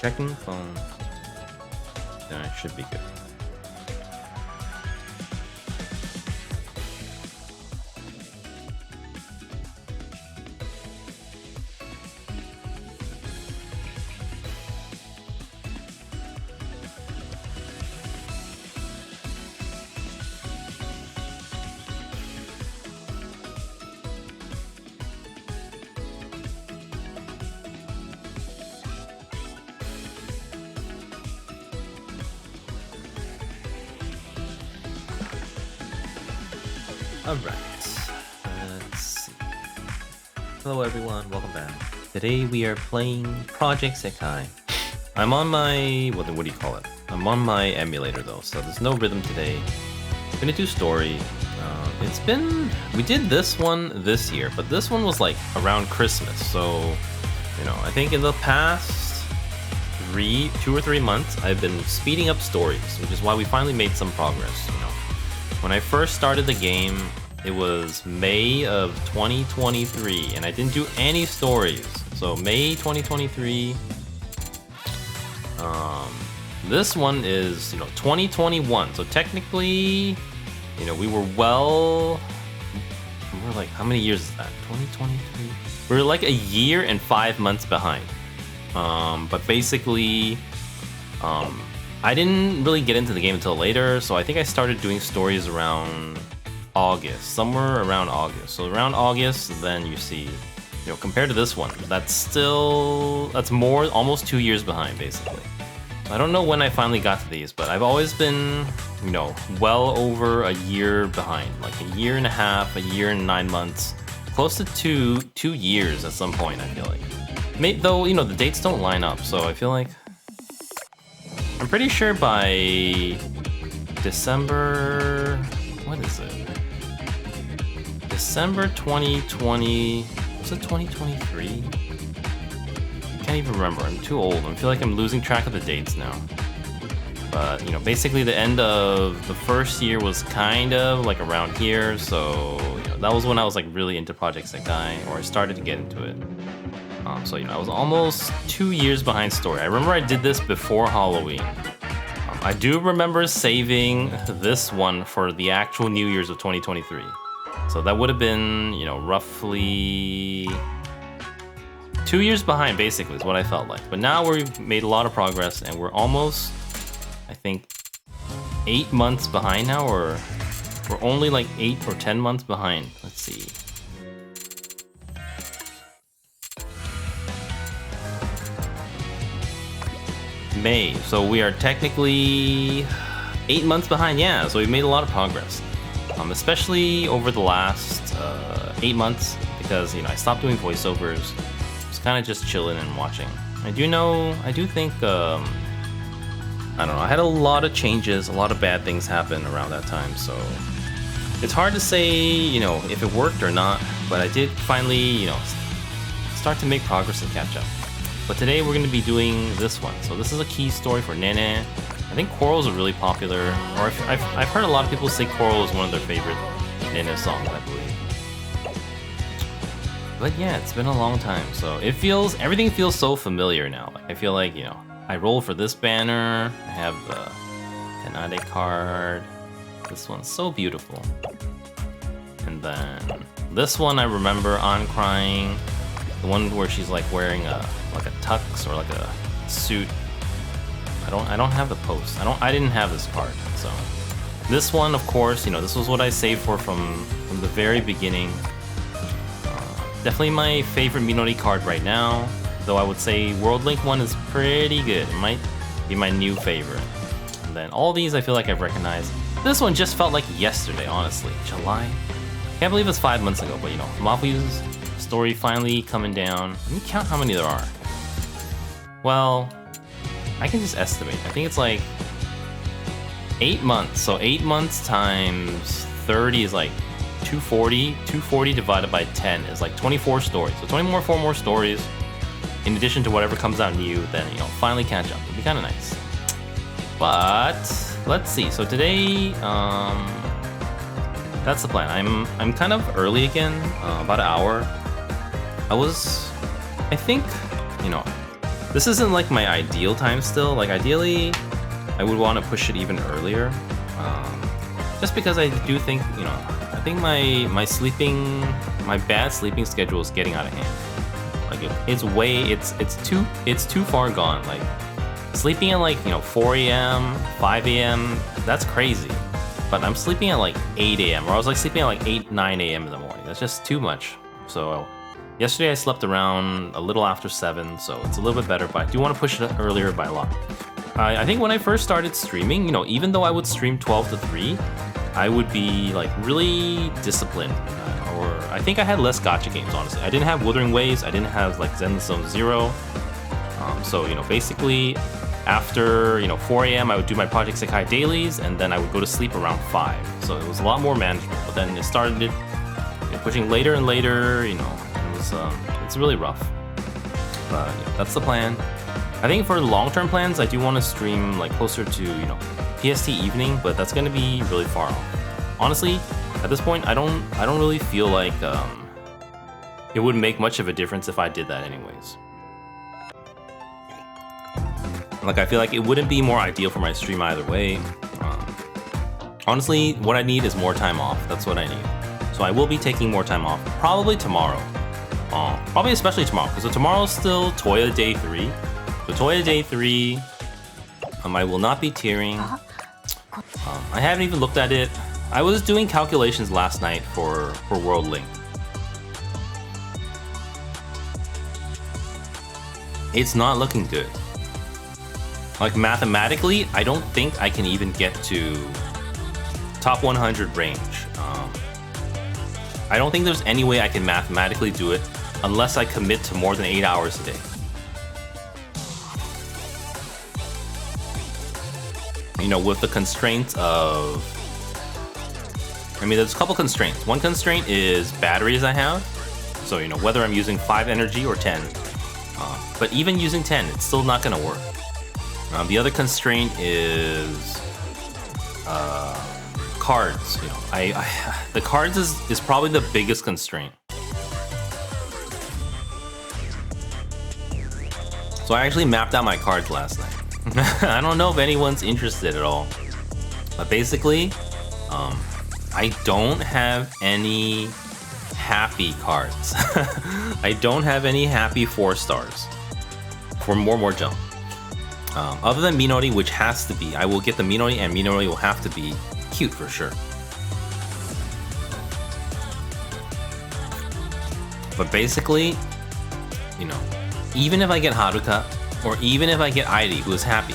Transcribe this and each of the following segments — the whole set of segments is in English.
Checking phone. Then it should be good. Alright, let's see. Hello everyone, welcome back. Today we are playing Project Sekai. I'm on my, what do you call it? I'm on my emulator though, so there's no rhythm today. I'm gonna do story. We did this one this year, but this one was like around Christmas, so, you know, I think in the past 2 or 3 months, I've been speeding up stories, which is why we finally made some progress, you know. When I first started the game, it was May of 2023, and I didn't do any stories. So May 2023. This one is, you know, 2021. So technically, you know, we were like, how many years is that? 2023. We were like a year and 5 months behind. But basically, I didn't really get into the game until later, so I think I started doing stories around August, somewhere around August. So around August, then you see, you know, compared to this one, that's more, almost 2 years behind, basically. I don't know when I finally got to these, but I've always been, you know, well over a year behind, like a year and a half, a year and 9 months, close to two years at some point, I feel like. Though, you know, the dates don't line up, so I feel like I'm pretty sure by December, what is it? December 2020, was it 2023? I can't even remember, I'm too old. I feel like I'm losing track of the dates now. But, you know, basically the end of the first year was kind of like around here, so, you know, that was when I was like really into Project Sekai, or I started to get into it. So, you know, I was almost 2 years behind story. I remember I did this before Halloween. I do remember saving this one for the actual New Year's of 2023. So that would have been, you know, roughly 2 years behind, basically, is what I felt like. But now we've made a lot of progress, and we're almost, I think, 8 months behind now, or we're only like 8 or 10 months behind. Let's see. May, so we are technically 8 months behind. Yeah, so we've made a lot of progress, especially over the last 8 months, because, you know, I stopped doing voiceovers, just kind of just chilling and watching. I do think I don't know, I had a lot of changes, a lot of bad things happen around that time, so it's hard to say, you know, if it worked or not, but I did finally, you know, start to make progress and catch up. But today we're going to be doing this one. So this is a key story for Nene. I think Coral's a really popular, or I've heard a lot of people say Coral is one of their favorite Nene songs, I believe. But yeah, it's been a long time, so everything feels so familiar now. Like, I feel like, you know, I roll for this banner, I have the Canary card. This one's so beautiful. And then this one I remember on crying. The one where she's like wearing like a tux or like a suit. I don't have the post. I didn't have this card. So this one, of course, you know, this was what I saved for from the very beginning. Definitely my favorite Minori card right now. Though I would say World Link one is pretty good. It might be my new favorite. And then all these I feel like I've recognized. This one just felt like yesterday, honestly. July. Can't believe it's 5 months ago, but you know, Mafu's story finally coming down. Let me count how many there are. Well, I can just estimate. I think it's like 8 months. So 8 months times 30 is like 240. 240 divided by 10 is like 24 stories. So 4 more stories in addition to whatever comes out new, then, you know, finally catch up. It'd be kind of nice. But let's see. So today, that's the plan. I'm kind of early again, about an hour. I think, you know, this isn't like my ideal time still. Like ideally, I would want to push it even earlier. Just because I do think, you know, I think my bad sleeping schedule is getting out of hand. Like it's too far gone. Like sleeping at like, you know, 4 a.m., 5 a.m., that's crazy. But I'm sleeping at like 8 a.m. or I was like sleeping at like 8, 9 a.m. in the morning. That's just too much. So yesterday I slept around a little after 7, so it's a little bit better, but I do want to push it earlier by a lot. I think when I first started streaming, you know, even though I would stream 12 to 3, I would be like really disciplined. Or I think I had less gacha games, honestly. I didn't have Wuthering Waves, I didn't have like Zen Zone Zero. So, you know, basically after, you know, 4 a.m. I would do my Project Sekai dailies, and then I would go to sleep around 5. So it was a lot more manageable. But then it started, you know, pushing later and later, you know, it's really rough. But yeah, that's the plan. I think for long-term plans, I do want to stream like closer to, you know, PST evening, but that's going to be really far off. Honestly, at this point, I don't really feel like it would make much of a difference if I did that anyways. Like, I feel like it wouldn't be more ideal for my stream either way. Honestly, what I need is more time off. That's what I need. So I will be taking more time off, probably tomorrow. Probably especially tomorrow, because tomorrow's still Toya Day 3. So Toya Day 3, I will not be tiering. I haven't even looked at it. I was doing calculations last night for World Link. It's not looking good. Like mathematically, I don't think I can even get to top 100 range. I don't think there's any way I can mathematically do it unless I commit to more than 8 hours a day. You know, with the constraints of... I mean, there's a couple constraints. One constraint is batteries I have. So, you know, whether I'm using 5 energy or 10. But even using 10, it's still not going to work. The other constraint is cards. You know, the cards is probably the biggest constraint. So I actually mapped out my cards last night. I don't know if anyone's interested at all, but basically, I don't have any happy cards. I don't have any happy 4 stars for more jump. Other than Minori, which has to be, I will get the Minori, and Minori will have to be cute for sure. But basically, you know, even if I get Haruka, or even if I get Airi, who is happy,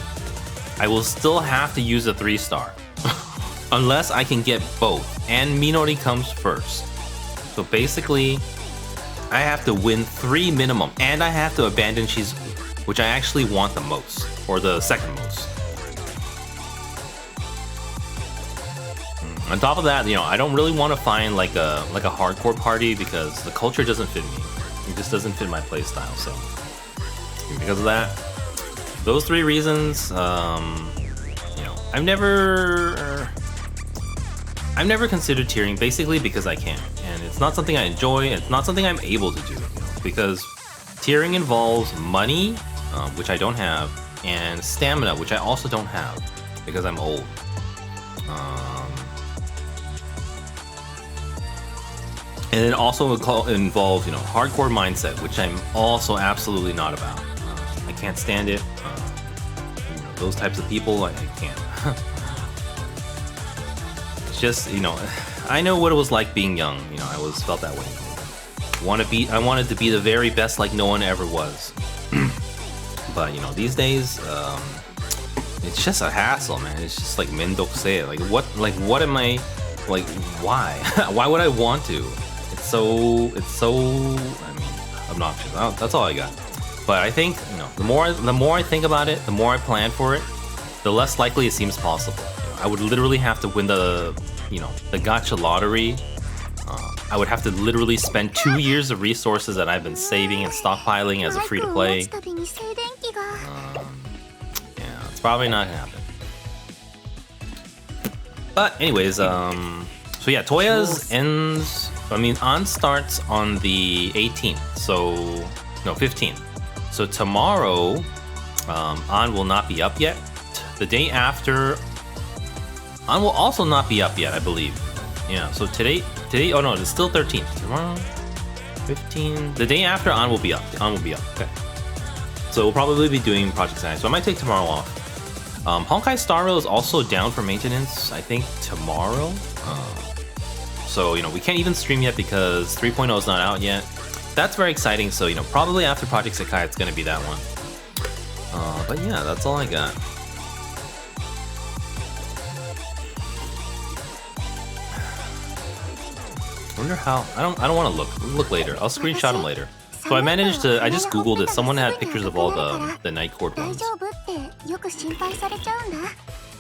I will still have to use a 3-star. Unless I can get both, and Minori comes first. So basically, I have to win 3 minimum, and I have to abandon Shizuku, which I actually want the most, or the second most. On top of that, you know, I don't really want to find like a hardcore party because the culture doesn't fit me. It just doesn't fit my playstyle, so... Because of that, those 3 reasons, you know, I've never considered tiering, basically because I can't, and it's not something I enjoy, and it's not something I'm able to do, you know, because tiering involves money, which I don't have, and stamina, which I also don't have because I'm old. And it also involves, you know, hardcore mindset, which I'm also absolutely not about. I can't stand it. You know, those types of people, I can't. It's just, you know, I know what it was like being young. You know, I always felt that way. I wanted to be the very best, like no one ever was. But you know, these days, it's just a hassle, man. It's just like mendokuse. What am I, like, why? Why would I want to? It's so, I mean, obnoxious. That's all I got. But I think, you know, the more I think about it, the more I plan for it, the less likely it seems possible. You know, I would literally have to win the, you know, the gacha lottery. I would have to literally spend 2 years of resources that I've been saving and stockpiling as a free-to-play. Yeah, it's probably not gonna happen. But anyways, so yeah, Toya's ends I mean, An starts on the 18th, so no, 15th. So tomorrow, An will not be up yet. The day after, An will also not be up yet, I believe. Yeah. So today, oh no, it's still 13th. Tomorrow, 15. The day after, An will be up. An will be up. Okay. So we'll probably be doing Project Sekai. So I might take tomorrow off. Honkai Star Rail is also down for maintenance, I think, tomorrow. So, you know, we can't even stream yet because 3.0 is not out yet. That's very exciting, so, you know, probably after Project Sekai, it's gonna be that one. But yeah, that's all I got. I wonder how, I don't want to look later. I'll screenshot them later. So I managed to, I just googled it. Someone had pictures of all the Night Court ones.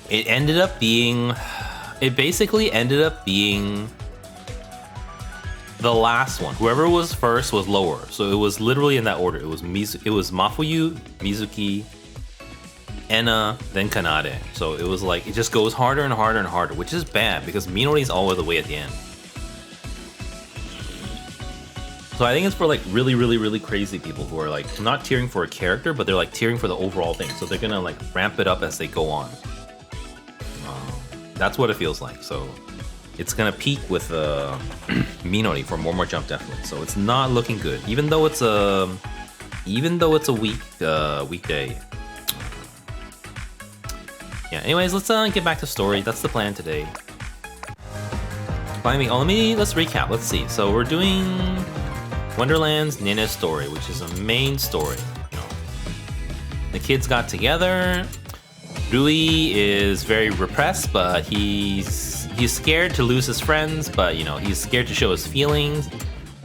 It ended up being, it basically ended up being the last one. Whoever was first was lower. So it was literally in that order. It was Mafuyu, Mizuki, Enna, then Kanade. So it was like, it just goes harder and harder and harder, which is bad because Minori is always the way at the end. So I think it's for like really crazy people who are like not tearing for a character, but they're like tearing for the overall thing. So they're gonna like ramp it up as they go on. That's what it feels like. So it's gonna peak with Minori for more jump definitely. So it's not looking good, even though it's a weekday. Yeah. Anyways, let's get back to story. That's the plan today. Let's recap. Let's see. So we're doing Wonderlands Nene's story, which is a main story. You know, the kids got together. Rui is very repressed, but he's scared to lose his friends, but you know, he's scared to show his feelings.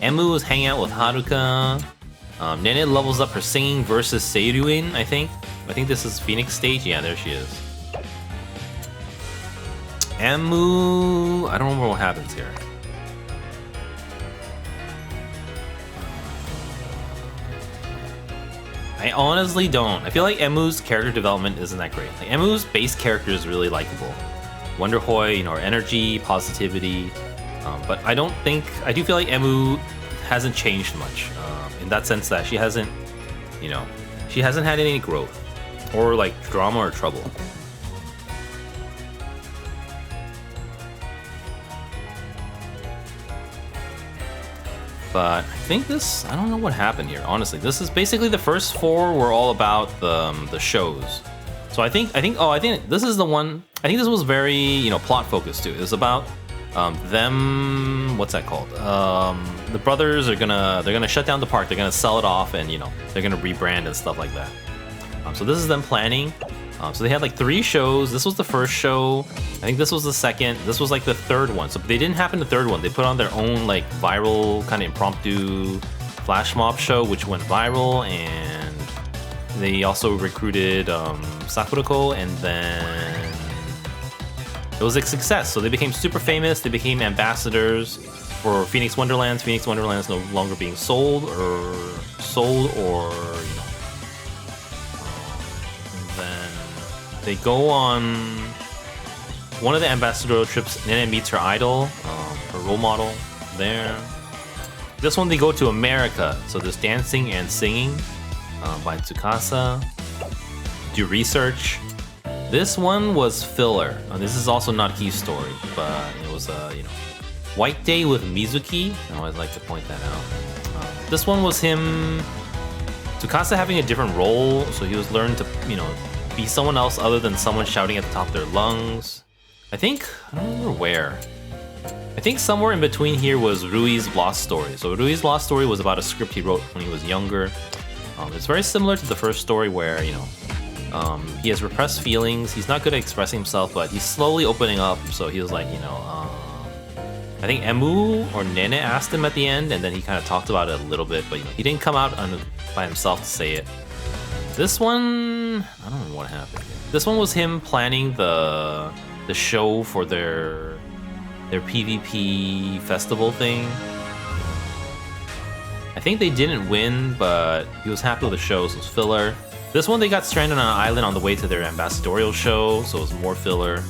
Emu is hanging out with Haruka. Nene levels up her singing versus Seiruin, I think. I think this is Phoenix stage. Yeah, there she is. Emu, I don't remember what happens here. I honestly don't. I feel like Emu's character development isn't that great. Like, Emu's base character is really likable. Wonderhoi, you know, her energy, positivity. But I do feel like Emu hasn't changed much. In that sense that she hasn't had any growth. Or like drama or trouble. But I think I don't know what happened here, honestly. This is basically the first 4 were all about the shows. So I think this is the one, I think this was very, you know, plot focused too. It was about them, what's that called? The brothers they're gonna shut down the park, they're gonna sell it off, and you know, they're gonna rebrand and stuff like that. So this is them planning. So they had like 3 shows. This was the first show. I think this was the second. This was like the third one. So they didn't happen the third one. They put on their own like viral kind of impromptu flash mob show, which went viral, and they also recruited Sakurako, and then it was a success. So they became super famous. They became ambassadors for Phoenix Wonderlands. Phoenix Wonderlands no longer being sold or you know. They go on one of the ambassadorial trips. Nene meets her idol, her role model there. This one they go to America, so there's dancing and singing by Tsukasa. Do research. This one was filler. This is also not key story, but it was you know, White Day with Mizuki. I always like to point that out. This one was him, Tsukasa having a different role, so he was learning to, you know, be someone else other than someone shouting at the top of their lungs. I don't remember where. I think somewhere in between here was Rui's Lost Story. So Rui's Lost Story was about a script he wrote when he was younger. It's very similar to the first story where, you know, he has repressed feelings. He's not good at expressing himself, but he's slowly opening up. So he was like, you know, I think Emu or Nene asked him at the end, and then he kind of talked about it a little bit, but you know, he didn't come out by himself to say it. This one, I don't know what happened here. This one was him planning the show for their PvP festival thing. I think they didn't win, but he was happy with the show, so it was filler. This one, they got stranded on an island on the way to their ambassadorial show, so it was more filler.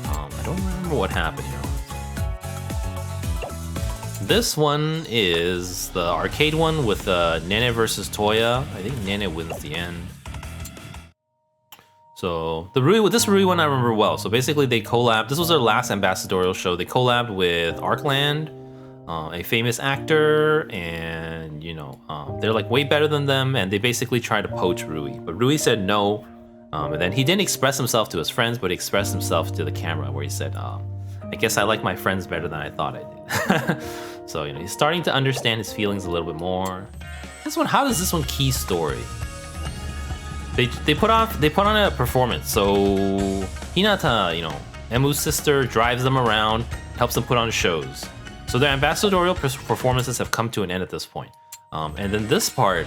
I don't remember what happened here. this one is the arcade one with Nene versus Toya. I think Nene wins the end. So this Rui one I remember well. So basically they collabed. This was their last ambassadorial show. They collabed with Arkland, a famous actor, and they're like way better than them. And they basically tried to poach Rui, but Rui said no. And then he didn't express himself to his friends, but he expressed himself to the camera, where he said, "I guess I like my friends better than I thought I did." So he's starting to understand his feelings a little bit more. This one, how does this one key story? They put on a performance. So Hinata, Emu's sister, drives them around, helps them put on shows. So their ambassadorial performances have come to an end at this point. And then this part,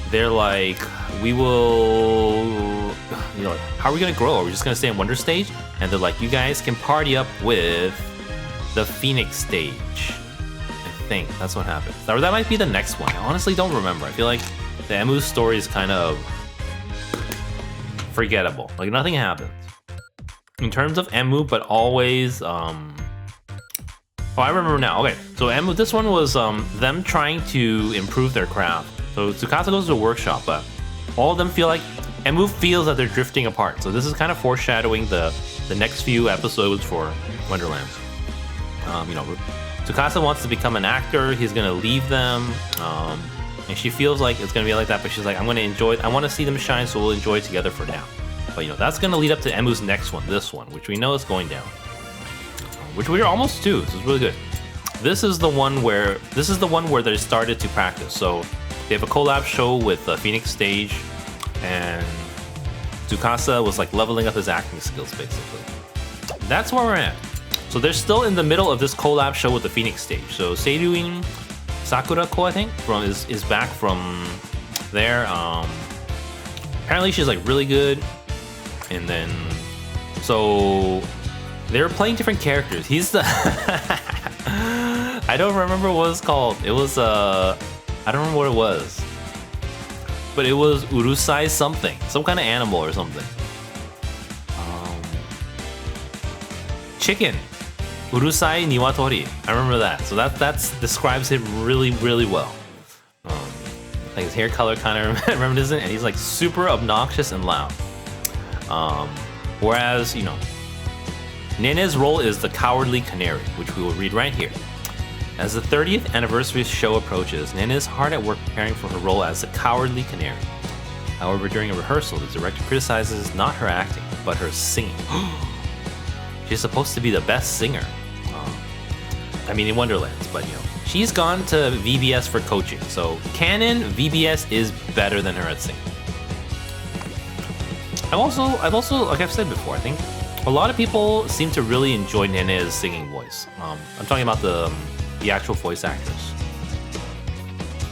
they're like, we will, how are we gonna grow? Are we just gonna stay on Wonder Stage? And they're like, you guys can party up with the Phoenix Stage. I think that's what happens. Or that might be the next one. I honestly don't remember. I feel like the Emu story is kind of forgettable. Like nothing happens in terms of Emu, but always. Oh, I remember now. Okay, so Emu. This one was them trying to improve their craft. So Tsukasa goes to a workshop, but all of them feel like Emu feels that they're drifting apart. So this is kind of foreshadowing the next few episodes for Wonderlands. Tsukasa wants to become an actor. He's gonna leave them. And she feels like it's gonna be like that, but she's like, I'm gonna enjoy it. I want to see them shine, so we'll enjoy it together for now. But that's gonna lead up to Emu's next one, this one, which we know is going down. Which we're almost to. This is really good. This is the one where they started to practice. So they have a collab show with Phoenix Stage, and Tsukasa was like leveling up his acting skills basically. That's where we're at. So they're still in the middle of this collab show with the Phoenix Stage. So Seiruin Sakurako, I think, is back from there. Apparently she's like really good. And then so they were playing different characters. He's the I don't remember what it's called. It was I don't remember what it was. But it was Urusai something. Some kind of animal or something. Chicken. Urusai Niwatori. I remember that. So that describes him really, really well. Like his hair color kind of reminiscent, and he's like super obnoxious and loud. Whereas, Nene's role is the cowardly canary, which we will read right here. As the 30th anniversary show approaches, Nene is hard at work preparing for her role as the cowardly canary. However, during a rehearsal, the director criticizes not her acting, but her singing. She's supposed to be the best singer. In Wonderlands, but she's gone to VBS for coaching. So canon, VBS is better than her at singing. I've also, like I've said before, I think a lot of people seem to really enjoy Nene's singing voice. I'm talking about the actual voice actress.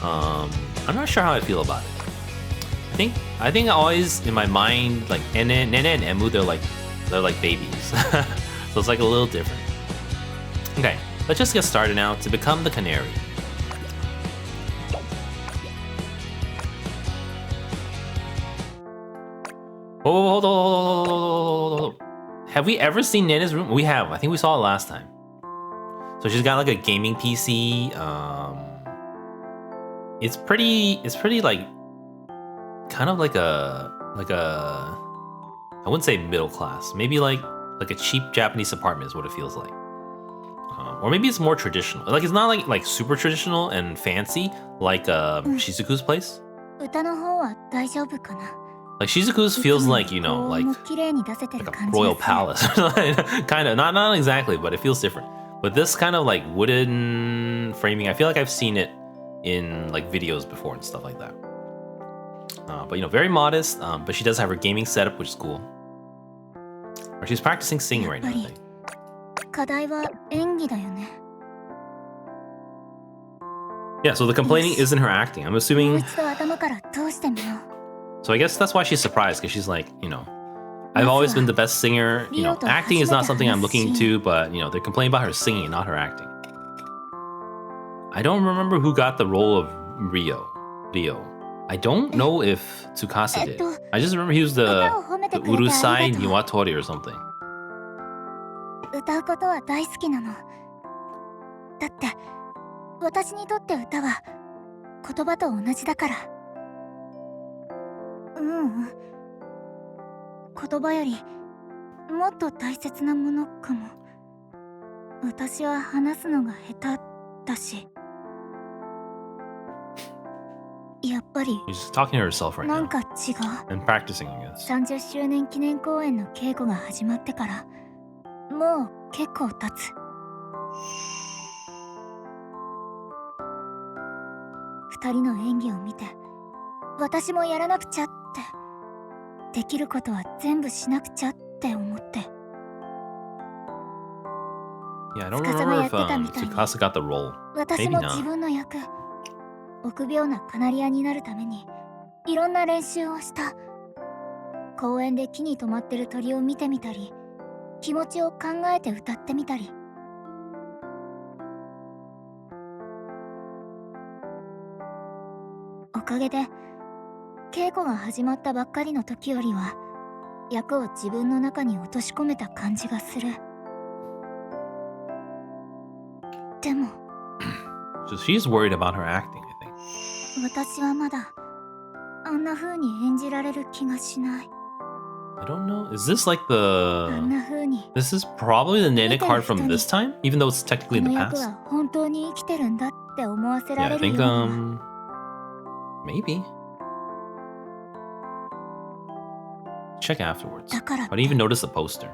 I'm not sure how I feel about it. I think always in my mind, like Nene and Emu, they're like babies. So it's like a little different. Okay, let's just get started now to become the canary. Oh, hold on. Have we ever seen Nene's room? We have. I think we saw it last time. So she's got like a gaming PC. It's pretty like kind of like a I wouldn't say middle class. Maybe like a cheap Japanese apartment is what it feels like. Or maybe it's more traditional. Like it's not like super traditional and fancy like Shizuku's place. Like Shizuku's feels like, like a royal palace. Kind of, not exactly, but it feels different. But this kind of like wooden framing, I feel like I've seen it in like videos before and stuff like that. But very modest, but she does have her gaming setup, which is cool. Or she's practicing singing right now, I think. Yeah, so the complaining isn't her acting. I'm assuming. So I guess that's why she's surprised, because she's like, I've always been the best singer. Acting is not something I'm looking to, but they're complaining about her singing, not her acting. I don't remember who got the role of Rio. I don't know if Tsukasa did. I just remember he was the Urusai Niwatori or something. だって私にとって歌は言葉と同じだから。言葉よりもっと大切なものかも。私は話すのが下手だし。やっぱり She's talking to herself right な now んか違う。 and practicing, I guess. 30周年記念公演の稽古が始まってからもう結構経つ。二人の演技を見て私もやらなくちゃって、できることは全部しなくちゃって思って。 Yeah, I don't remember if Tsukasa got the role. 私 Maybe も自 not. 分の役、臆病なカナリアになるためにいろんな練習をした。公園で木に止まってる鳥を見てみたり、気持ちを考えて歌ってみたり。おかげで稽古が始まったばっかりの時よりは役を自分の中に落とし込めた感じがする。でも So she's worried about her acting, I think. 私はまだあんな風に演じられる気がしない。 I don't know. Is this like あん the... な風に This is probably the Nene card from this time? Even though it's こ technically in の the 役 past? は本当に生きてるんだって思わせら Yeah, れ I るよう think, には。 maybe. Check afterwards. だからって But I even noticed the poster.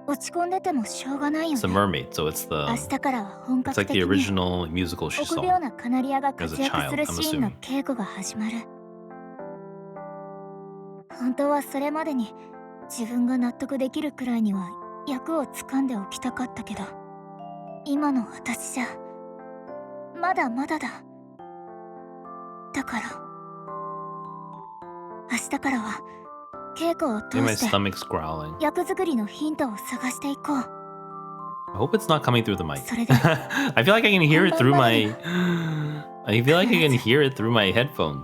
落ち込んでてもしょうがないよ It's a ね。 mermaid, so it's 明 the... 日からは本 It's 格 like 的 the に original musical she 臆 saw. 病なカナリアが as 活 a 躍 child, する I'm シーンの assuming. 稽古が始まる。本当はそれまでに自分が納得できるくらいには役を掴んでおきたかったけど、今の私じゃまだまだだ。だから明日からは稽古を Maybe my 通して stomach's growling. 役作りのヒントを探していこう。 I hope it's not coming through the mic. それで I feel like I can hear it through my... I feel like I can hear it through my headphones.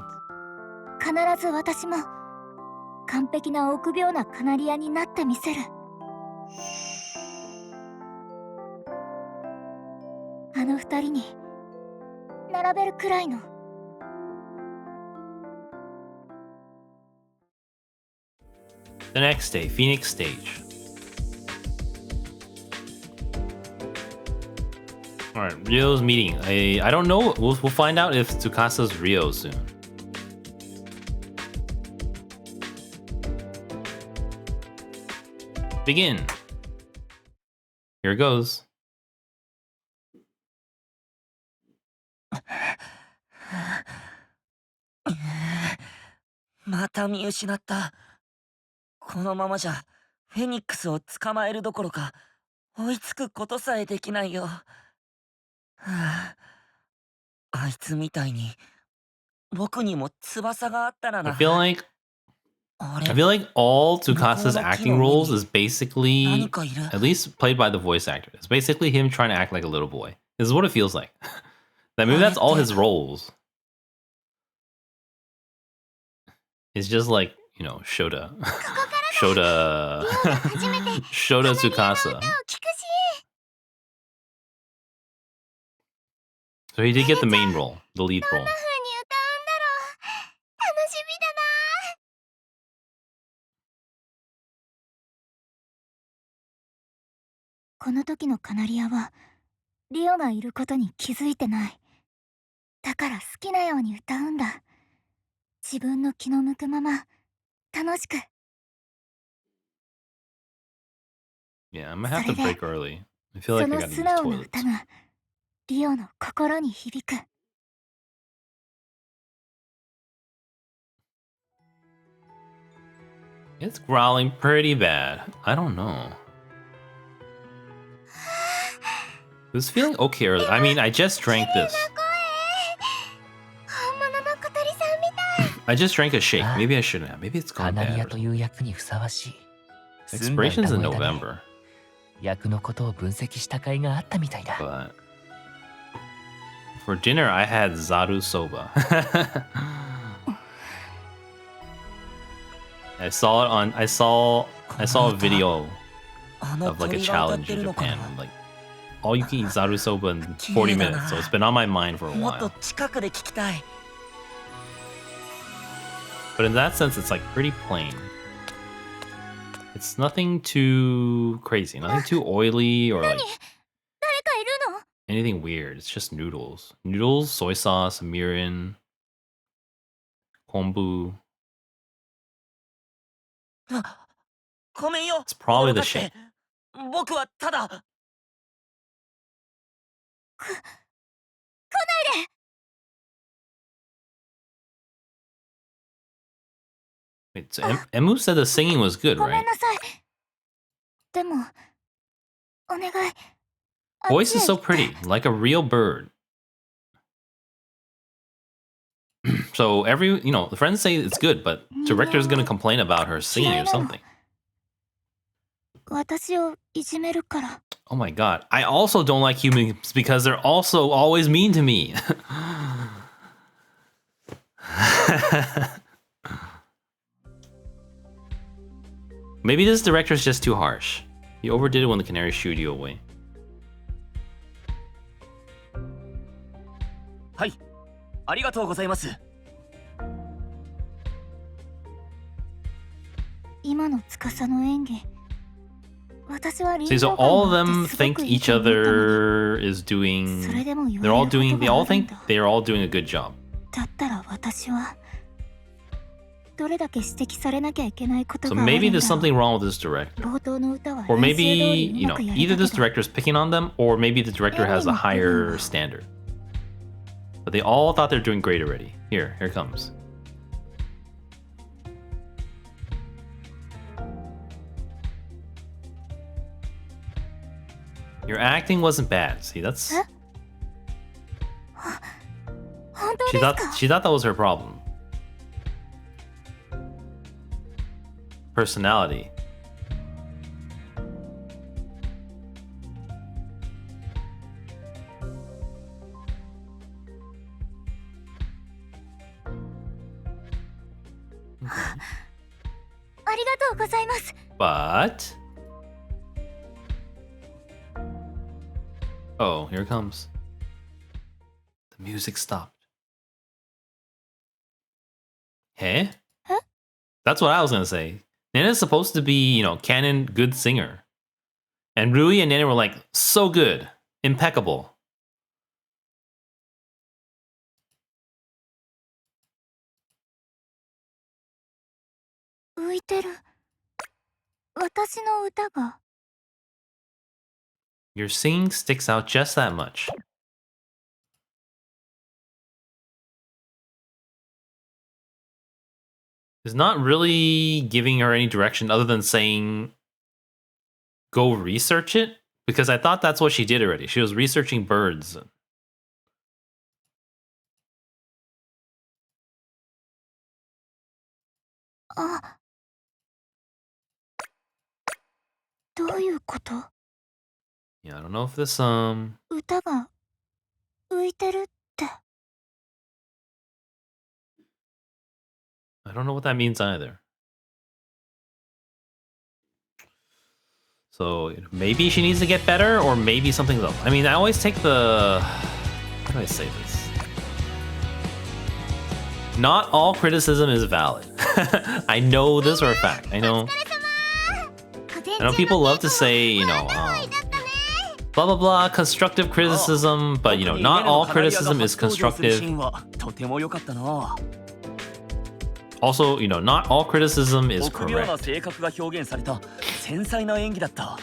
必ず私も完璧な臆病なカナリアになってみせる。あの二人に並べるくらいの。 The next day, Phoenix stage. Alright, Ryo's meeting. I don't know. We'll find out if Tsukasa's Ryo soon. Begin. Here it goes. また見失った。このままじゃフェニックスを捕まえるどころか追いつくことさえできないよ。はあ、あいつみたいに僕にも翼があったら I な。 feel like あ I れ feel like all Tsukasa's Mikono acting Kino roles Mini. is basically, 何かいる。 at least played by the voice actor. It's basically him trying to act like a little boy. This is what it feels like. That maybe that's all his roles. It's just like, you know, Shota. Shota. Shota Tsukasa. So he did get the main role, the lead role. この時のカナリアはリオがいることに気づいてない。だから好きなように歌うんだ。自分の気の向くまま楽しく。 Yeah, I'm gonna have to break early. I feel そ like I の gotta 素 use 直な toilets. 歌がリオの心に響く。 It's growling pretty bad. I don't know. It was feeling okay earlier. I mean, I just drank this. I just drank a shake. Maybe I shouldn't have. Maybe it's カ gone ナリア bad. という役にふさわしい。 Expiration's in 澄んだ歌声だね。 November. 役のことを分析した甲斐があったみたいだ。 But for dinner, I had zaru soba. I saw it on. I saw a video あの of like a 鳥が歌っ challenge て in るのか Japan. な。 Like all you can eat zaru soba in 40 minutes, so it's been on my mind for a もっと while. 近くで聞きたい。 But in that sense, it's like pretty plain. It's nothing too crazy, nothing too oily or like 誰かいるの？ anything weird. It's just noodles. Noodles, soy sauce, mirin, kombu. あ、ごめんよ。 It's probably 驚 the かして shape. 僕はただ。 Wait, so Emu said the singing was good, ごめ right? んなさい。でも、お願い。 Voice is so pretty, like a real bird. So the friends say it's good, but director's gonna complain about her singing or something. 私をいじめるから。 Oh my god. I also don't like humans because they're also always mean to me. Maybe this director's just too harsh. He overdid it when the Canary shooed you away. はい、ありがとうございます。 今の司の演技。私は See, so all of them think each other is doing. They're all doing. They all think they're all doing a good job. だったら私はどれだけ指摘されなきゃいけないことが So あるんだろう。 maybe there's something wrong with this director. 冒頭の歌は Or 練習通 maybe, りうまくやれ either た this けど director is picking on them, or maybe the director has a higher standard. But they all thought they're doing great already. Here it comes. Your acting wasn't bad. See, that's... 本当ですか？ She thought that was her problem. Personality. Okay. ありがとうございます。 But... Oh, here it comes. The music stopped. Hey? Huh? That's what I was gonna say. Nene's supposed to be, canon good singer. And Rui and Nene were like, so good. Impeccable. 浮いてる。私の歌が。 Your singing sticks out just that much. It's not really giving her any direction other than saying, go research it. Because I thought that's what she did already. She was researching birds. あ。どういうこと？ Yeah, I don't know if this, 歌が浮いてるって。 I don't know what that means either. So maybe she needs to get better, or maybe something's up. I mean, I always take the... How do I say this? Not all criticism is valid. I know this for a fact. I know people love to say, blah blah blah, constructive criticism, but not all criticism is constructive. Also, not all criticism is correct. 性格が表現された繊細な演技だった。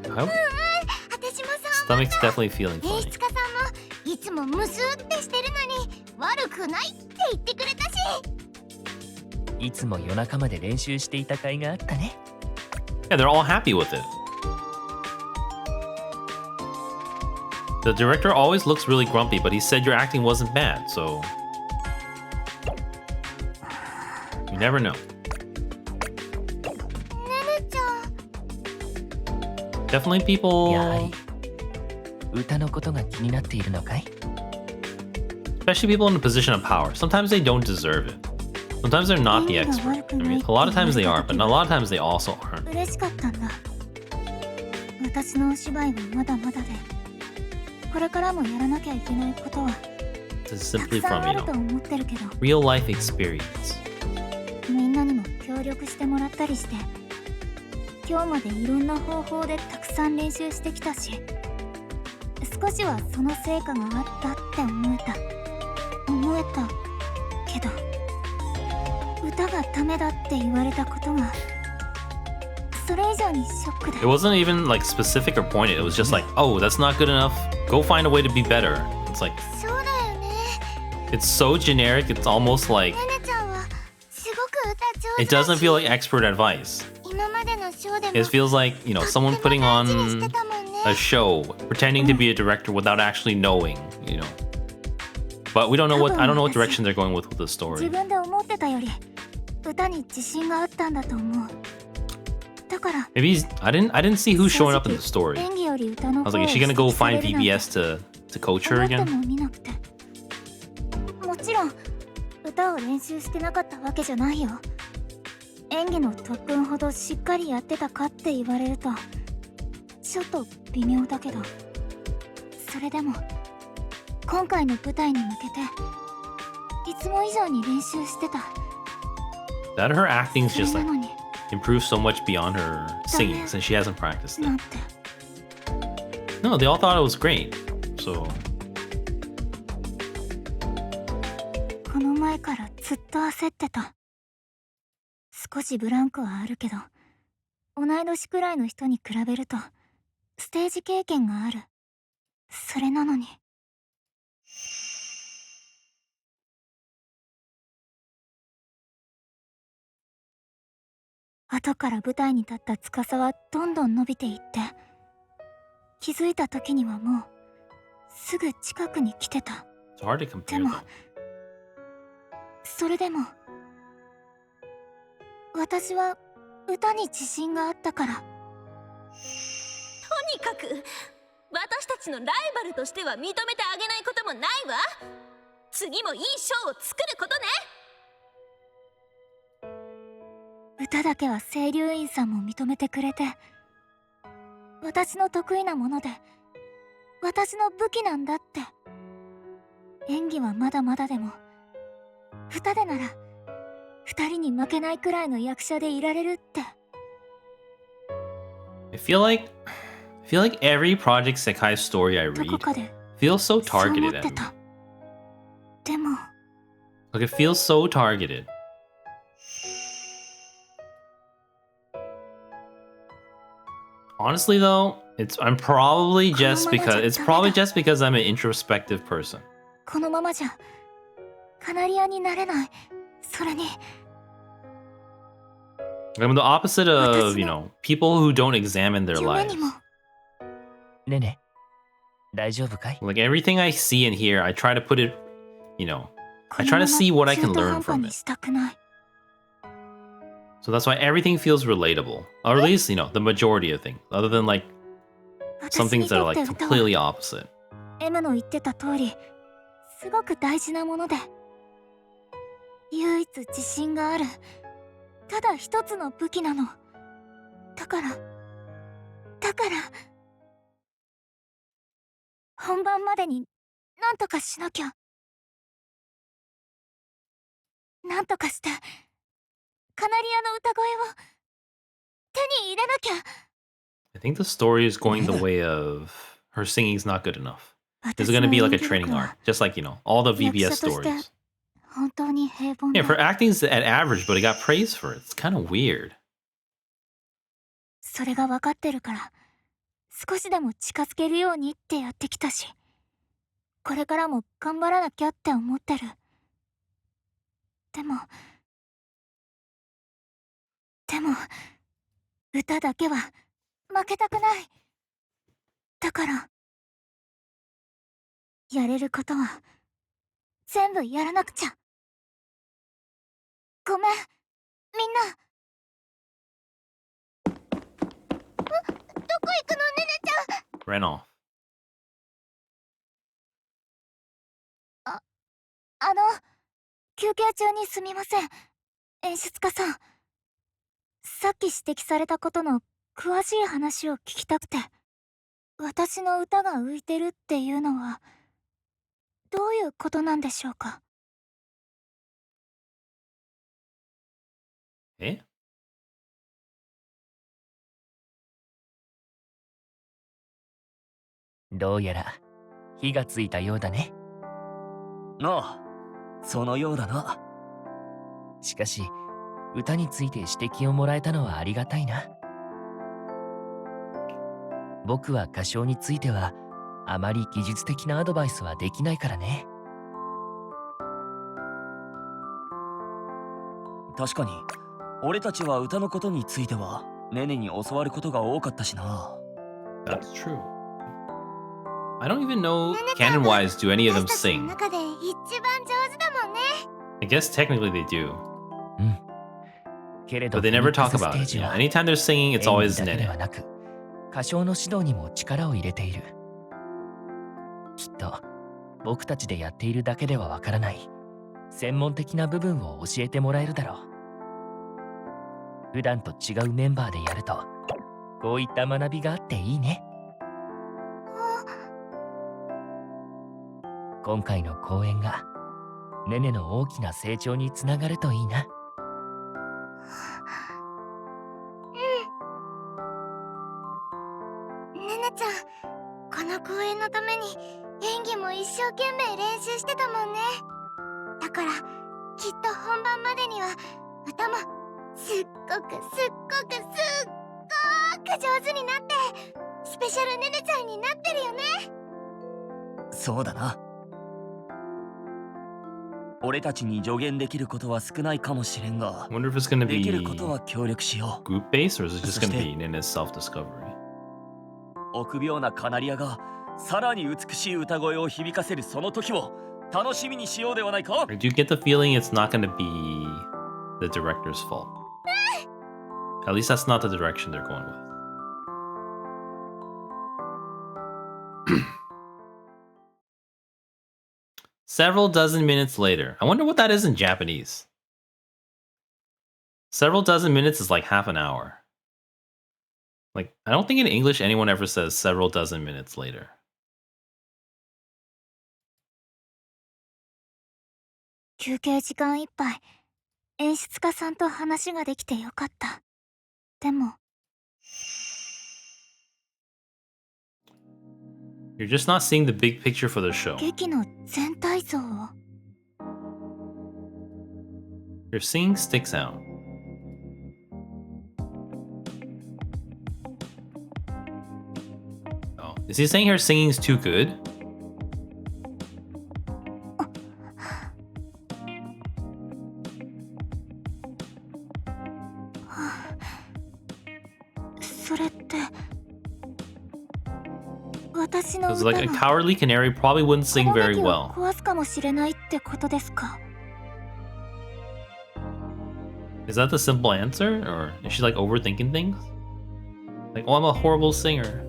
私も Stomach's definitely feeling 演 funny. 出家さんもいつもムスってしてるのに悪くないって言ってくれたし。いつも夜中まで練習していた甲斐があったね。 Yeah, they're all happy with it. The director always looks really grumpy, but he said your acting wasn't bad, so... You never know. ねねちゃん。 Definitely people... やはり歌のことが気になっているのかい？ Especially people in a position of power. Sometimes they don't deserve it. Sometimes they're not the expert. I mean, a lot of times they are, but a lot of times they also aren't. 嬉しかったんだ。私のお芝居はまだまだで、これからもやらなきゃいけないことは This is たく simply さん from, あ you ると know, 思ってるけど、 real life experience. みんなにも協力してもらったりして、今日までいろんな方法でたくさん練習してきたし、少しはその成果があったって思えたけど、歌がダメだって言われたことがそれ以上にショックで、 It wasn't even like specific or pointed. It was just like, oh, that's not good enough. Go find a way to be better. It's like, そうだよね。 it's so generic. It's almost like ねねちゃんはすごく歌上 it 手だ doesn't し、 feel like expert advice. 今までのショーでも It feels like, you know, とって someone も putting 大事に on してたもんね。 a show, pretending to be a director without actually knowing, you know. But we don't know what I don't know what direction they're going with the 自 story. 分で思ってたより歌に自信があったんだと思う。だから Maybe I didn't see who's showing up in the story. 演技より歌の I 方 was を like, is she 指 gonna go 摘され find るなんて VBS to coach her 思って again? もみなくて、もちろん歌を練習してなかったわけじゃないよ。演技の特訓ほどしっかりやってたかって言われるとちょっと微妙だけど、それでも今回の舞台に向けていつも以上に練習してた。 That her acting's それ just な like のに improved so much beyond her singing since she hasn't practiced なん it. て No, they all thought it was great. So この前からずっと焦ってた。少しブランクはあるけど、同い年くらいの人に比べるとステージ経験がある。それなのに後から舞台に立った司はどんどん伸びていって、気づいた時にはもうすぐ近くに来てた。 it's hard to compare でも though. それでも私は歌に自信があったから。とにかく私たちのライバルとしては認めてあげないこともないわ。次もいいショーを作ることね。歌だけは清流院さんも認めてくれて、私の得意なもので私の武器なんだって。演技はまだまだでも歌でなら二人に負けないくらいの役者でいられるって。 I feel like every Project Sekai story I どこ read かで feels so そう思っ targeted て at me. た。でも Like it feels so targeted. Honestly though, I'm probably just because I'm an introspective person. このままじゃカナリアになれない。それに I'm the opposite of, you know, people who don't examine their 夢 lives. にもねね、大丈夫かい？ Like everything I see and hear, I try to put it, you know, こ I の try ま to ま see what I 中 can 途 learn 半端 from に it. したくない。 So that's why everything feels relatable. Or at least, you know, the majority of things. Other than like some 私に things that と are って like 歌は completely opposite. M の言ってた通りすごく大事なもので、唯一自信があるただ一つの武器なの。だから本番までになんとかしなきゃ。なんとかしてカナリアの歌声を手に入れなきゃ。 I think the story is going the way of her singing's not good enough. This is going to be like a training arc. Just like, you know, all the VBS stories. 本当に平凡 Yeah, で for acting's at average, but it got praise for it. It's kind of weird. それが分かってるから少しでも近づけるようにってやってきたし、これからも頑張らなきゃって思ってる。でも歌だけは負けたくない。だからやれることは全部やらなくちゃ。ごめんみんな。どこ行くのねねちゃん。 Ran off. 休憩中にすみません。演出家さん、さっき指摘されたことの詳しい話を聞きたくて。私の歌が浮いてるっていうのはどういうことなんでしょうか。え？どうやら火がついたようだね。ああ、そのようだな。しかし歌について指摘をもらえたのはありがたいな。僕は歌唱についてはあまり技術的なアドバイスはできないからね。確かに俺たちは歌のことについてはネネに教わることが多かったしな。 That's true. I don't even know canon-wise do any of them 私たちの sing. 中で一番上手だもんね。 I guess technically they do, けれど but they never フェニッ talk クスス about テー it. ジ You know, は anytime they're singing, it's 演 always 技だけでは Nene. なく歌唱の指導にも力を入れている。きっと僕たちでやっているだけではわからない専門的な部分を教えてもらえるだろう。普段と違うメンバーでやるとこういった学びがあっていいね。今回の公演がネネの大きな成長につながるといいな。ネネちゃん、この公演のために演技も一生懸命練習してたもんね。だからきっと本番までには歌もすっごく上手になってスペシャルネネちゃんになってるよね。そうだな。俺たちに助言できることは少ないかもしれんが、 I wonder if it's gonna できる be ことは協力しよう。 group based or is it just gonna そして be Nene's self-discovery? 臆病なカナリアがさらに美しい歌声を響かせるその時を楽しみにしようではないか。 Or do you get the feeling it's not gonna be the director's fault? At least that's not the direction they're going with. Several dozen minutes later. I wonder what that is in Japanese. Several dozen minutes is like half an hour. Like, I don't think in English anyone ever says several dozen minutes later. 休憩時間いっぱい演出家さんと話ができてよかった。でも You're just not seeing the big picture for the show. 劇の全体像を You're seeing sticks out. Oh, is he saying her singing's too good? それって私の Because 歌 like a が cowardly canary probably wouldn't こ sing の very 劇を well. 壊すかもしれないってことですか。 Is that the simple answer? Or is she like overthinking things? Like, oh, I'm a horrible singer.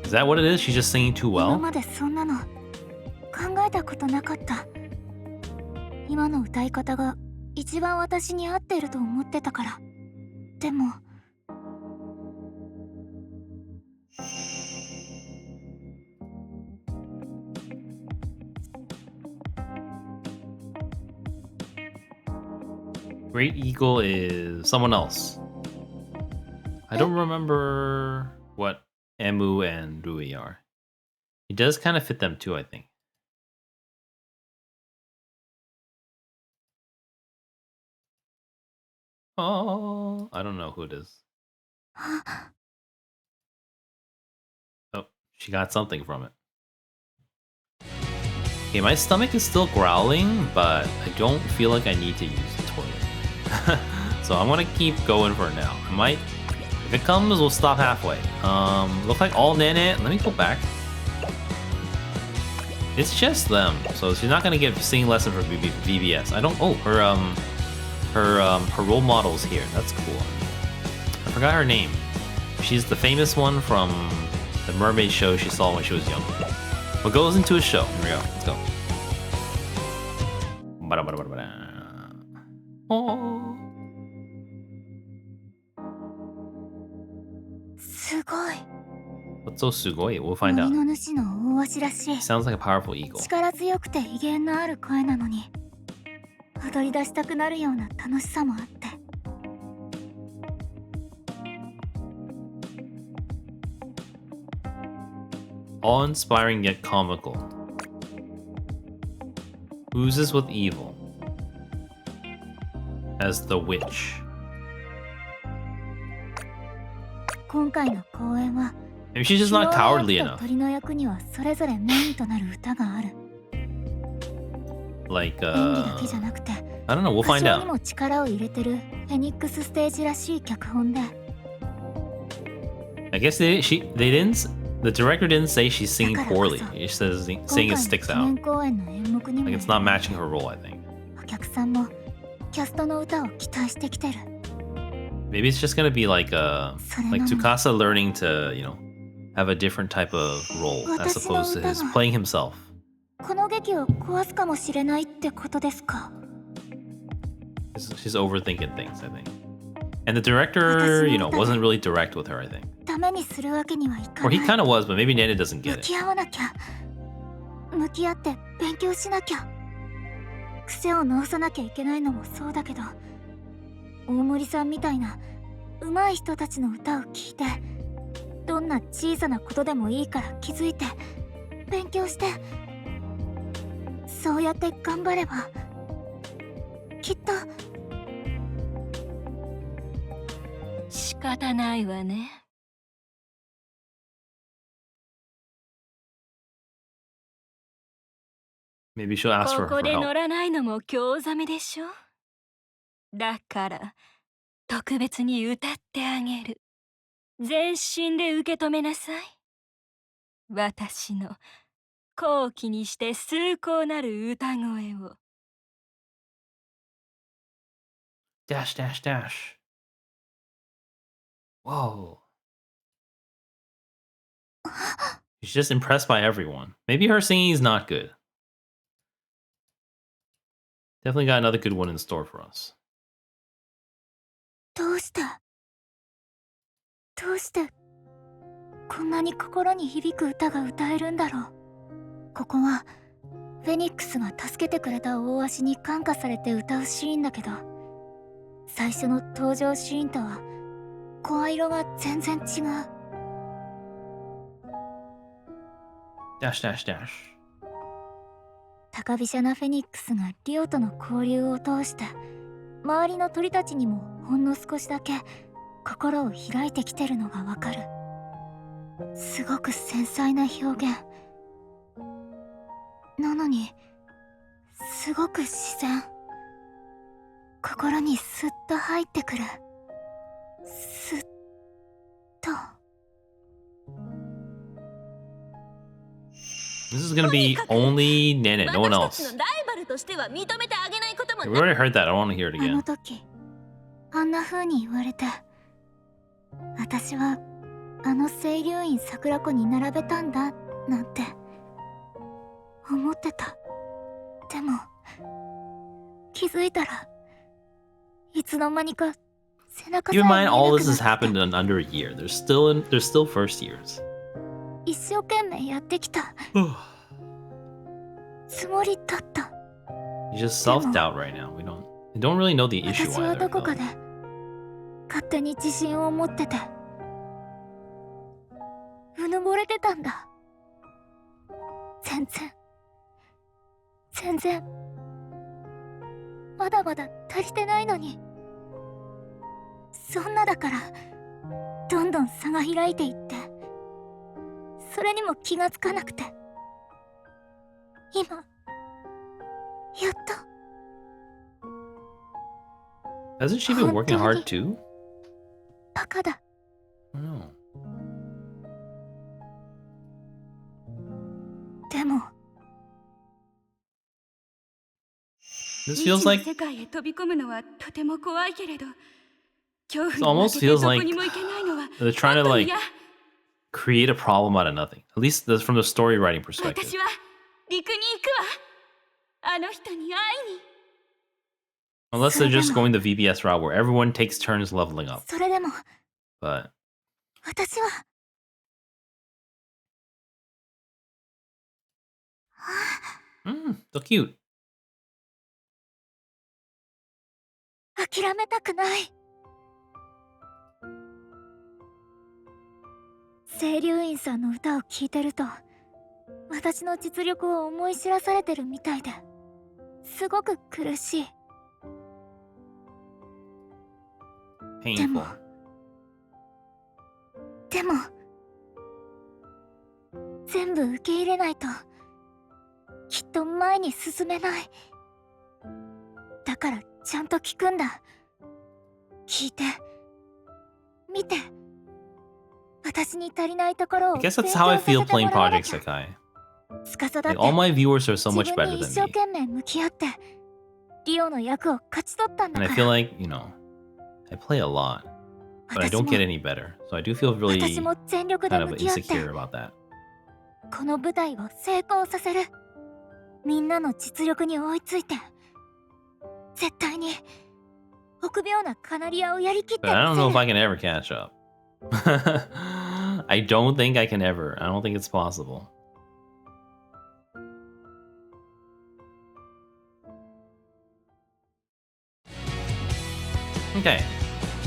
Is that what it is? She's just singing too 今 well? までそんなの考えたことなかった。今の歌い方が一番私に合っていると思ってたから。でも Great Eagle is someone else. I don't remember what Emu and Rui are. He does kind of fit them too, I think. Oh, I don't know who it is. Oh, she got something from it. Okay, my stomach is still growling, but I don't feel like I need to use the toilet. So I'm gonna keep going for now. I might, if it comes, we'll stop halfway. Look like all Nene. Let me go back. It's just them, so she's not gonna get singing lesson for VBS. I don't. Oh, her role model's here. That's cool. I forgot her name. She's the famous one from The mermaid show she saw when she was young. What goes into a show? Here we go. Let's go. Oh. すごい。 What's so sugoi? We'll find 森 out. の主の大足らしい。 Sounds like a powerful eagle. 力強くて威厳のある声なのに踊り出したくなるような楽しさもあって。 Awe-inspiring yet comical. Oozes with evil. As the witch. 今回の公演は Maybe she's just not cowardly ヒロア enough. と鳥の役にはそれぞれメインとなる歌がある。 Like, 演技だけじゃなくて I don't know, we'll 歌 find 唱に out. も力を入れてるフェニックスステージらしい脚本で。 I guess they didn't. The director didn't say she's singing poorly. She says 今 saying 回 it の sticks 記 out. 念公演の演目にも Like it's not matching her role, I think. お客さんもキャストの歌を期待してきてる。 Maybe it's just gonna be like それなの like に Tsukasa learning to, you know, have a different type of role as opposed to his playing himself. この劇を壊すかもしれないってことですか。 She's overthinking things, I think. And the director, you know, wasn't really direct with her, I think. ダメにするわけにはいか Or ない。 he kind of was, but maybe Nene doesn't 向 get it. き合わなきゃ。向き合って勉強しなきゃ。癖を直さなきゃいけないのもそうだけど、大森さんみたいな上手い人たちの歌を聴いて、どんな小さなことでもいいから気づいて勉強して、そうやって頑張ればきっと。仕方ないわね。 Maybe she'll ask こ for こで help. 乗らないのも興ざめでしょ。だから特別に歌ってあげる。全身で受け止めなさい。私の高貴にして崇高なる歌声を。 Dash, dash, dash. Whoa. She's just impressed by everyone. Maybe her singing is not good. Definitely got another good one in store for us. どうしてこんなに心に響く歌が歌えるんだろう。ここはフェニックスが助けてくれた大足に感化されて歌うシーンだけど、最初の登場シーンとは声色が全然違う。 Dash, dash, dash. 高飛車なフェニックスがリオとの交流を通して周りの鳥たちにもほんの少しだけ心を開いてきてるのがわかる。すごく繊細な表現なのにすごく自然。心にスッと入ってくる。スッと。 This is gonna be only Nene, no one 私た else. ちのライバルとしては認めてあげないことも We ない。 already heard that. I don't want to hear it あの again. 時あんな風に言われて、私はあの清流院桜子に並べたんだなんて思ってた。でも気づいたらいつの間にか背中さえ Keep in 見え mind, な all く this な has ってて happened in under a year. They're still first years. 一生懸命やってきたつもりだった。 It's just self-doubt right now. We don't really know the issue 私は either. どこかで really. 勝手に自信を持っててうぬぼれてたんだ。全然まだまだ足りてないのに。そんなだからどんどん差が開いていって、それにも気がつかなくて、今やっと。 Hasn't she been working hard too? バカだ。 I don't know. でも This 未 feels 知の like 世界へ飛び込むのはとても怖いけれど、恐 It 怖に almost 負けて feels どこ like にも行けないのは they're trying to 本当 like に嫌。create a problem out of nothing. At least that's from the story writing perspective. 私は陸に行くわ。あの人に会いに。 Unless they're just going the VBS route where everyone takes turns leveling up. それでも But 私はso cute. 諦めたくない。清流院さんの歌を聴いてると私の実力を思い知らされてるみたいですごく苦しい。Painful. でも全部受け入れないときっと前に進めない。だからちゃんと聞くんだ。聞いて見て、私に足りないところを I guess that's how I feel playing Project Sekai. 司だっ Like て all my viewers are so 自 much 分 better に一 than 生 me. 懸命向き合ってリオの役を勝ち取ったんだ And か I feel ら。 like, I play a lot, but I 私 don't も get any better. So I do feel really 私も全力で kind of 向き合って insecure about that. この舞台を成功させる。みんなの実力に追いついて絶対に臆病なカナリアをやりきって But I み don't know せ if る。 I can ever catch up. I don't think I can ever. I don't think it's possible. Okay.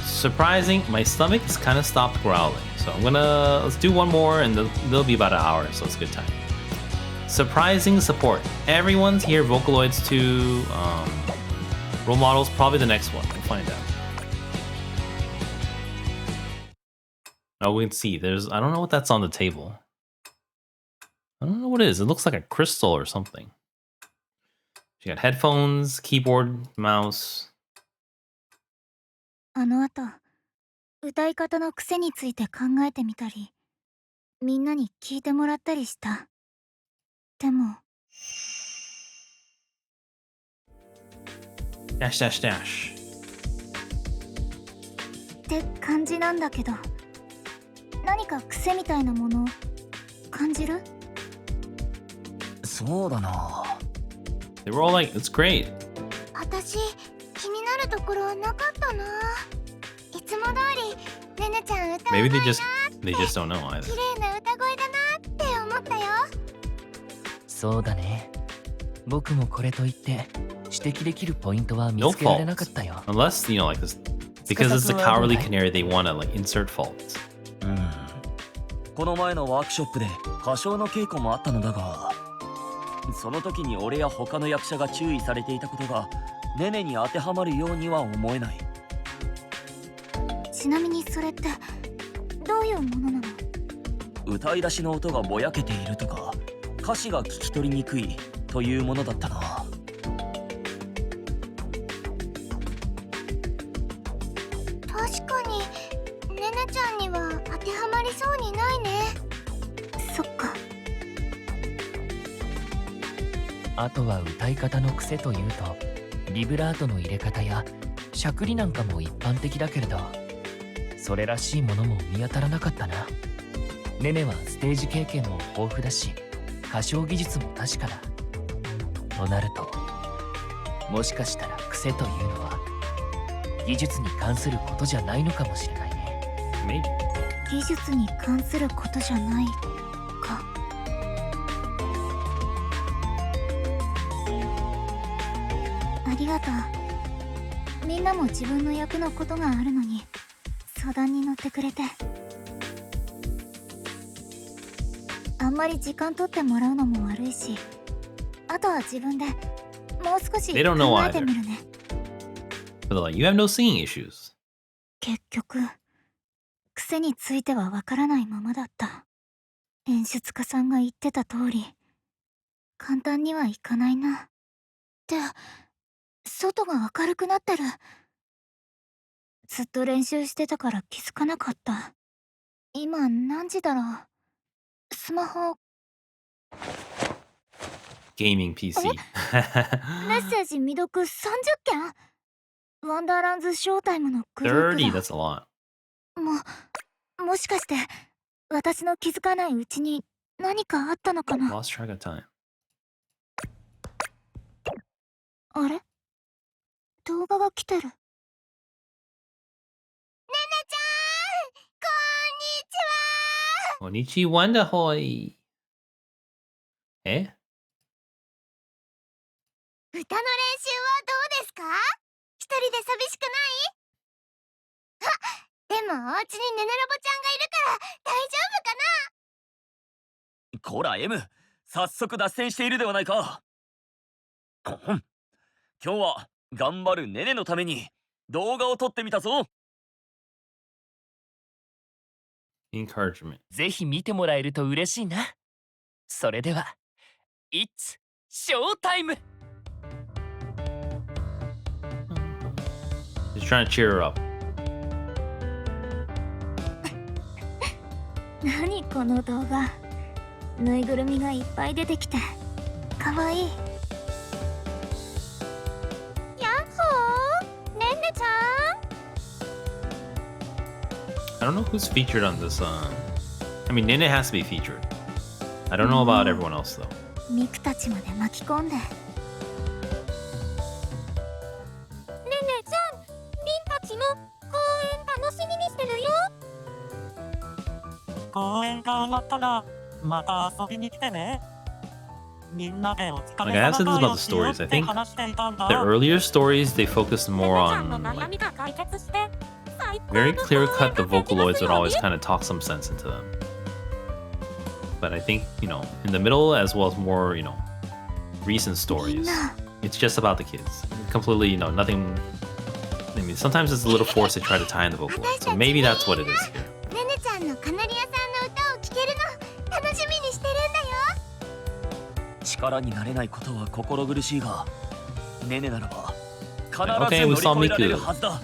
Surprising, my stomach has kind of stopped growling. So let's do one more and there'll be about an hour, so it's a good time. Surprising support. Everyone's here, Vocaloids too. Role models, probably the next one. We'll find out. Oh, we can see. I don't know what that's on the table. I don't know what it is. It looks like a crystal or something. She got headphones, keyboard, mouse. あの後歌い方の癖について考えてみたりみんなに聞いてもらったりした。でも Dash, dash, dash. って感じなんだけど何か癖みたいなもの感じる？そうだな。 They were all like, it's great. 私気になるところなかったな。いつも通りねねちゃん歌うまい Maybe な they just don't know either. 綺麗な歌声だなって思ったよ。そうだね。僕もこれといって指摘できるポイントは見 No つけられ fault. なかったよ。 Unless, like this. Because it's the cowardly canary, they want to like insert faults. この前のワークショップで歌唱の稽古もあったのだが、その時に俺や他の役者が注意されていたことがネネに当てはまるようには思えない。ちなみにそれってどういうものなの？歌い出しの音がぼやけているとか歌詞が聞き取りにくいというものだったな。確かにねねちゃんには当てはまりそうにないね。そっか。あとは歌い方の癖というとビブラートの入れ方やしゃくりなんかも一般的だけれど、それらしいものも見当たらなかったな。ネネはステージ経験も豊富だし歌唱技術も確かだ。となるともしかしたら癖というのは技術に関することじゃないのかもしれないね。 Maybe. 技術に関することじゃないか。ありがとう。みんなも自分の役のことがあるのに相談に乗ってくれて。あんまり時間取ってもらうのも悪いし、あとは自分でもう少し They don't know 考えてみるね。 But like, you have no singing issues. 結局癖についてはわからないままだった。演出家さんが言ってた通り簡単にはいかないな。って外が明るくなってる。ずっと練習してたから気づかなかった。今何時だろう。スマホ Gaming PC. メッセージ未読30件。ワンダーランズショータイムのグループ30, だ。 that's a lot. もしかして私の気づかないうちに何かあったのかな。 Lost track of time. あれ、動画が来てる。ねねちゃん、こんにちは。 Onichi Wanda Hoi. え？歌の練習はどうですか？一人で寂しくない？でもお家にねねラボちゃんがいるから大丈夫かな？こら M、早速脱線しているではないか。今日は頑張るネネのために動画を撮ってみたぞ。 Encouragement. ぜひ見てもらえると嬉しいな。それでは、It's Showtime! He's trying to cheer her up. 何この動画。ぬいぐるみがいっぱい出てきてかわいい。やっほー、ねんねちゃん。 I don't know who's featured on this. I mean, Nene has to be featured. I don't know about everyone else though. ミクたちまで巻き込んで。ねねちゃん、リンたちも公演楽しみにしてるよ。公園が終わったらまた遊びに来てね。みんなでお疲 Like れ I have 様 said this 会 about を the しよう stories. っ I て think 話していたんだ。 the earlier stories they focused ね more ねちゃんの on 悩 like みが解決して最高 very の clear 公演 cut. The ができま Vocaloids す would よう always に。 kind of talk some sense into them. But I think, you know, in the middle as well as more, you know, recent みん stories, な it's just about the kids. Completely, you know, nothing. I mean, sometimes it's a little forced to try to tie in the Vocaloid. So maybe that's what it is here. ねねちゃんのカナリアさんの歌を聴けるの楽しみにしてるんだよ。力になれないことは心苦しいが、ネネならば必 Okay, ず we 乗り saw 越えられる Miku. はずだ。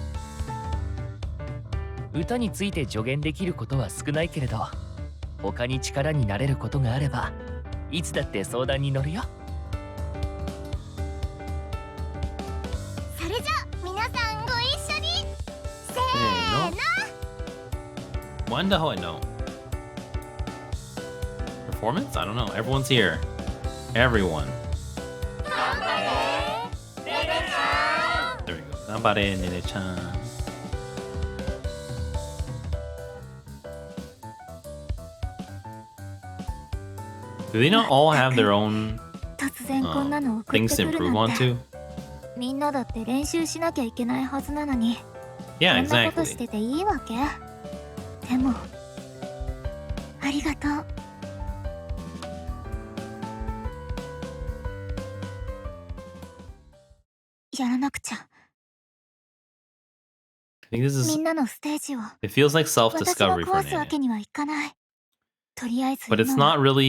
歌について助言できることは少ないけれど、他に力になれることがあれば、いつだって相談に乗るよ。それじゃ皆さんご一緒にせーの。 Wanda Hoi, no. Performance? I don't know. Everyone's here. Everyone. There we go. Ganbare, Nene-chan. Do they not all have their own 突然こんなの送っ things て to くる improve なんて。 onto? みんなだって練習しなきゃいけないはずなのに、 Yeah, こんなことし exactly. てていいわけ？でもありがとう。やらなくちゃ。 I think this み is. んなのステージを It feels like 私が self-discovery for 壊すわ Nene. けにはいかない。とりあえず But it's 今は not で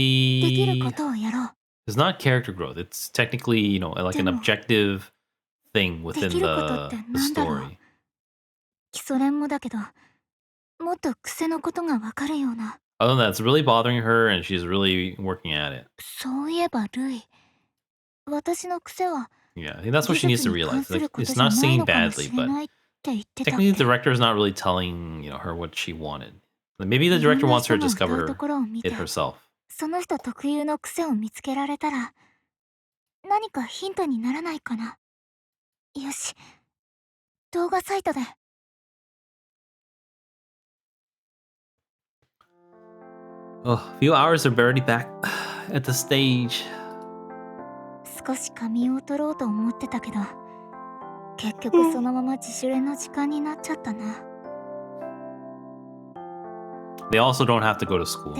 きる really. ことをやろう。 It's not character growth. It's technically, you know, like an Demo. objective thing within できることって the なんだろう。 story. 基礎練もだけど、もっと癖のことがわかるような。 Other than that, it's really bothering her and she's really working at it. そういえばルイ、私の癖は Yeah, I think that's what 技 she needs 術 to に関 realize. する Like, こと it's じゃ not ない singing のかも badly, しれ but ないって言ってたっ technically け。 the director is not really telling, you know, her what she wanted. Like, maybe the いろん director な wants 人 her to の歌 discover うところを見て、 it herself. その人特有の癖を見つけられたら、何かヒントにならないかな。よし、動画サイトで。 Oh, a few hours are already back at the stage. 少し仮眠を取ろうと思ってたけど、結局そのまま自主練の時間になっちゃったな。 They also don't have to go to school.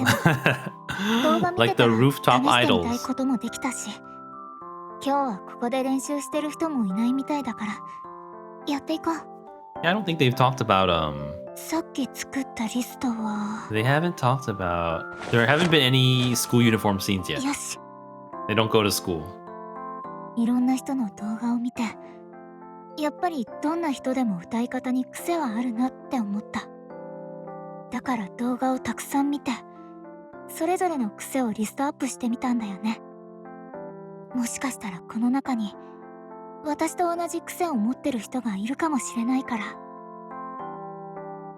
動画見 Like てた the ら rooftop 試してみたい idols. こともできたし、今日はここで練習してる人もいないみたいだから、やっていこう。 Yeah, I don't think they've talked about さっき作ったリストは、 they haven't talked about there haven't been any school uniform scenes yet. よし、 They don't go to school. いろんな人の動画を見て、やっぱりどんな人でも歌い方に癖はあるなって思った。だから動画をたくさん見て、それぞれの癖をリストアップしてみたんだよね。もしかしたらこの中に私と同じ癖を持ってる人がいるかもしれないから、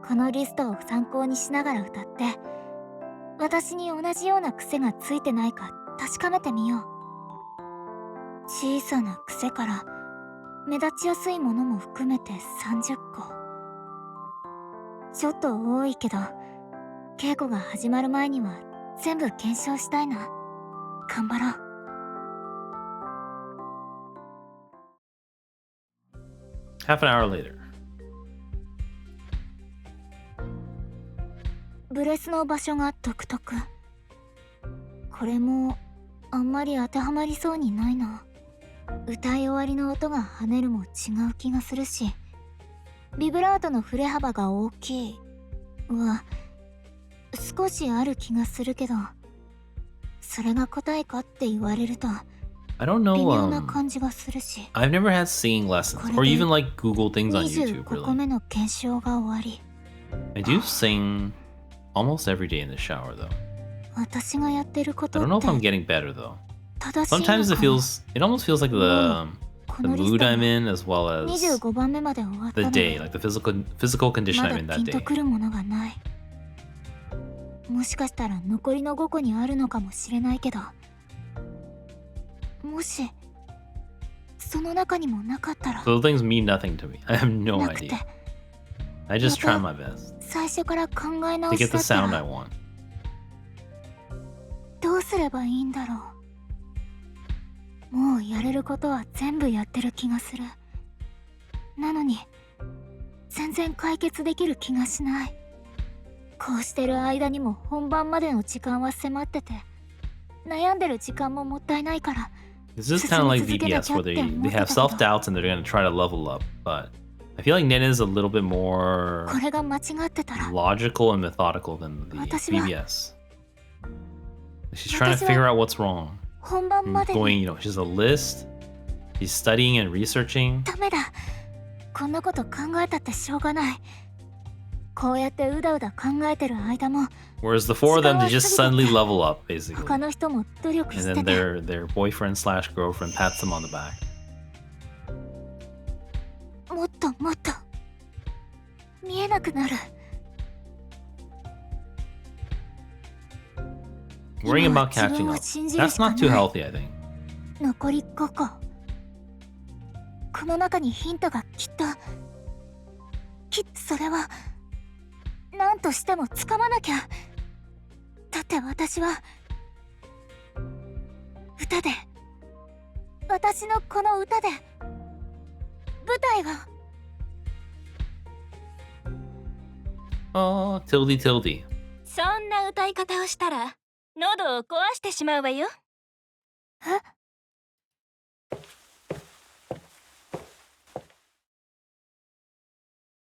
このリストを参考にしながら歌って、私に同じような癖がついてないか確かめてみよう。小さな癖から目立ちやすいものも含めて30個。ちょっと多いけど、稽古が始まる前には全部検証したいな。頑張ろう。Half an hour later. ブレスの場所が独特。これもあんまり当てはまりそうにないな。歌い終わりの音が跳ねるも違う気がするし、ビブラートの振れ幅が大きいは少しある気がするけど、それが答えかって言われると I don't 微 know. 妙な感じがするし。 I've never had singing lessons or even like Google things on YouTube. 25個 Really, 目の検証が終わり。 I do sing almost every day in the shower, though. 私がやってるこ I と don't know っ if I'm て getting better though. 正しいの Sometimes か it な。 almost feels like the このリス mood ト I'm が in as well as 25番目まで終わった the ので day, like the physical condition ま I'm だ in ピ that ンと day. くるものがない。もしかしたら残りの5個にあるのかもしれないけど、もしその中にもなかったら So those things mean nothing to me. I have no なくて idea. I just try my best 最初から考え to 直 get し the だった sound I ら want. どうすればいいんだろう。もうやれることは全部やってる気がする。なのに全然解決できる気がしない。こうしてる間にも本番までの時間は迫ってて、悩んでる時間ももったいないから。 This is kind of like VBS where they have self-doubts and they're going to try to level up, but I feel like Nene is a little bit more これが間違ってたら logical and methodical than the 私は VBS. She's trying to figure out what's wrong. 本番まで Going, に you know, she's a list. She's studying and researching. ダメだ。こんなこと考えたってしょうがない。こうやってうだうだ考えてる間も Whereas the four of them, they just suddenly level up, basically. 他の人も努力 And して then て、 their boyfriend slash girlfriend pats them on the back. もっともっと見えなくなる。 Worrying about catching up. That's not too healthy, I think. 残り5個。この中にヒントがきっとそれは何としても掴まなきゃ。だって私は歌で、私のこの歌で舞台は Oh, tildy tildy. そんな歌い方をしたら喉を壊してしまうわよ。え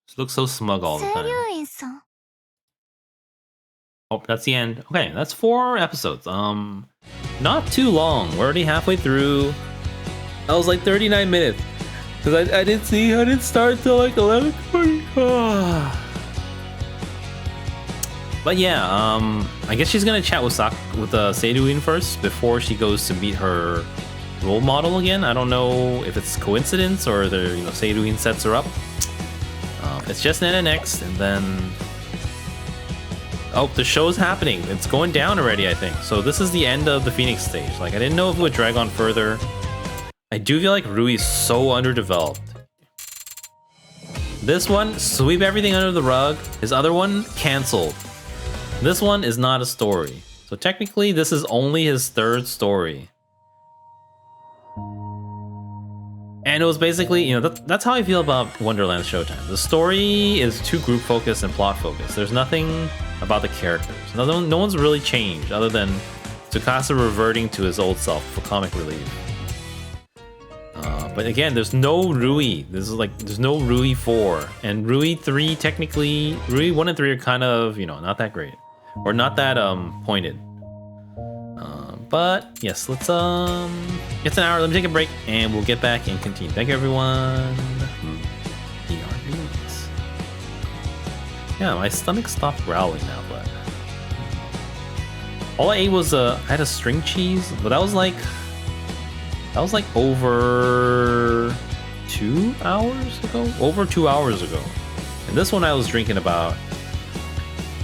She looks so smug all the 清 time. 流院さん。 Oh, that's the end. Okay, that's 4 episodes. Not too long. We're already halfway through. That was like 39 minutes. Cause I didn't start till like 11:40. But yeah, I guess she's gonna chat with Seiruin first before she goes to meet her role model again. I don't know if it's coincidence or Seiruin sets her up. It's just Nene next, and then oh, the show's happening. It's going down already, I think. So this is the end of the Phoenix stage. Like, I didn't know if it would drag on further. I do feel like Rui's so underdeveloped. This one, sweep everything under the rug. His other one, canceled. This one is not a story. So technically, this is only his 3rd story. And it was basically, that's how I feel about Wonderlands Showtime. The story is too group focused and plot focused. There's nothing about the characters. No one's really changed other than Tsukasa reverting to his old self for comic relief. But again, there's no Rui. There's no Rui 4. And Rui 3, technically, Rui 1 and 3 are kind of, not that great. Or not that pointed. But yes, let's it's an hour. Let me take a break and we'll get back and continue. Thank you, everyone. Yeah, my stomach stopped growling now, but all I ate was I had a string cheese, but that was like over 2 hours ago. Over 2 hours ago, and this one I was drinking about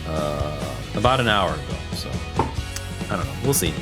an hour ago. So. I don't know. We'll see.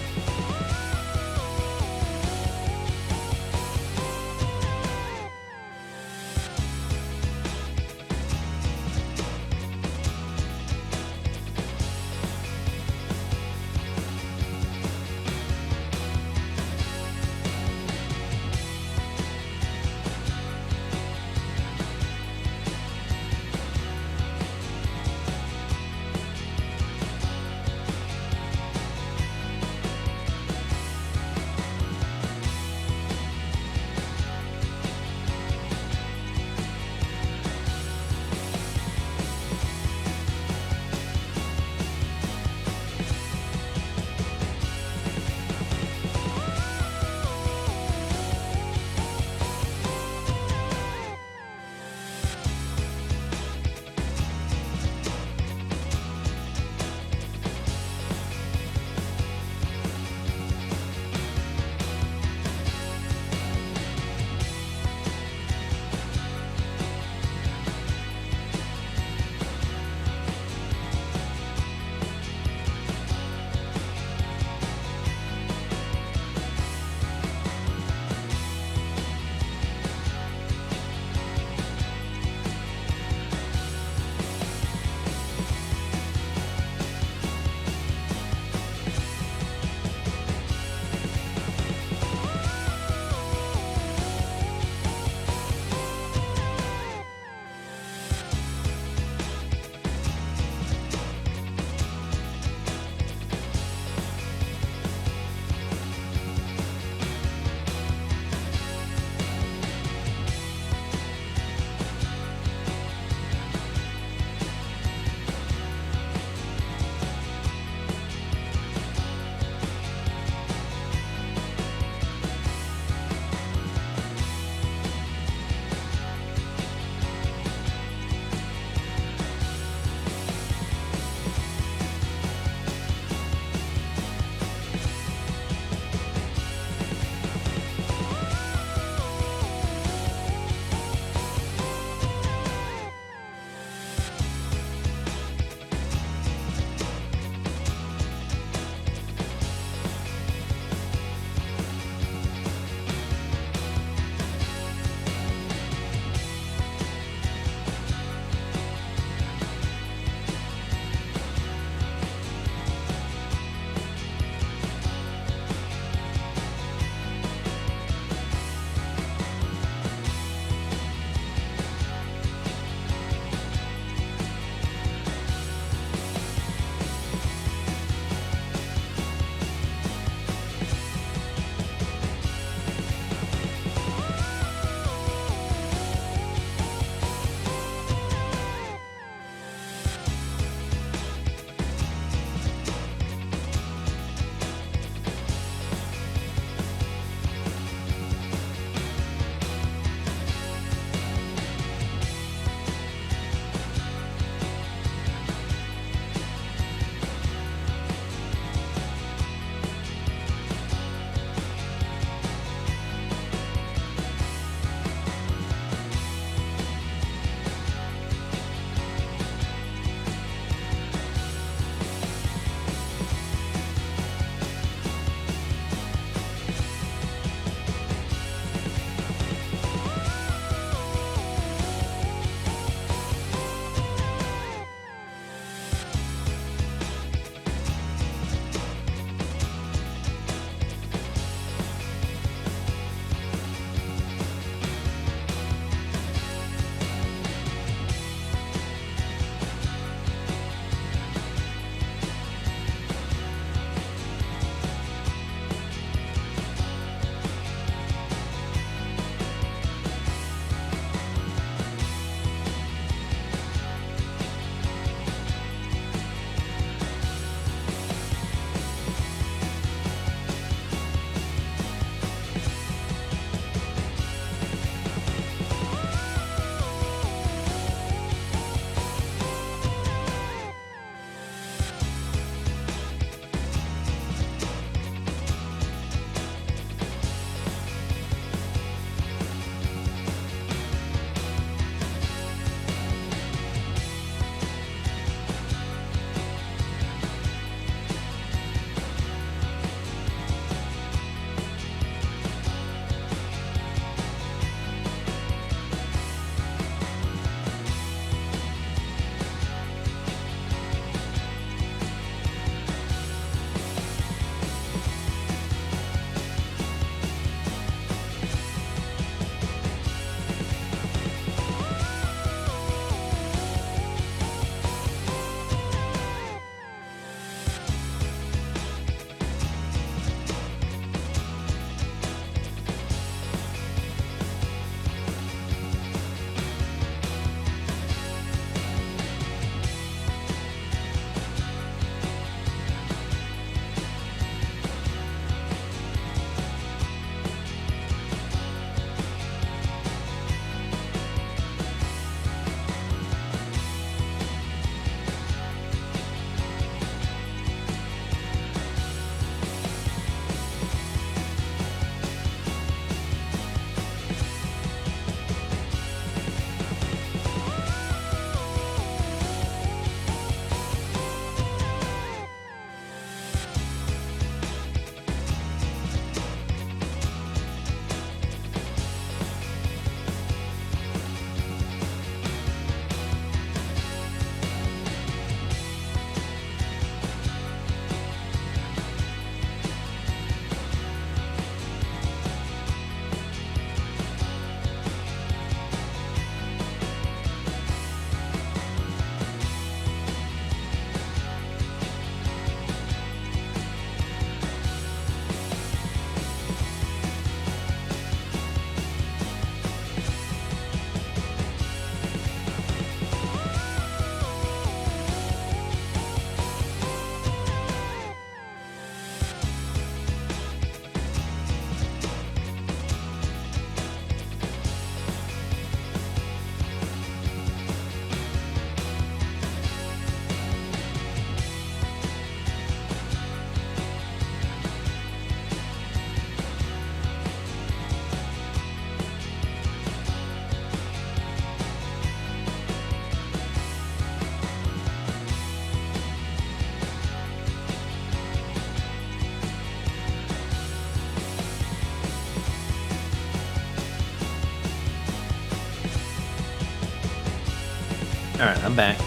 Alright, I'm back.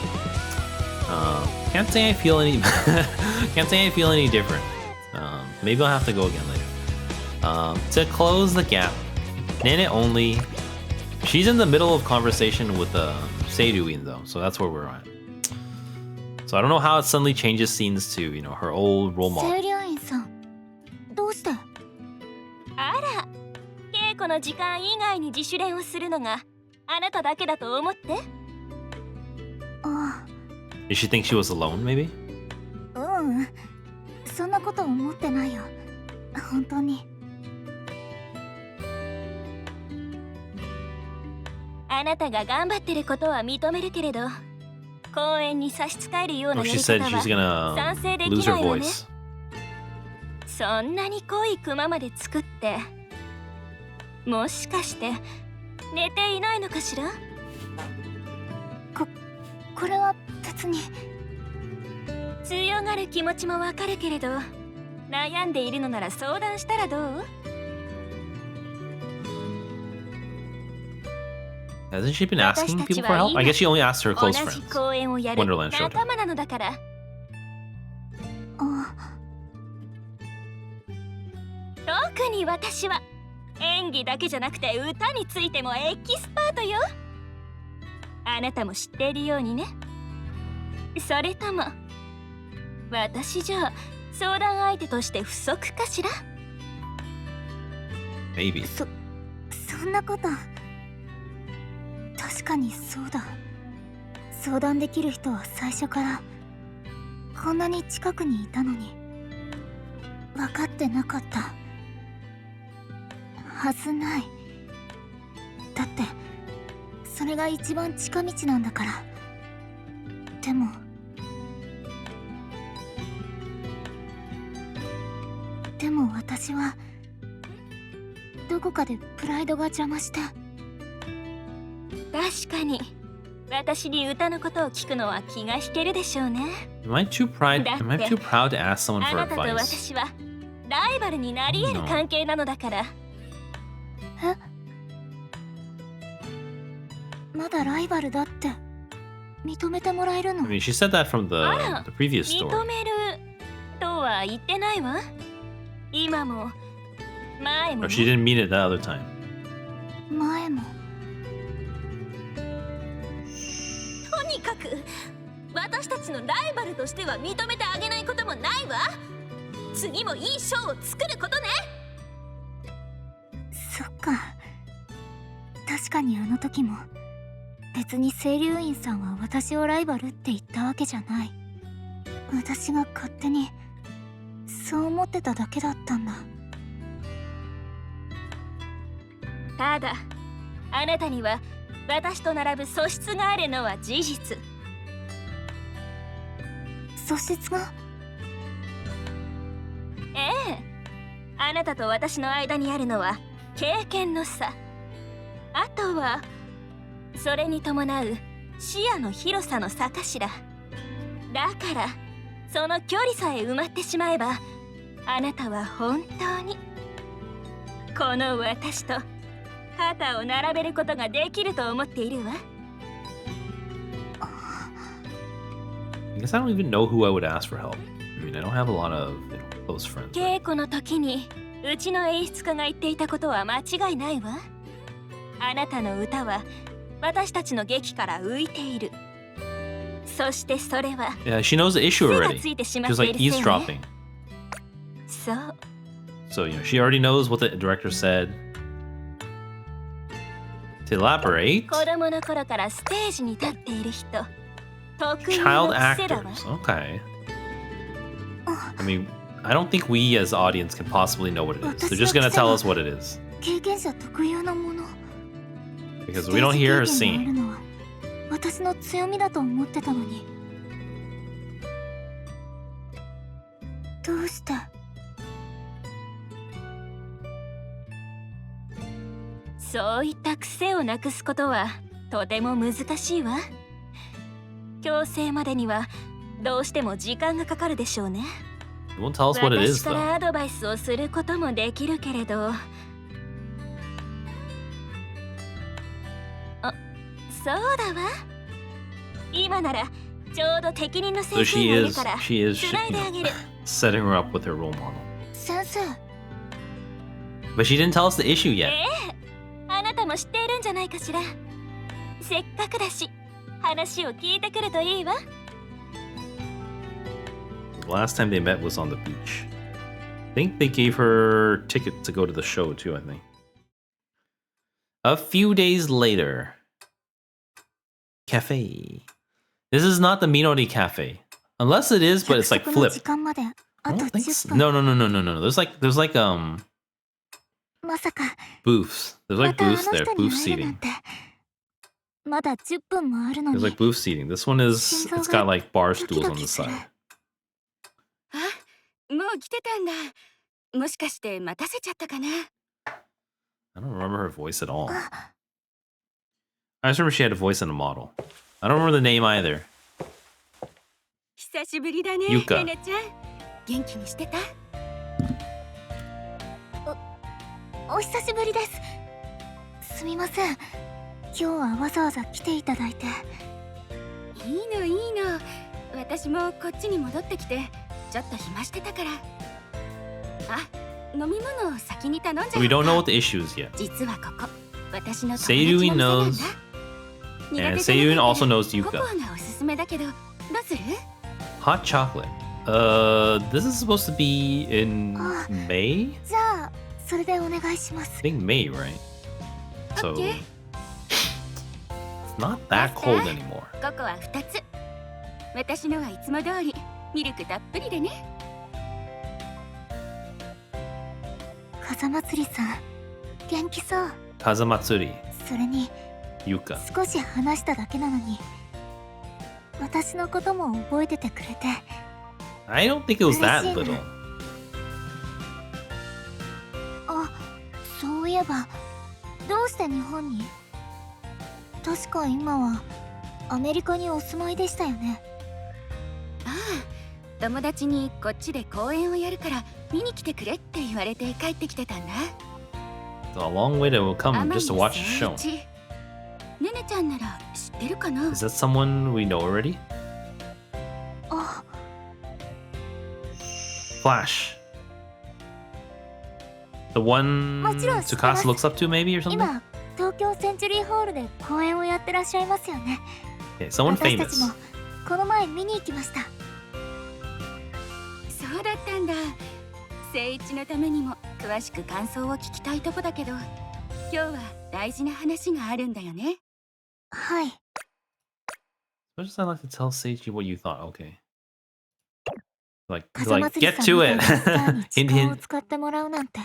Can't say I feel any can't say I feel any different. Maybe I'll have to go again later. To close the gap, Nene only. She's in the middle of conversation with Seiruin though, so that's where we're at. So I don't know how it suddenly changes scenes to, you know, her old role model. セイリュウインさん、どうして？あら、稽古の時間以外に自主練をするのがあなただけだと思って。ああ、 Did she think she was alone, maybe? うん、そんなこと思ってないよ。本当に。あなたが頑張ってることは認めるけれど、公演に差し支えるような Oh, や she り said 方 she's は gonna 賛成で lose きな her いわね。 voice. そんなに濃いクマまで作って、もしかして寝ていないのかしら？これは別に。強がる気持ちもわかるけれど、悩んでいるのなら相談したらどう？ Hasn't she been asking people for help? I guess she only asked her 同 close じ friends. 公演をやる Wonderland 仲 Showtime. 間なのだから。あ、特に私は演技だけじゃなくて歌についてもエキスパートよ。あなたも知っているようにね。それとも私じゃ相談相手として不足かしら？ Maybe. そんなこと。確かにそうだ。相談できる人は最初からこんなに近くにいたのに分かってなかったはずない。だってそれが一番近道なんだから。でも私はどこかでプライドが邪魔して。確かに私に歌のことを聞くのは気が引けるでしょうね。 Am I too proud to ask someone あ for なたと advice? 私はライバルになり得る関係なのだから。え？まだライバルだって認めてもらえるの？ I mean, she said that from the previous 認 story. めるとは言ってないわ。今も前も Or she didn't mean it that other time. 前も。とにかく私たちのライバルとしては認めてあげないこともないわ。次もいいショーを作ることね。そっか。確かにあの時も別に清流院さんは私をライバルって言ったわけじゃない。私が勝手にそう思ってただけだったんだ。ただあなたには私と並ぶ素質があるのは事実。素質が？ええ、あなたと私の間にあるのは経験の差。あとはそれに伴う視野の広さの差かしら。だからその距離さえ埋まってしまえば、あなたは本当にこの私と肩を並べることができると思っているわ。 I guess I don't even know who I would ask for help. I mean, I don't have a lot of close friends. 稽古の時にうちの演出家が言っていたことは間違いないわ。あなたの歌は私たちの劇から浮いている。そしてそれは Yeah, she knows the issue 癖が already. ついてしま She っ was てい like るせいね。 eavesdropping. そう。 So, you know, she already knows what the director said. To elaborate, 子供の頃からステージに立っている人、特有 child の癖だわ。 actors. Okay. I mean, I don't think we as audience can possibly know what it is. They're just gonna tell us what it is. 経験者特有のもの。 Because we don't hear her ステージ経験 sing. があるのは私の強みだと思ってたのに。どうして？そういった癖をなくすことはとても難しいわ。矯正までにはどうしても時間がかかるでしょうね。 It won't tell us what it 私 is, か though. らアドバイスをすることもできるけれど、そうだわ。今ならちょうど適任の So 先生がいるから she is, 繋いであげる。 setting her up with her role model. 先生 But she didn't tell us the issue yet. あなたも知っているんじゃないかしら。せっかくだし話を聞いてくるといいわ。 The last time they met was on the beach. I think they gave her tickets to go to the show too, I think. A few days later. Cafe. This is not the Minori Cafe. Unless it is, but it's like 約束の flipped. 時間まであ I と don't think 10 so. 分 No. There's like まさか booths. There's ま like たあの booths there. 人に Booth 会えるなん seating. て。まだ10分もあるの There's に like booth seating. This one is it's got like bar stools on the side. あ、もう来てたんだ。もしかして待たせちゃったかな。 I don't remember her voice at all. I just remember she had a voice in a model. I don't remember the name either. 久しぶりだね、ゆかねねちゃん。元気にしてた？お久しぶりです。すみません、今日はわざわざ来ていただいて。いいのいいの。私もこっちに戻ってきてちょっと暇してたから。あ、飲み物を先に頼んじゃった。 We don't know what the issue is yet. 実はここ私の友達の Seiyuu 店なんだ。 knows, and Seiyuu also knows ココ Yuka. アがおすすめだけどどうする？ Hot chocolate. This is supposed to be in May? じゃあそれでお願いします。 I think May, right? So Okay. it's not that cold anymore. ココア2つ。私のはいつも通りミルクたっぷりでね。風祭りさん、元気そう。 Kazamatsuri, それに Yuka. 少し話しただけなのに、私のことも覚えててくれて。 I don't think it was that little. あ、そういえばどうして日本に？確か今はアメリカにお住まいでしたよね。ああ、友達にこっちで公演をやるから見に来てくれって言われて帰ってきてたんだ。 It's a long way to come 天 just to 野 watch 誠 a show. 一。ねねちゃんなら知ってるかな？ Is that someone we know already? あ、 Flash. The one もちろん知ってます。 Tsukasa looks up to, maybe, or something? 今東京センチュリーホールで公演をやってらっしゃいますよね。 Okay, someone 私たち famous. もこの前見に行きました。そうだったんだ。誠一のためにも詳しく感想を聞きたいとこだけど、今日は大事な話があるんだよね。はい。 What does I like to tell Seiji what you thought? Okay. Like 風 get 祭りさん to みたいなスター it. に hint 時間を hint. 使ってもらうなんて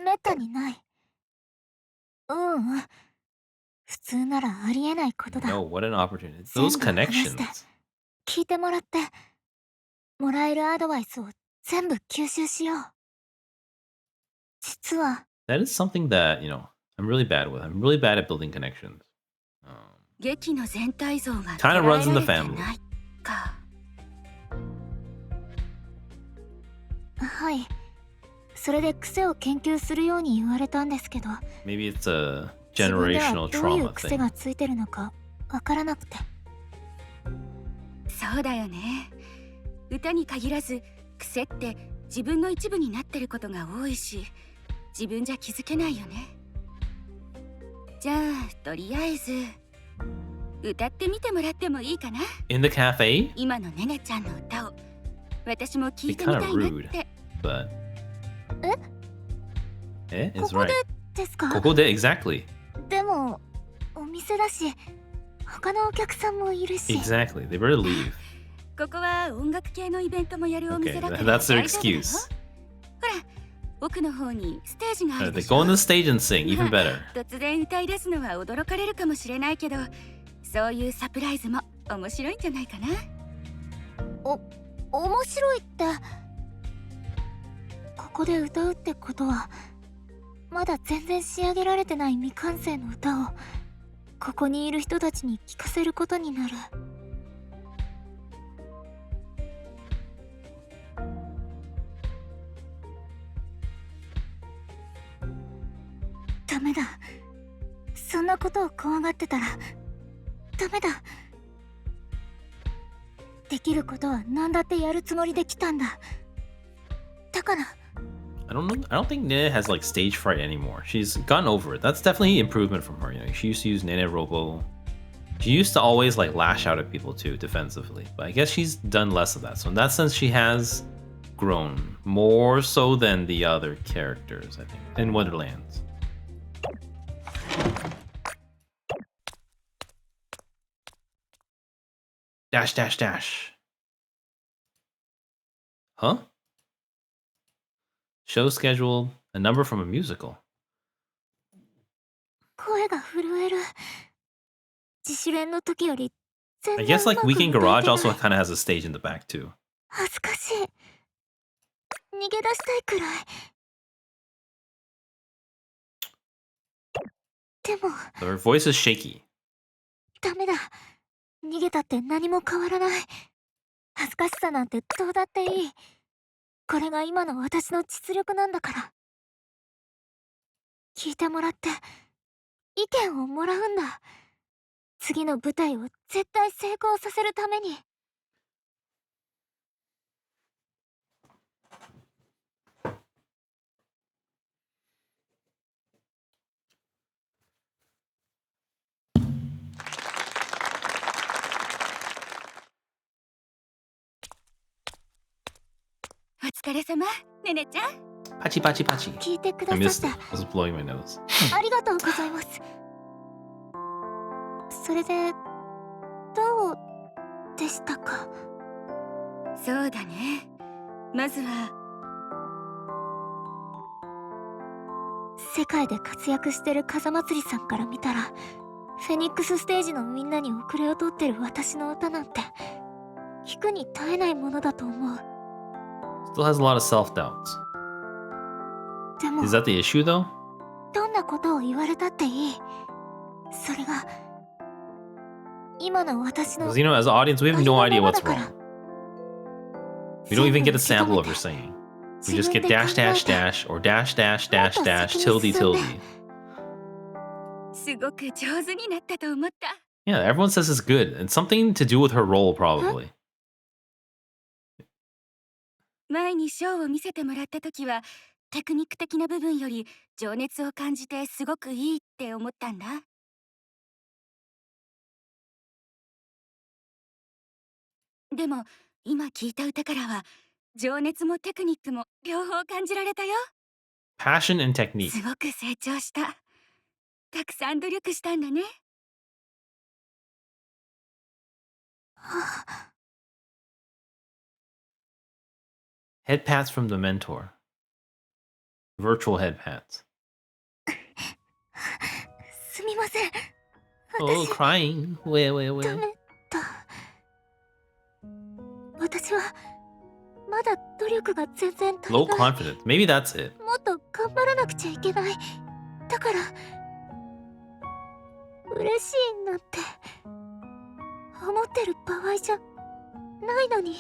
めったにない。普通ならありえないことだ。 No, what an opportunity. Those 全部話して connections. 聞いてもらってもらえるアドバイスを全部吸収しよう。実は That is something that, I'm really bad with. I'm really bad at building connections. 劇の全体像が Kinda runs in the 捉えられ family. てないか。はい。それで癖を研究するように言われたんですけど、 Maybe it's a 自分では generational どういう trauma 癖 thing. がついてるのかわからなくて。そうだよね。歌に限らず癖って自分の一部になってることが多いし、自分じゃ気づけないよね。じゃあとりあえず歌ってみてもらってもいいかな。 In the cafe? 今のねねちゃんの歌を私も聞い Be てみ kind た of いなっ rude, て。 but. Eh? こ It's こで right. ですか？ Kokode, exactly. でもお店だし他のお客さんもいるし。 Exactly. They better leave. ここは音楽系のイベントもやるお Okay, 店だから that's 大 their 丈夫だよ。 excuse. ほら、奥の方にステージがある They でし go ょ。 on the stage and sing, even better. 突然歌い出すのは驚かれるかもしれないけど、そういうサプライズも面白いんじゃないかな。面白いって。ここで歌うってことはまだ全然仕上げられてない未完成の歌をここにいる人たちに聴かせることになる。ダメだ。そんなことを怖がってたらダメだ。できることは何だってやるつもりで来たんだ。だから I don't know. I don't think Nene has like stage fright anymore. She's gotten over it. That's definitely improvement from her. You know, she used to use Nene Robo. She used to always like lash out at people too defensively, but I guess she's done less of that. So in that sense, she has grown more so than the other characters, I think, in Wonderlands. Dash, dash, dash. Huh? Show scheduled, a number from a musical. 声が震える。自主練の時より全 I 然 guess うま like く Weekend 歌え Garage て also ない。 kind of has a stage in the back too. 恥ずかしい。逃げ出したいくらい。でも So her voice is shaky. ダメだ。逃げたって何も変わらない。恥ずかしさなんてどうだっていい。これが今の私の実力なんだから。聞いてもらって意見をもらうんだ。次の舞台を絶対成功させるために。お疲れ様、ねねちゃん。 Pachi, pachi, pachi. 聞いてく I だ missed さ it. っ I was blowing my nose. てありがとうございます。それでどうでしたか？そうだね。まずは世界で活躍してる風祭りさんから見たら、フェニックスステージのみんなに遅れを取ってる私の歌なんて聞くに耐えないものだと思う。 Still has a lot of self-doubts. でも Is that the issue though? どんなことを言われたっていい。それが今の私の Because you know, as an audience, we have no あり idea のまま what's だから。 wrong. We don't even get a 全 sample 部 of 受 her け止めて singing. We just get 自分で dash 考え dash て dash or dash dash dash dash 先に tilde 進んで tilde. すごく上手になったと思った。 Yeah, everyone says it's good. It's something to do with her role, probably. 前にショーを見せてもらった時はテクニック的な部分より情熱を感じてすごくいいって思ったんだ。でも今聞いた歌からは情熱もテクニックも両方感じられたよ。 Passion and technique. すごく成長した。たくさん努力したんだね。 Head pats from the mentor. Virtual head pats. すみません。 Oh, crying. Wait, wait, ダ wait. メだ。私はまだ努力が全然足 Low りない。 confidence. Maybe that's it. もっと頑張らなくちゃいけない。だから嬉しいなんて思ってる場合じゃないのに。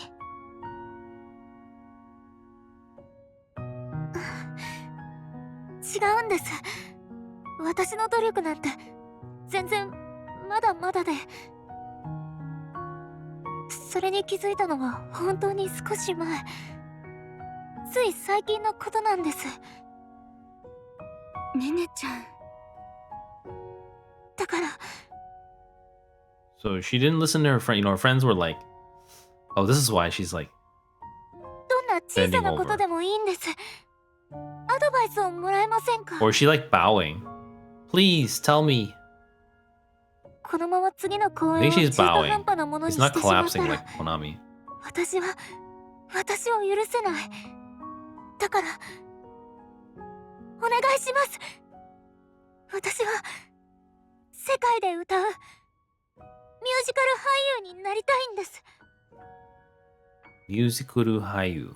違うんです。私の努力なんて全然まだまだで、それに気づいたのは本当に少し前、つい最近のことなんです。ねねちゃん。だから So she didn't listen to her friend. You know, her friends were like, oh, this is why she's like, どんな小さなことでもいいんです。アドバイスをもらえませんか？ or is she like bowing? Please tell me. このまま次の公 I 演 think を she's 中途 bowing. 半端なものに It's し not てしまった collapsing ら like Konami. 私を許せない。だからお願いします。私は世界で歌うミュージカル俳優になりたいんです。 Musical Hayu.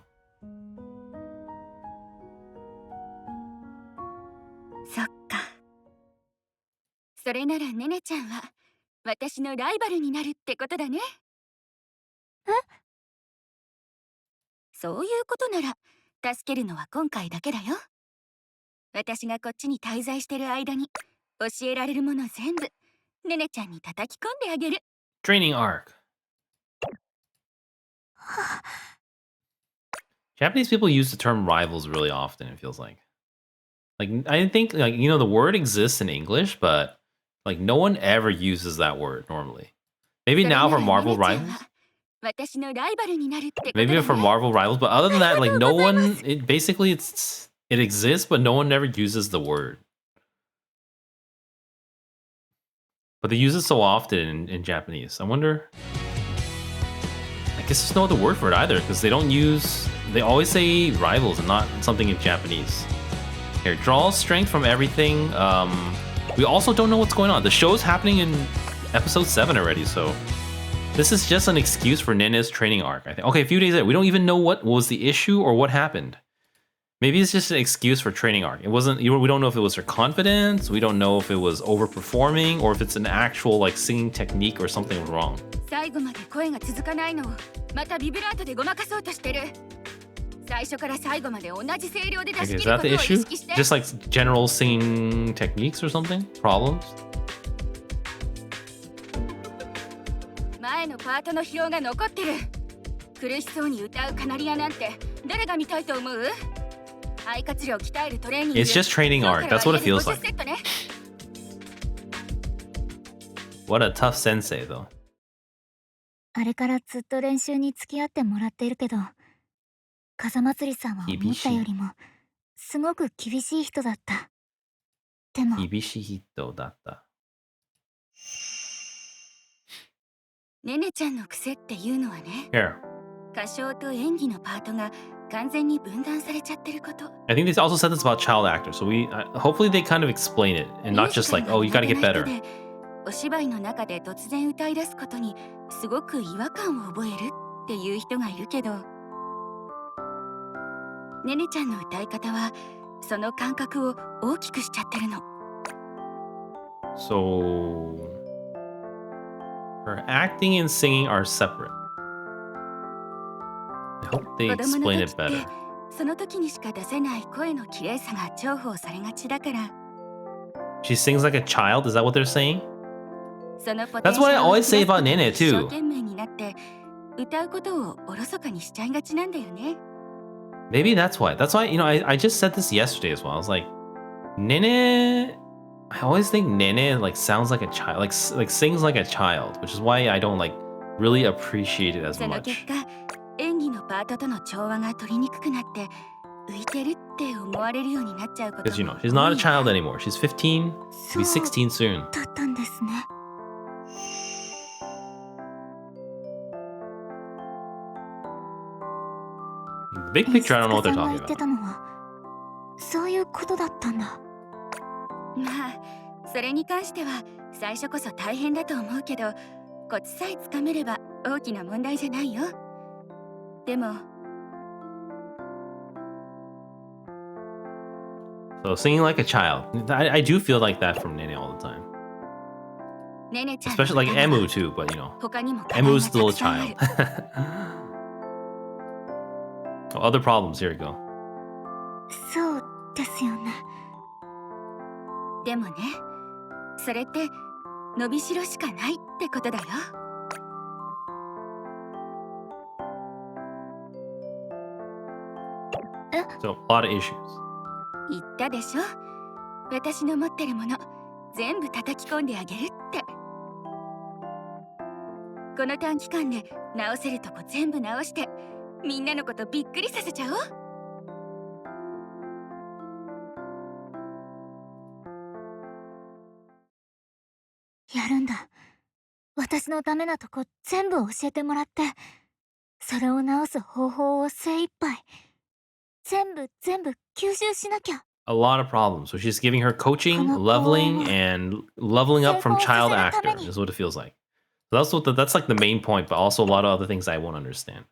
そっか。それならねねちゃんは私のライバルになるってことだね。え？そういうことなら助けるのは今回だけだよ。私がこっちに滞在してる間に教えられるもの全部ねねちゃんに叩き込んであげる。Training arc. Japanese people use the term rivals really often, it feels like. Like, I think, like, you know, the word exists in English, but, like, no one ever uses that word normally. Maybe now for Marvel Rivals. Maybe for Marvel Rivals, but other than that, like, no one, it exists, but no one ever uses the word. But they use it so often in Japanese. I wonder... I guess there's no other word for it either, because they always say rivals and not something in Japanese. Here, draw strength from everything. We also don't know what's going on. The show's happening in episode 7 already, so... This is just an excuse for Nene's training arc, I think. Okay, a few days later, we don't even know what was the issue or what happened. Maybe it's just an excuse for training arc. It wasn't. We don't know if it was her confidence. We don't know if it was overperforming or if it's an actual like singing technique or something was wrong. Okay, is that the issue? Just like general singing techniques or something? Problems? 前のパートの疲労が残ってる。苦しそうに歌うカナリアなんて誰が見たいと思う？肺活量鍛えるトレーニング。 It's just training art. That's what it feels like. What a tough sensei, though. あれからずっと練習に付き合ってもらっているけど、風祭りさんは思ったよりもすごく厳しい人だった。でも、厳しい人だった。ねねちゃんの癖っていうのはね。Here. 歌唱と演技のパートが完全に分断されちゃってること。I think they also said this about child actors, so hopefully they kind of explain it and not just like, oh, you gotta get better. お芝居の中で突然歌い出すことにすごく違和感を覚えるっていう人がいるけど、ねねちゃんの歌い方はその感覚を大きくしちゃってるの。So her acting and singing are separate. I hope they explain it better. その時にしか出せない声の綺麗さが重宝されがちだから。She sings like a child, is that what they're saying? That's what I always say about Nene too. になって歌うことをおろそかにしちゃいがちなんだよね。Maybe that's why. That's why, you know, I just said this yesterday as well. I was like, Nene... I always think Nene like sounds like a child, like sings like a child, which is why I don't like really appreciate it as much. 演技のパートとの調和が取りにくくなって浮いてるって思われるようになっちゃうこと。 Because you know, she's not a child anymore. She's 15, she'll be 16 soon. だったんですね。The big picture, I don't know what they're talking 言ってた about. のはそういうことだったんだ。まあ、それに関しては最初こそ大変だと思うけど、コツさえつかめれば大きな問題じゃないよ。でも、So singing like a child. I do feel like that from Nene all the time. ねねちゃん Especially like Emu too, but you know, 他にも課題が Emu's た still く a さんある。 child. Oh, other problems, here we go. そうですよね。でもね、それって伸びしろしかないってことだよ。So, a lot of issues. 言ったでしょ。私の持ってるもの全部叩き込んであげるって。この短期間で直せるとこ全部直してみんなのことびっくりさせちゃおう。やるんだ。私のダメなとこ全部教えてもらって、それを直す方法を精一杯全部吸収しなきゃ。A lot of problems. So she's giving her coaching, leveling, and leveling up from child actor is what it feels like. So that's like the main point, but also a lot of other things I won't understand.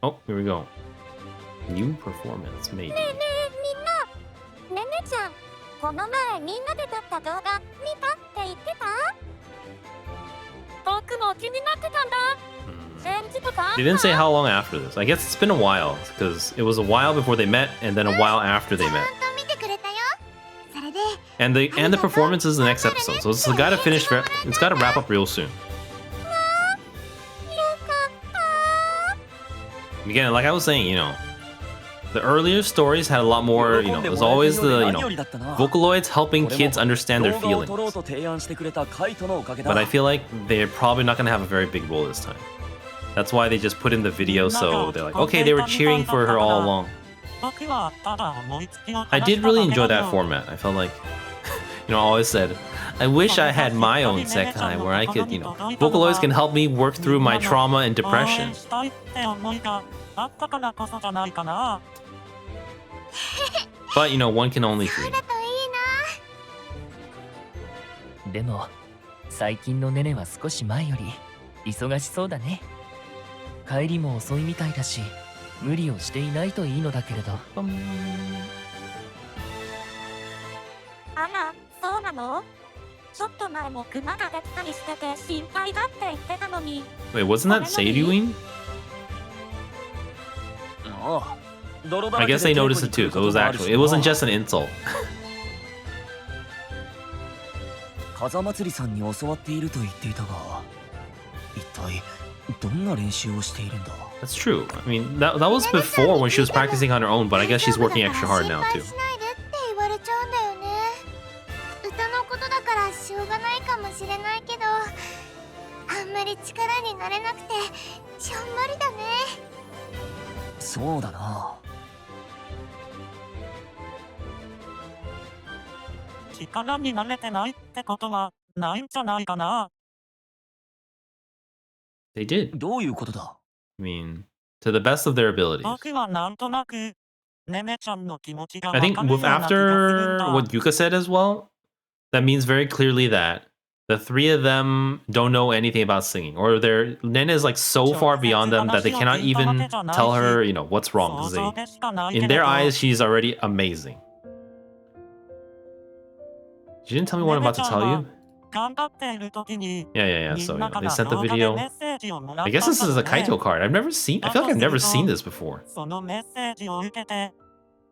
Oh, here we go. New performance, maybe. ねえねえみんな、ねねちゃん、この前みんなで撮った動画見たって言ってた？僕も気になってたんだ。They didn't say how long after this. I guess it's been a while, because it was a while before they met, and then a while after they met. And the performance is the next episode, so it's got to finish. It's got to wrap up real soon. Again, like I was saying, you know, the earlier stories had a lot more, you know, there's always the, you know, Vocaloids helping kids understand their feelings. But I feel like they're probably not going to have a very big role this time. That's why they just put in the video, so they're like, okay, they were cheering for her all along. I did really enjoy that format. I felt like, you know, I always said, I wish I had my own Sekai where I could, you know, Vocaloids can help me work through my trauma and depression. But, you know, one can only dream. でも最近のネネは少し前より忙しそうだね。帰りも遅いみたいだし、無理をしていないといいのだけれど。あら、そうなの？ちょっと前もクマが出たりしてて心配だって言ってたのに。 Wait, wasn't that Seiryuin? I guess they noticed it too, so it wasn't just an insult. 風祭りさんに教わっていると言っていたが、一体どんな練習をしているんだ? That's true. I mean, that was before when she was practicing on her own, but I guess she's working extra hard now too. 言われちゃうんだよね。歌のことだからしょうがないかもしれないけど、あんまり力になれなくてしょんぼりだね。そうだな。力になれてないってことはないんじゃないかな。 They did. どういうことだ? I mean, to the best of their abilities. 僕はなんとなくネネちゃんの気持ちが I わ think かるよう with な気がするん after だ。 what Yuka said as well, that means very clearly that the three of them don't know anything about singing, or Nene is like so far beyond them that they cannot even tell her, you know, what's wrong. 'Cause 想像でしかないけ in れ their ど eyes, she's already amazing. She didn't tell me what I'm about to tell you. 頑張っている時に Yeah. み So ん you な know, か they ら sent the 動画で video. メッセージをもらっ I た guess this is a んだね。 Kaito card. I feel like I've never seen this before. そのメッセージを受けて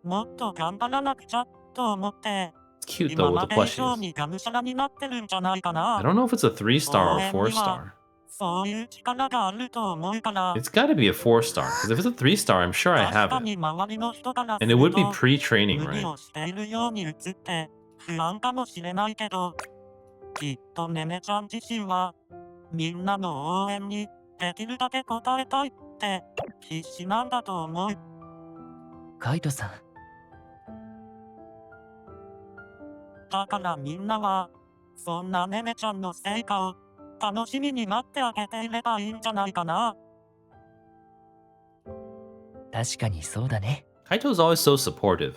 もっと頑張らなくちゃと思って It's cute 今 though ま with the で以上 plushies. にがむしゃらになってるんじゃないかな。 I don't know if it's a 3-star or 4-star. そういう力があると思うから。 It's got to be a 4-star, because if it's a 3-star, I'm sure I 確 have か it. に周りの人からす And る it would be と pre-training, 無理 right? をしているように映って不安かもしれないけど、きっとネネちゃん自身はみんなの応援にできるだけ応えたいって必死なんだと思う。カイトさん、だからみんなはそんなネネちゃんの成果を楽しみに待ってあげていればいいんじゃないかな。確かにそうだね。 Kaito's always so supportive.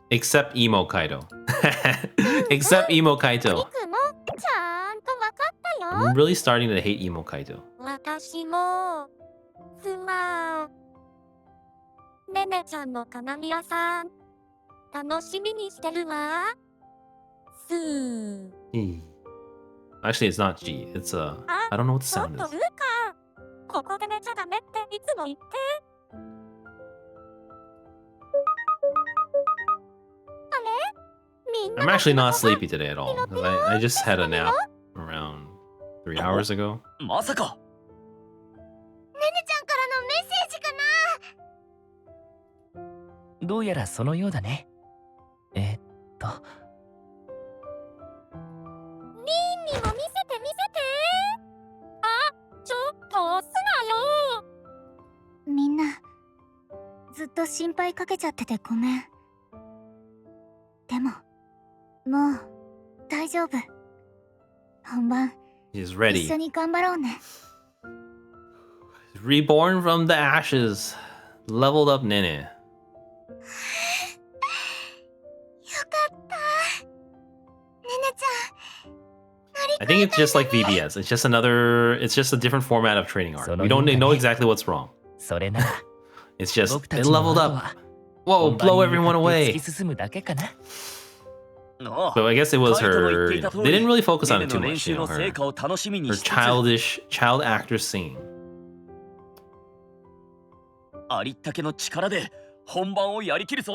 Except Emo Kaito. Except Emo ミ Kaito. クもちゃんとわかったよ。 I'm really starting to hate Emo Kaito. 私もすまん。ネネちゃんの鏡屋さん楽しみにしてるわ。すー。 Actually, it's not G. It's I don't know what the ちょっ sound と is. ルーカここで寝ちゃダメっていつも言って。あれ？みんな I'm の actually not 仕事が sleepy today at all. 'Cause I just had a nap around 3 hours ago. まさか。ネネちゃんからのメッセージかな。どうやらそのようだね。リンにも見せて見せて。あ、ちょっと押すなよ。みんなずっと心配かけちゃっててごめん。でももう大丈夫。本番 He's 一 ready. 緒に頑張ろうね。 Reborn from the ashes. Leveled up Nene. よかった。ネネちゃん。 I think it's just like VBS. It's just a different format of training art. We don't know exactly what's wrong. それなら It's just 僕た it ちの leveled 後 up. は Whoa, 本番 blow に向 everyone かって突 away. き進むだけかな。 So I guess it was her. You know, they didn't really focus on it too ネネの練 much. 習 You know, の成 her 果を楽しみに her しつつ、 child actor singing. ありったけの力で本番をやりきるぞ。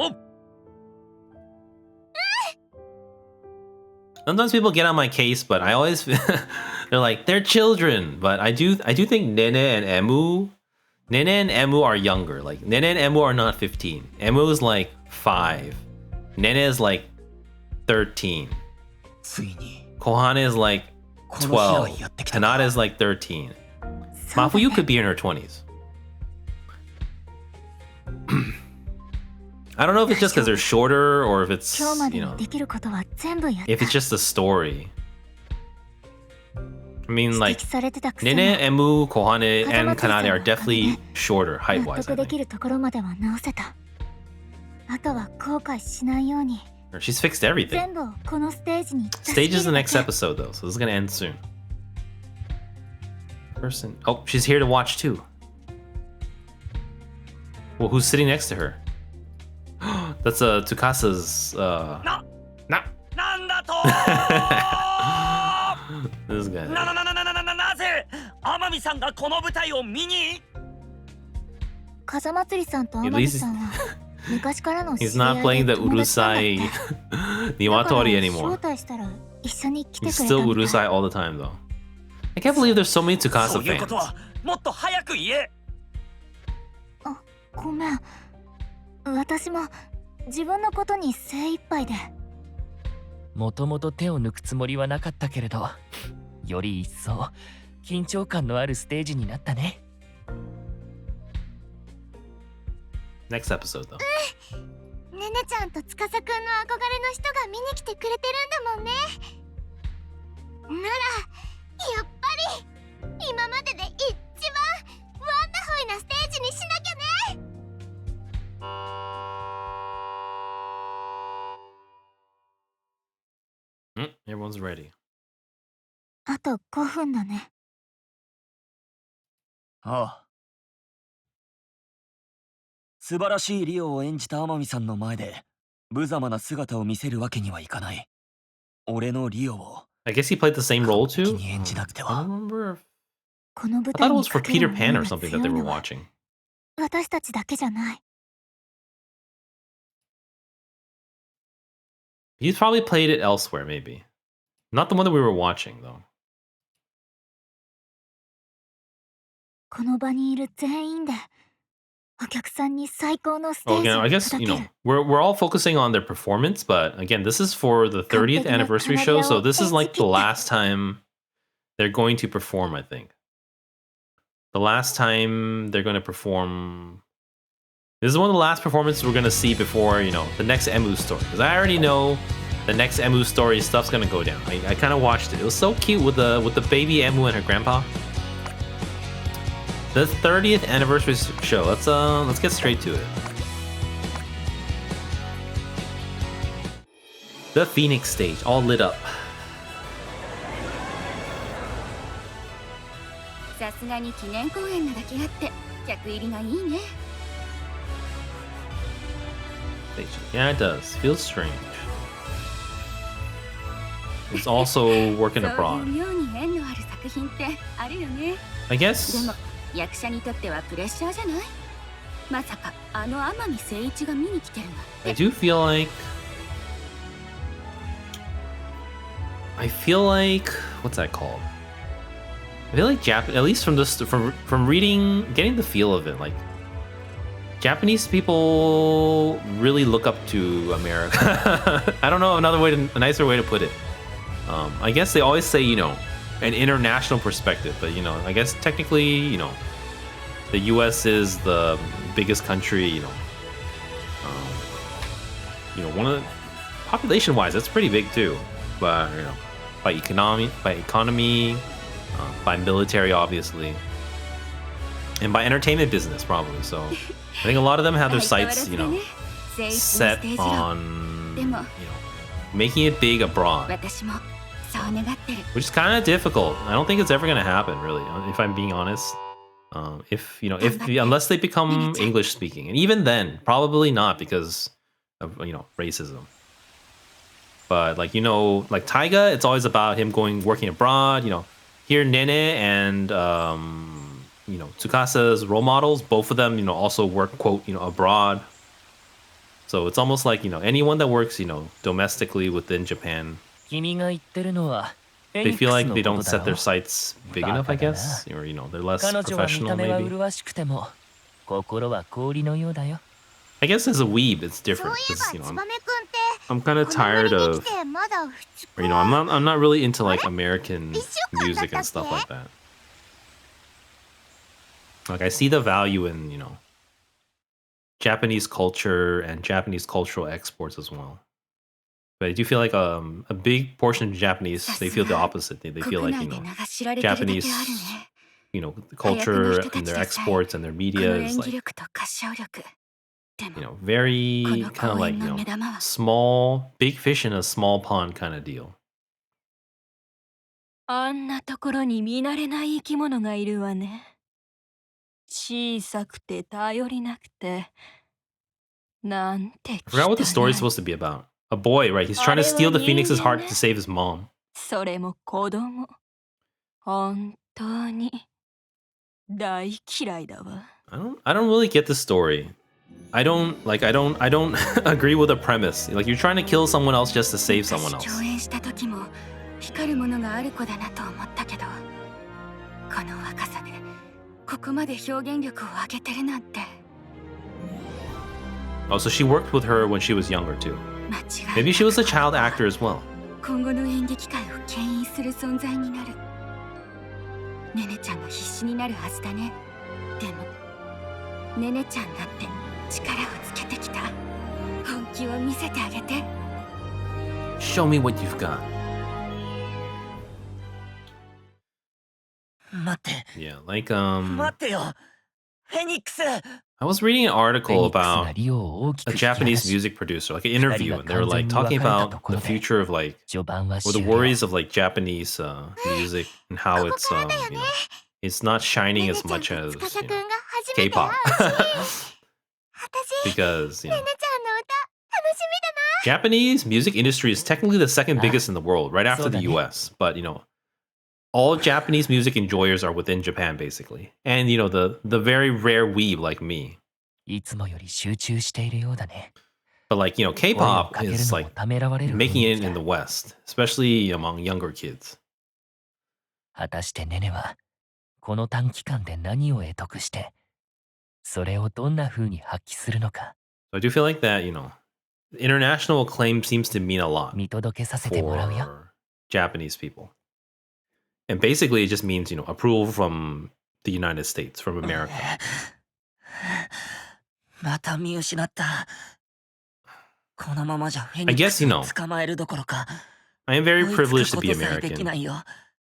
Sometimes people get on my case, but I always they're like they're children. But I do think Nene and Emu Nene and Emu are younger. Like, Nene and Emu are not 15. Emu is like 5. Nene is like 13. ついに Kohane is like この日は 12. やってきた Kanata is like 13. そうだ Mafuyu ね could be in her 20s. I don't know if it's just because they're shorter or if it's, 今日まで you に know, できることは全部やった if it's just a story. I mean, 指 like, 摘されてたくせに Nene, Emu, Kohane, and Kanade are 風間 definitely shorter 納 height-wise, 得 I でき think. るところまでは直せた。あとは後悔しないように She's fixed everything. 全部をこのステージに出し Stage 切 is the るだ next け episode, though, so this is gonna end soon. Person. Oh, she's here to watch too. Well, who's sitting next to her? That's Tukasa's. Nah. なんだと This guy. なぜ天海さんがこの舞台を見に風祭さんと At 天 least 海さんは昔からの知 He's り合 not い playing で the 友達なんだって Urusai だから Niwatori 招 anymore. 待したら一緒に来て He's くれた still みたい Urusai all the time, though. I can't believe there's so many そ Tsukasa ういうこと fans. はもっと早く言えごめん私も自分のことに精一杯でもともと手を抜くつもりはなかったけれど、より一層緊張感のあるステージになったね。Next episode, though. ねねちゃんと司くんの憧れの人が見に来てくれてるんだもんねならやっぱり今までで一番ワンダホイなステージにしなきゃね Everyone's ready. あと5分だねああ素晴らしいリオを演じた天海さんの前で無様な姿を見せるわけにはいかない俺のリオを I guess he played the same role 完 too. 璧に演じなくて I は don't remember. この舞 I thought 台 it に was for かける Peter 思 Pan い or が something 強 that they い were のは watching. 私たちだけじゃない He's probably played it elsewhere, maybe. Not the one that we were watching, though. この場にいる全員でお客さんに最高のステ Well, ージ again, を I guess, 届 you け know, る we're all focusing on their performance, but again, this is for the 30th anniversary show, so this is like the last time they're going to perform, I think. The last time they're going to perform. This is one of the last performances we're going to see before, you know, the next Emu story. Because I already know the next Emu story stuff's going to go down. I kind of watched it. It was so cute with the baby Emu and her grandpa. The 30th anniversary show. Let's get straight to it. The Phoenix stage, all lit up. さすがに記念公演なだけあって客入りがいいね Yeah, it does. Feels strange. It's also working そう abroad. いう妙に縁のある作品ってあるよね I で guess. も役者にとってはプレッシャーじゃないまさかあの天海誠一が見に来てるなん I て do feel like. I feel like what's that called? I feel like at least from this from reading, getting the feel of it, like Japanese people really look up to America. I don't know a nicer way to put it. I guess they always say, you know, an international perspective, but you know, I guess technically, you know, the U.S. is the biggest country. You know, one of the, population-wise, that's pretty big too. But you know, by economy, by military, obviously, and by entertainment business, probably. So I think a lot of them have their sights, you know, set on, you know, making it big abroad, 私もそう願ってる which is kind of difficult. I don't think it's ever gonna happen, really, if I'm being honest. If you know, unless they become English speaking, and even then, probably not because of, you know, racism. But like, you know, like Taiga, it's always about him working abroad. You know, here Nene and you know, Tsukasa's role models, both of them, you know, also work, quote, you know, abroad. So it's almost like, you know, anyone that works, you know, domestically within Japan. 君が言ってるのは they feel like they フェニックスのこと don't だ set ろ their sights big enough, I バカだな。 guess, or they're less 彼女は見 professional た目は maybe. 麗しくても心は氷のようだよ。 I guess as a weeb, it's そう different いえ because ば I'm ツバメくんって I'm kind of この森 tired に of, 来てまだ2日 or I'm not really into like American 一週間 music だ and ったっ stuff け like that. Like I see the value in Japanese culture and Japanese cultural exports as well. But I do feel like a big portion of Japanese, they feel the opposite. They 国 feel like 内で名が知られてるだけある Japanese ね。 culture and their exports and their この media 演 is 技 like 力と歌唱力。でも very この kind of 公 like 演の目玉は small, big fish in a small pond kind of deal. あんなところに見慣れない生き物がいるわね。小さくて頼りなくて。なんて I forgot what the 汚 story's い。 supposed to be about. A boy, right? He's trying to steal the phoenix's heart to save his mom. それも子供。本当に大嫌いだわ。 I don't really get the story. I don't agree with the premise. Like you're trying to kill someone else just to save someone 昔 else. 共演した時も光るものがある子だなと思ったけど、この若さでここまで表現力を上げてるなんて Oh, so she worked with her when she was younger too. 間違いなく Maybe she was a child actor as well. 今後の演劇界を牽引する存在になる。ねねちゃんが必死になるはずだね。でもねねちゃんだって力をつけてきた。本気を見せてあげて。 Show me what you've got. 待って、 Yeah, like 待ってよ。フェニックス I was reading an フェ article ニックスが about リオを大きく a 引き離 Japanese し music producer, like an interview, and they were like talking about the future of like 序盤は or the 終了 worries of like Japanese music and how it's it's not shining as much as 司くんが初めて会 K-pop うし私 because ねねちゃんの歌楽しみだな Japanese music industry is technically the second biggest in the world, right after the US. But all Japanese music enjoyers are within Japan basically, and the very rare weeb like me. いつもより集中しているようだね。 But like 声を K-pop かける is のも like ためらわれる雰 making 囲 it 気 in the だ。 West, especially among younger kids. 果たしてネネはこの短期間で何を得得してそれをどんな風に発揮するのか So I do feel like that, international acclaim seems to mean a lot 見届けさせてもらうよ。 for Japanese people. And basically it just means, approval from the United States, from America. また見失った。このままじゃフェ I ニック guess, スを捕まえるどころか、 I am very 追いつく privileged こ to be とさえでき American, ないよ。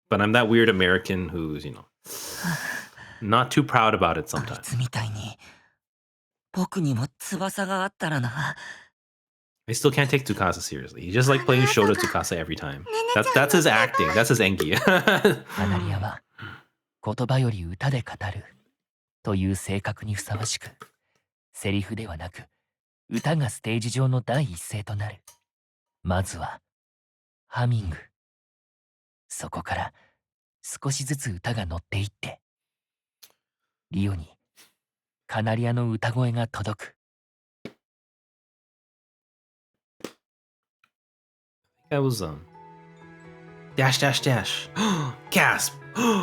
but I'm that weird American who's, not too proud about it あい sometimes. つみたいに、僕にも翼があったらな。I still can't take Tsukasa seriously. He's just like playing Shota Tsukasa every time. That's his acting. That's his engi. カナリアは言葉より歌で語るという性格にふさわしく、セリフではなく歌がステージ上の第一声となる。まずはハミング。そこから少しずつ歌が乗っていって、リオにカナリアの歌声が届く。That was dash dash dash. Gasp. この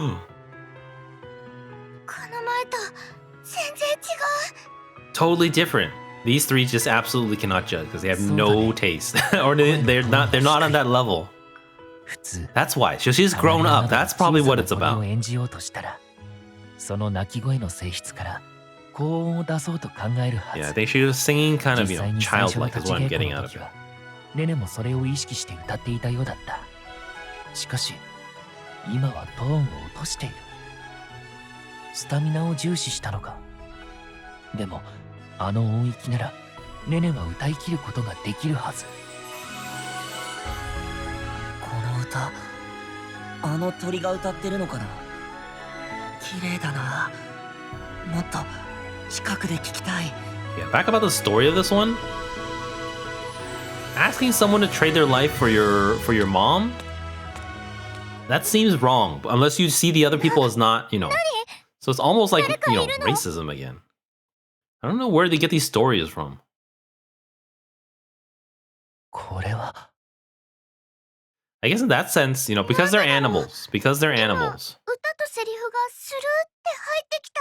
前と全然違う Totally different. These three just absolutely cannot judge because they have no taste, or they're not on that level. 普通 That's why. So she's grown up. That's probably what it's 小さな声を about. 演じようとしたら、その鳴き声の性質から高音を出そうと考えるは Yeah, I ず。 think she was singing kind of, 実際に最初の childlike 立 is ち what I'm 稽 getting 古 out の of 時 it. は、ネネもそれを意識して歌っていたようだった。しかし、今はトーンを落としている。スタミナを重視したのか。でも、あの音域なら、ネネは歌い切ることができるはず。この歌、あの鳥が歌ってるのかな。綺麗だな。もっと近くで聞きたい。 Yeah, back about the story of this one. Asking someone to trade their life for your mom? That seems wrong, unless you see the other people as not, So it's almost like, racism again. I don't know where they get these stories from. これは。I guess in that sense, you know, because they're animals. Because they're animals. 歌とセリフがスルーって入ってきた。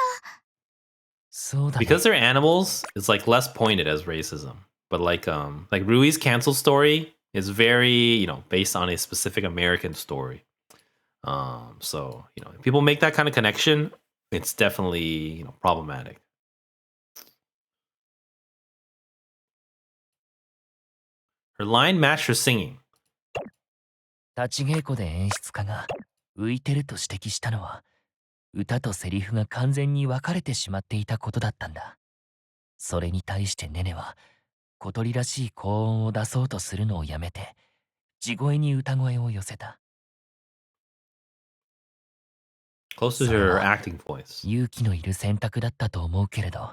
そうだね。 Because they're animals, it's like less pointed as racism. But like Rui's cancel story is very, you know, based on a specific American story. So, you know, if people make that kind of connection, it's definitely, you know, problematic. Her line matched her singing. 立ち稽古で演出家が浮いてると指摘したのは、歌とセリフが完全に分かれてしまっていたことだったんだ。それに対してネネは小鳥らしい高音を出そうとするのをやめて、地声に歌声を寄せた。 Close to her acting voice. 勇気のいる選択だったと思うけれど、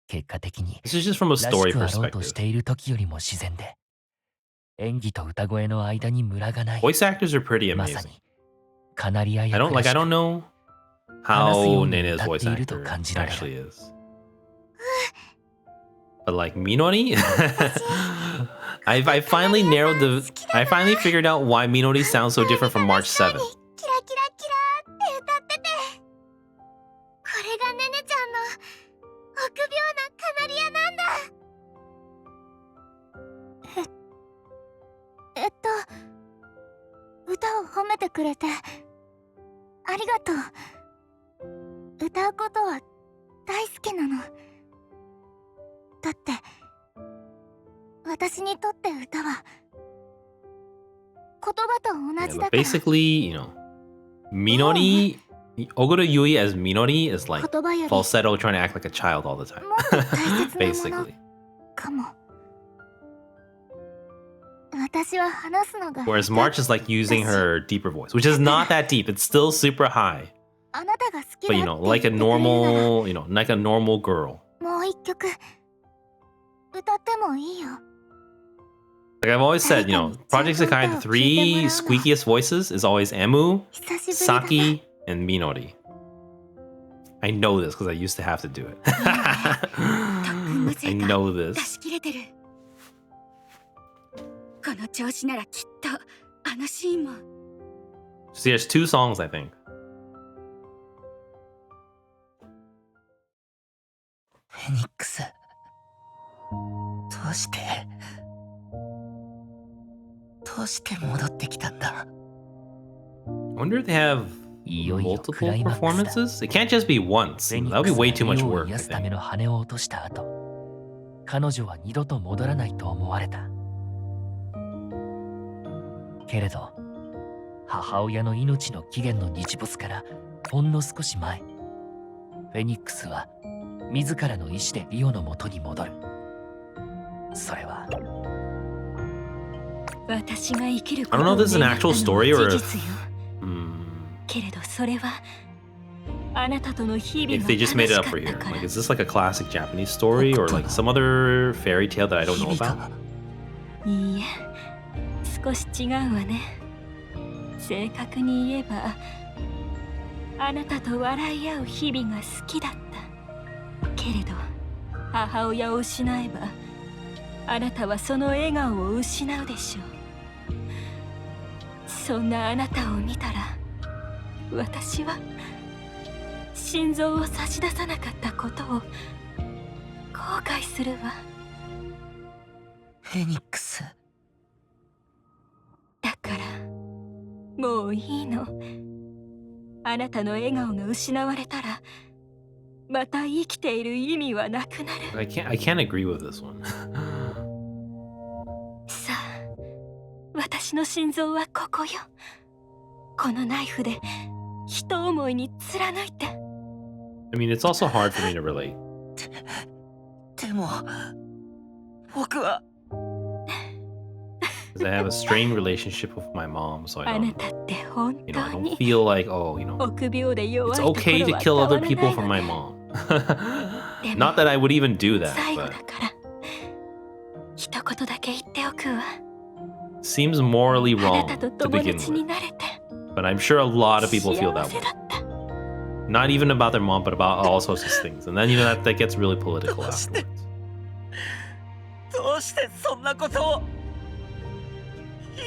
結果的に This is just from a らし story くあろうとし perspective. ている時よりも自然で、演技と歌声の間にムラがない。 Voice actors are pretty まさ amazing. にカナリア I 役 don't らし like. I く don't know 話すよ how うに Nene's 歌っ voice ていると actor 感じられ actually る。 is. But like Minori, I finally narrowed the. I finally figured out why Minori sounds so different from March 7th. キラキラキラって歌ってて、これがネネちゃんの臆病なカナリアなんだ。歌を褒めてくれてありがとう。歌うことは大好きなの。だって私にとって歌は言葉と同 Yeah, じ but だから。 basically, you know, Minori, Ogura Yui as Minori is like 言葉より falsetto trying to act like a child all the time. もっと大切なもの Basically. かも。私は話すのが Whereas March is like using her deeper voice, which is not that deep. It's still super high. あなたが好き But だ you って know, 言っ like て a くれるなら normal, you know, like a normal girl. もう一曲歌ってもいいよ。 Like I've always said, you know, Project Sekai, the three squeakiest voices is always Emu, 久しぶりだね。 Saki, and Minori. I know this because I used to have to do it. I know 出 this. し切れてる。この調子ならきっとあのシーンも。 So there's two songs, I think. フェニックス、どうして戻ってきたんだ。 I wonder if they have いよいよクラ multiple イマックスだ。 performances? It can't just be once. フェニ That ッ would ク be way ス too が much リオを work, 癒 I すため think. の羽を落とした後、彼女は二度と戻らないと思われた。けれど、母親の命の起源の日没からほんの少し前、フェニックスは自らの意志でリオの元に戻る。それは私が生きる I don't know if this is an actual story or 事 if, 実よ。 hmm, けれどそれはあなたとの日々 if が they just made it 楽 up し for かっ here. たから Like, is this like a classic Japanese story or like some other fairy tale that I don't know 日々 about? がいいえ、少し違うわね。正確に言えばあなたと笑い合う日々が好きだった。けれど母親を失えばあなたはその笑顔を失うでしょう。そんなあなたを見たら私は心臓を差し出さなかったことを後悔するわ。フェニックス、だからもういいの。あなたの笑顔が失われたらまた生きている意味はなくなる。 I can't agree with this one. さあ、私の心臓はここよ。このナイフで一思いに貫いて。 I mean, it's also hard for me to relate. でも僕は Because I have a strained relationship with my mom, so あ I な don't, たって本 you know, I 当 don't に feel like, oh, you know, 臆病で弱い it's ところ okay は to 変 kill わ other らない people わ for ね。 my mom. でも Not that I would even do that, 最後 but だから一言だけ言っておくわ。 seems morally あな wrong たと to 友 begin 達に with. なれて But I'm sure a lot of people feel 幸 that せ way. だった。 Not even about their mom, but about all sorts of things. And then, you know, that gets really political どうして afterwards. どうしてそんなことを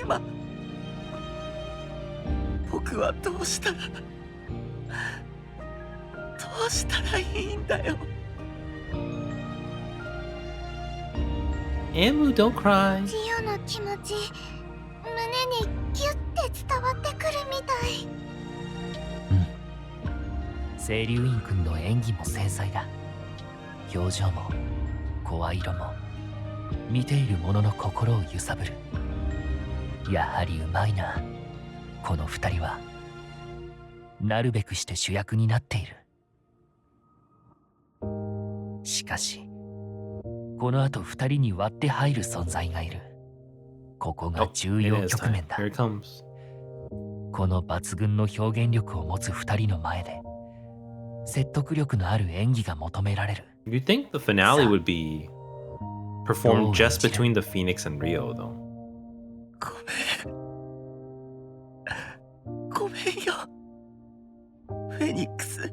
今僕はどうしたらいいんだよ。Emu, don't cry. リオの気持ち胸にギュッて伝わってくるみたい。清流院くんの演技も繊細だ。表情も声色も見ている者の心を揺さぶる。やはりうまいな。この二人はなるべくして主役になっている。しかしこの後二人に割って入る存在がいる。ここが Oh, 重 it 要 is 局 time. 面だ。 Here it comes. この抜群の表現力を持つ二人の前で説得力のある演技が求められる。 You think the finale would be performed Oh, just yeah. between the Phoenix and Rio, though? ごめんよ。フェニックス、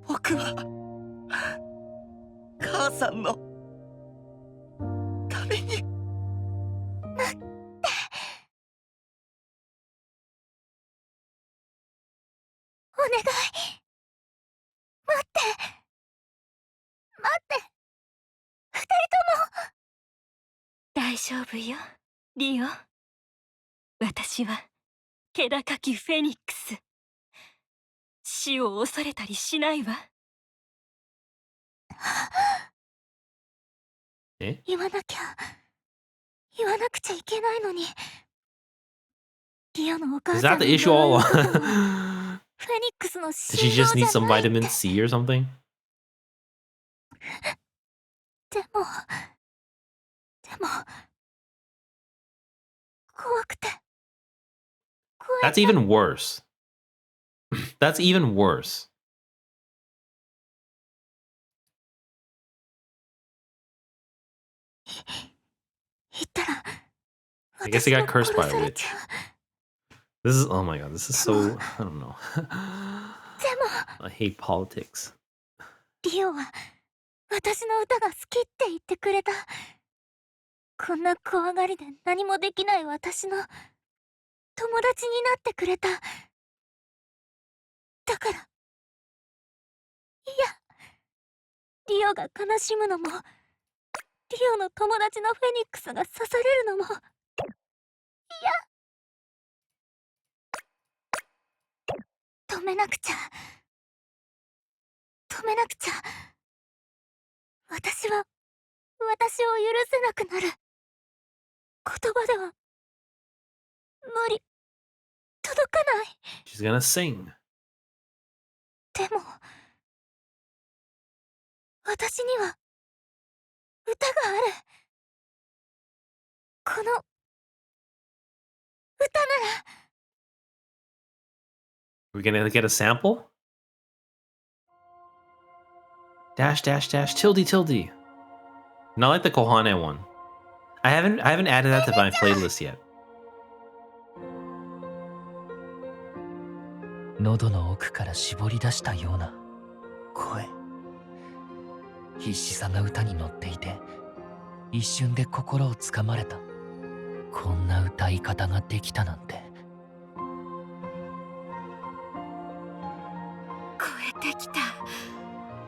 僕は母さんのために。お願い。待って二人大丈夫よリオ。私は気高きフェニックス。死を恐れたりしないわ。Eh? 言わなくちゃいけないのに。リオのお母 Is さ that ん the の issue all 呪い along? のことはフェニックスの Did she 心 just 臓 need じゃ some ないって。 vitamin C or something? でも怖くて That's even worse. That's even worse. 言ったら I guess he 私 got が cursed 殺 by a され witch. ちゃう。 This is, oh my god, this is so, I don't know. でも I hate politics. リオは私の歌が好きって言ってくれた。こんな怖がりで何もできない私の友達になってくれた。だから、いや、リオが悲しむのも、リオの友達のフェニックスが刺されるのも、いや、止めなくちゃ。私を許せなくなる。言葉では無理、届かない。 She's gonna sing. でも私には歌がある。この歌なら。 We're gonna get a sample? Dash, dash, dash, tilde, tilde. Not like the Kohane one. I haven't added that to my playlist yet. 喉の奥から絞り出したような声。必死さが歌に乗っていて一瞬で心をつかまれた。こんな歌い方ができたなんて。超えてきた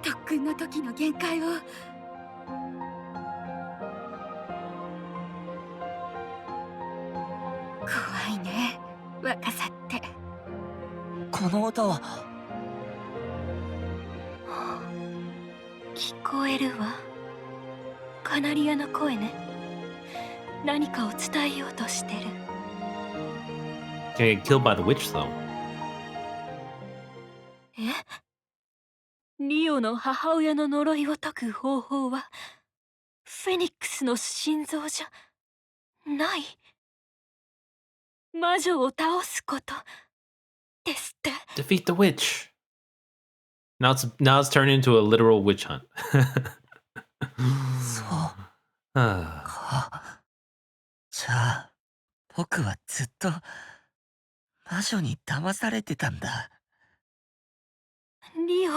特訓の時の限界を。怖いね、若さって。この歌は聞こえるわ。カナリアの声ね。何かを伝えようとしてる。 Gonna get killed by the witch though. え？リオの母親の呪いを解く方法はフェニックスの心臓じゃない。魔女を倒すことですって。 Defeat the witch. Now it's turned into a literal witch hunt. そう Ah. か。じゃあ僕はずっと魔女に騙されてたんだ。リオ。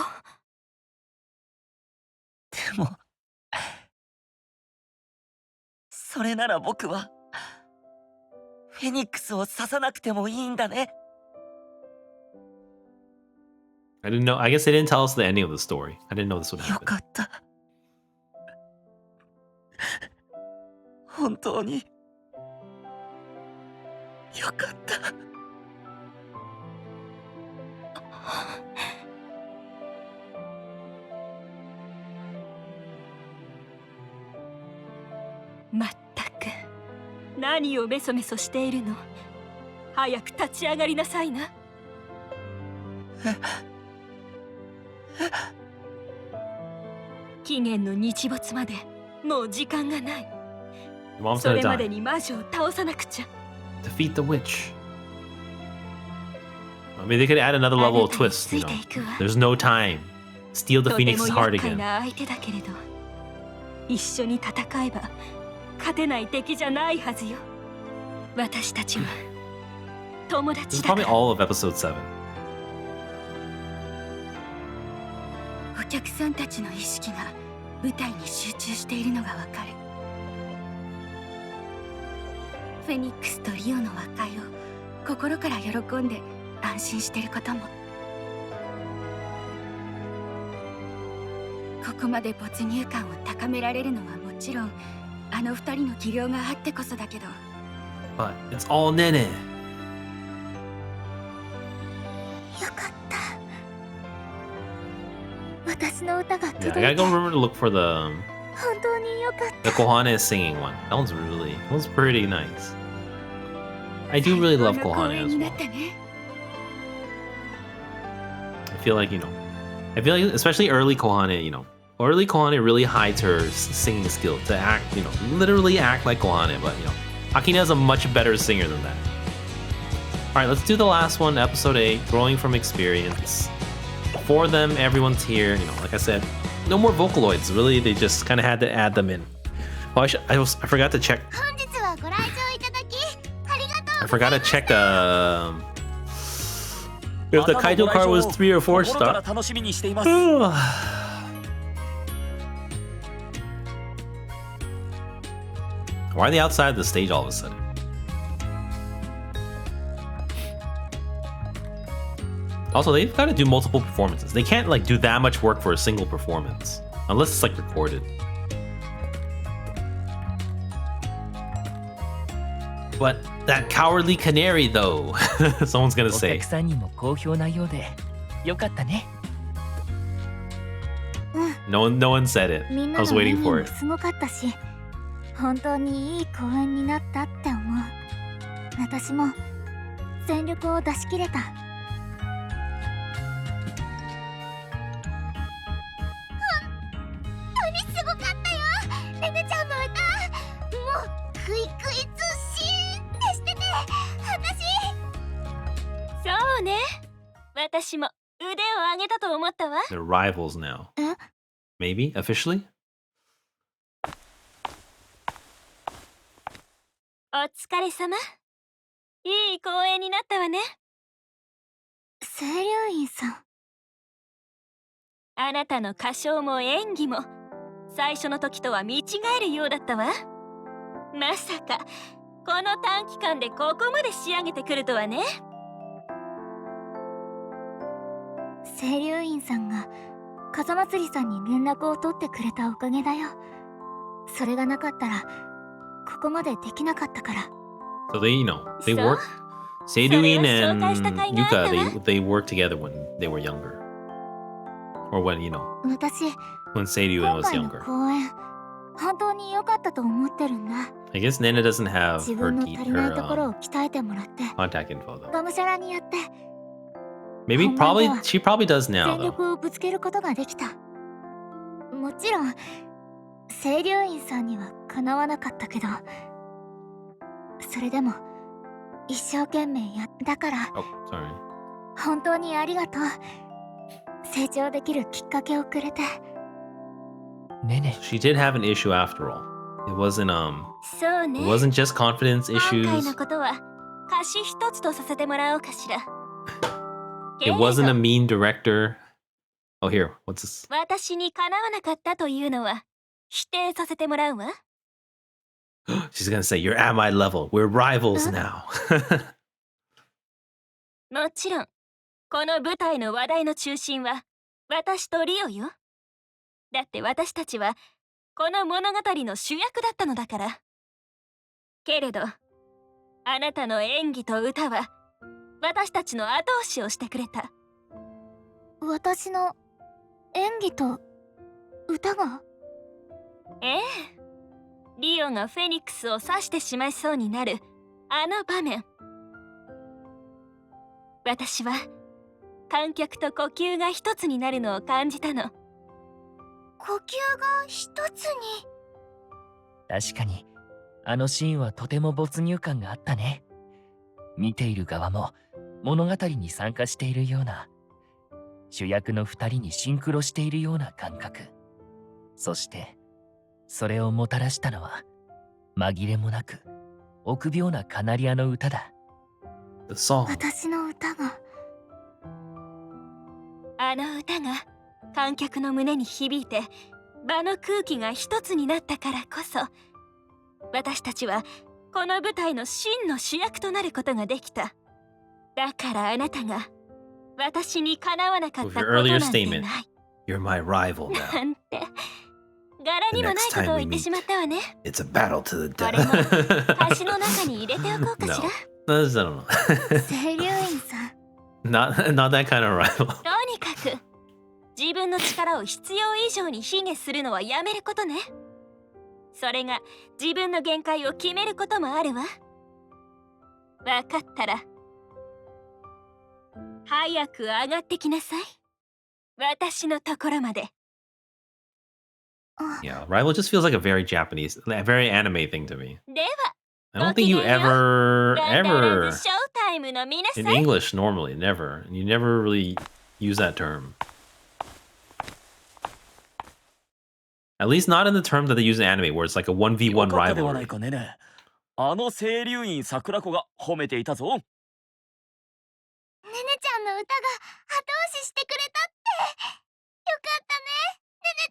でもそれなら僕はフェニックスを刺さなくてもいいんだね。I didn't know. I guess they didn't tell us the ending of the story. I didn't know this would よ happen. かった。本当によかった。まったく何をメソメソしているの。早く立ち上がりなさいな。期限の日没までもう時間がない。 Your mom's そ gonna れまで die. に魔女を倒さなくちゃ。 Defeat the witch. I mean, they could add another level of twist. You know, there's no time. Steal the とて Phoenix's も heart 厄介 again. な相手だけれど、一緒に戦えば勝てない敵じゃないはずよ。私たちは友 This 達 is だか probably ら。 all of episode 7. お客さんたちの意識が舞台に集中しているのがわかる。フェニックスとリオの和解を心から喜んで安心してることも。ここまで没入感を高められるのはもちろんあの二人の技量があってこそだけど、 But it's all Nene. よかった。私の歌が Yeah, 届 I い gotta て go remember to look for the 本当によかった the Kohane singing one. That one's pretty nice. I do really love 最高の公 Kohane 演 as にな well. ったね。 I feel like, I feel like especially early Kohane, early Kohane really hides her singing skill to act, literally act like Kohane, but Akina's a much better singer than that. Alright, let's do the last one, episode 8, Growing from Experience. For them, everyone's here, like I said, no more Vocaloids, really, they just kind of had to add them in. Oh, I forgot to check, 本日はご来場いただきありがと I うござ forgot い to ます。 check if the Kaito card was 3 or 4 心から star. 楽しみにしています。 Why are they outside the stage all of a sudden? Also, they've got to do multiple performances. They can't do that much work for a single performance. Unless it's recorded. But that cowardly canary though, someone's gonna お say. 客さんにも好評なようでよかったね。 No one said it. みん I な was の演 waiting 技 for も it. すごかったし、本当にいい公演になったって思う。私も全力を出し切れた。本当にすごかったよ。レネちゃんの歌、もうクイクイずっしーんってしてて、私。そうね。私も腕を上げたと思ったわ。 They're rivals now. え？ Maybe officially? お疲れ様。いい公演になったわね。清流院さん。あなたの歌唱も演技も最初の時とは見違えるようだったわ。まさかこの短期間でここまで仕上げてくるとはね。清流院さんが風祭りさんに連絡を取ってくれたおかげだよ。それがなかったらここまでできなかったから。 So they, they So? work. Seiduin So, and 紹介した甲斐があったわ。 Yuka, they worked together when they were younger. Or when, 私、 when Seiduin 今 was 回の younger. 公演、本当に良かったと思ってるんだ。 I guess Nene doesn't have 自 her, 分の足りないところ her を鍛えてもらって、 contact info though. がむしゃらにやって、 Maybe, Oh my probably, God. she probably does now 全 though. 力をぶつけることができた。もちろん、清流院さんにはかなわなかったけど、それでも、一生懸命やったから、 Oh, sorry. 本当にありがとう。成長できるきっかけをくれて。ねね、 She did have an issue after all. It wasn't そうね。 it wasn't just confidence 今回 issues. のことは歌詞一つとさせてもらおうかしら。 It wasn't a mean director. Oh, here, what's this? 私にかなわなかったというのは否定させてもらうわ。 She's gonna say, "You're at my level. We're rivals now." もちろんこの舞台の話題の中心は私とリオよ。だって私たちはこの物語の主役だったのだから。けれどあなたの演技と歌は私たちの後押しをしてくれた。私の演技と歌が？ええ、リオがフェニックスを刺してしまいそうになるあの場面。私は観客と呼吸が一つになるのを感じたの。呼吸が一つに。確かにあのシーンはとても没入感があったね。見ている側も物語に参加しているような、主役の2人にシンクロしているような感覚。そしてそれをもたらしたのは紛れもなく臆病なカナリアの歌だ。The song. 私の歌が。あの歌が観客の胸に響いて場の空気が一つになったからこそ、私たちはこの舞台の真の主役となることができた。だからあなたが私にかなわなかったことなんてない。You're my rival な now. んて柄にもないことを言ってしまったわね。 It's a battle to the これも death. 歌詞の中に入れておこうかしら。 No, I don't know. 清流院さん。not that kind of rival. とにかく自分の力を必要以上に卑下するのはやめることね。それが自分の限界を決めることもあるわ。わかったら早く上がってきなさい。私のところまで。 Yeah, rival just feels like a very Japanese, a very anime thing to me. では I don't think you ever 必ずショータイムの見なさ in い。 English normally, never. You never really use that term. At least not in the term that they use in anime, where it's like a 1v1 rivalry. あの清流院桜子が褒めていたぞ。ねねちゃんの歌が後押ししてくれたって。よかったね。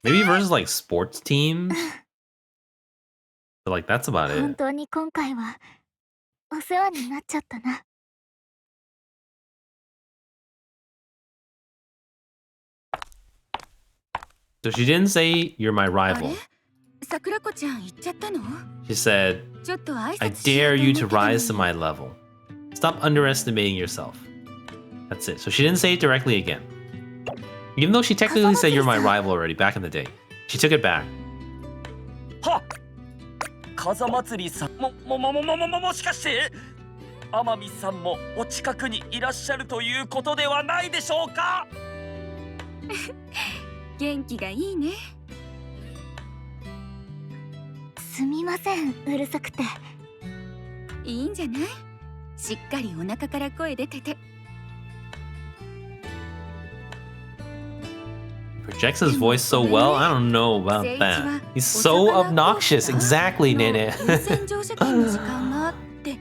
Maybe versus like sports teams. But like that's about 本 it. 当に今回はお世話になっちゃったな。So she didn't say you're my あれ rival. 桜子ちゃん行っちゃったの？ She said, ちょっと挨 I 拶しよ dare うと you 思 to ってたの rise to に。 my level. Stop underestimating yourself. That's it. So she didn't say it directly again. Even though she technically said you're my rival already back in the day. She took it back. はっ、風祭りさんもしかして天海さんもお近くにいらっしゃるということではないでしょうか。元気がいいね。すみません、うるさくて。いいんじゃない？しっかりお腹から声出てて。 Projects his voice so well. I don't know about that. He's so obnoxious. Exactly, Nene. 優先乗車券の時間がって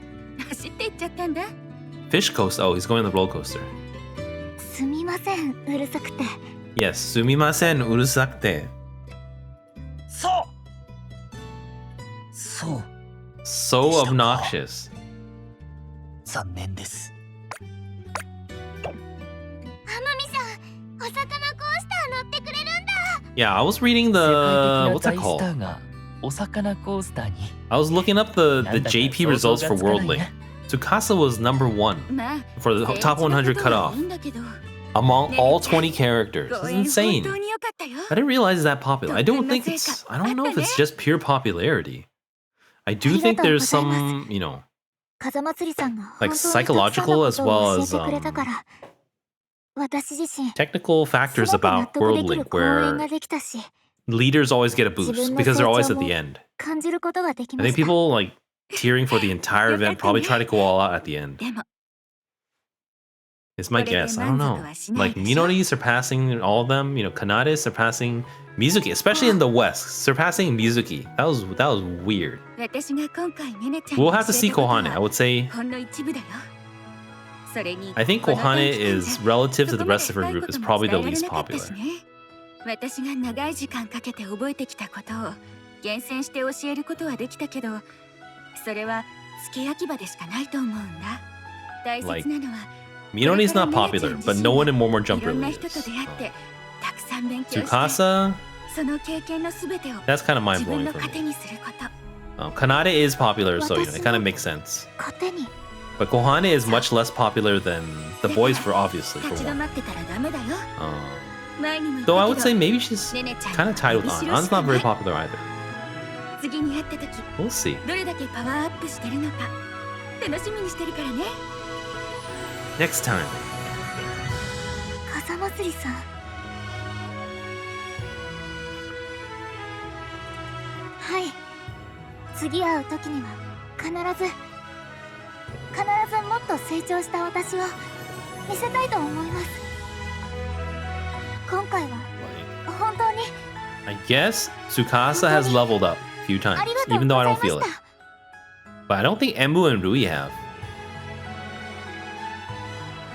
走って行っちゃったんだ。 Fish coaster. Oh, he's going on the roller coaster. すみません、うるさくて。 Yes, sumimasen urusakute. そう。 So obnoxious. 残念です。天海さん、お魚コースター乗ってくれるんだ。 Yeah, I was reading 世界 the 的 what's な that 大ス called? ターがお魚コースターに。 I was looking up the JP results for Worldling. ね。 Tsukasa was number 1まあ、 for the top 100 cutoff いいんだけど。 among all 20 characters. ご It's 縁 insane. 本当に良かったよ。 I didn't realize it's that popular. I don't think it's. I don't know if it's just pure popularity. I do think there's some, you know, 風祭りさんが like 本当にたくさんの psychological こ as と well を教え as てくれたから私自身 technical factors すごく納 about 得できる Worldlink 公演 where ができたし leaders always get a boost because they're always at the end. 感じることができ I ま think した。 people like tearing for the entire event probably try to go all out at the end. でも It's my これで guess. I don't 満 know. 足はしないで Like しょ。 Minori surpassing all of them, you know, Kanade surpassing Mizuki, especially in the West, surpassing Mizuki. That was weird. 私が今回ねねちゃん We'll に have to 教え see たこと Kohane. I は would say ほんの一部だよ。それに I think この Kohane 短期間 is じゃ relative to そ the こまで rest of her 深い group こ is とも probably 伝 the えられ least なかったし popular. ね。私が長い時間かけて覚えてきたことを厳選して教えることはできたけど、それは付け焼き場でしかないと思うんだ。大切なのは Minori's not popular, but no one in Momo Jump いろん really な人と is. 出会ってたくさん勉強して Tsukasa, その経験のすべてを that's kind of 自 mind 分 blowing の for 糧 me. にすること Kanade is popular, so it kind of makes sense. 糧に But Kohane is much less popular than the boys, for obviously. 立 For ち止 one. まってたらダメだよ 前にも言った Though I け would ど say maybe she's ねねちゃん kind of tied with 伸び An. しろ An's しか not very ない popular either. 次に会った時 We'll see. どれだけパワーアップしてるのか楽しみにしてるからね Next time. 風祭りさん。はい。次会う時には必ずもっと成長した私を見せたいと思います。今回は本当に I guess Tsukasa has leveled up a few times, ありがとう even ご though ざ I い don't ま feel し it. た。 But I don't think Emu and Rui have.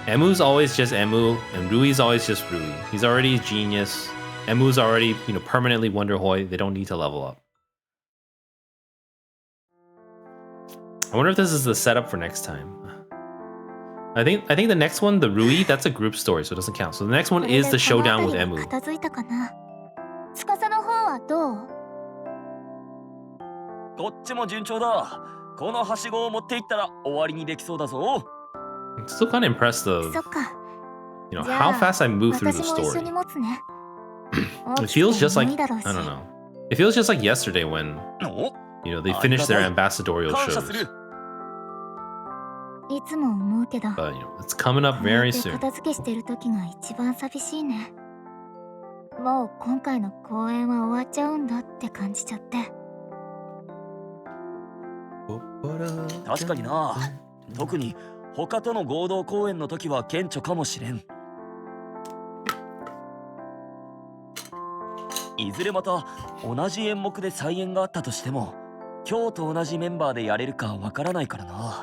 Emu's always just Emu, and Rui's always just Rui. He's already a genius. Emu's already, permanently Wonderhoy. They don't need to level up. I wonder if this is the setup for next time. I think the next one, the Rui, that's a group story, so it doesn't count. So the next one is the showdown with Emu. 片付いたかな。司の方はどう？こっちも順調だ。このはしごを持っていったら終わりにできそうだぞ。 I'm still kind of impressed of, そっか。 how fast I move through the 私も一緒 story. に持つね。 It feels just like, 重いだろう I し don't know. It feels just like yesterday when, お they finished their ambassadorial 感謝 shows. する。いつも思うけど。 But, it's coming up こうやっ very て soon. 片付けしてる時が一番寂しいね。もう今回の公演は終わっちゃうんだって感じちゃって。確かにな。特に他との合同公演の時は顕著かもしれん。いずれまた同じ演目で再演があったとしても、今日と同じメンバーでやれるかわからないからな。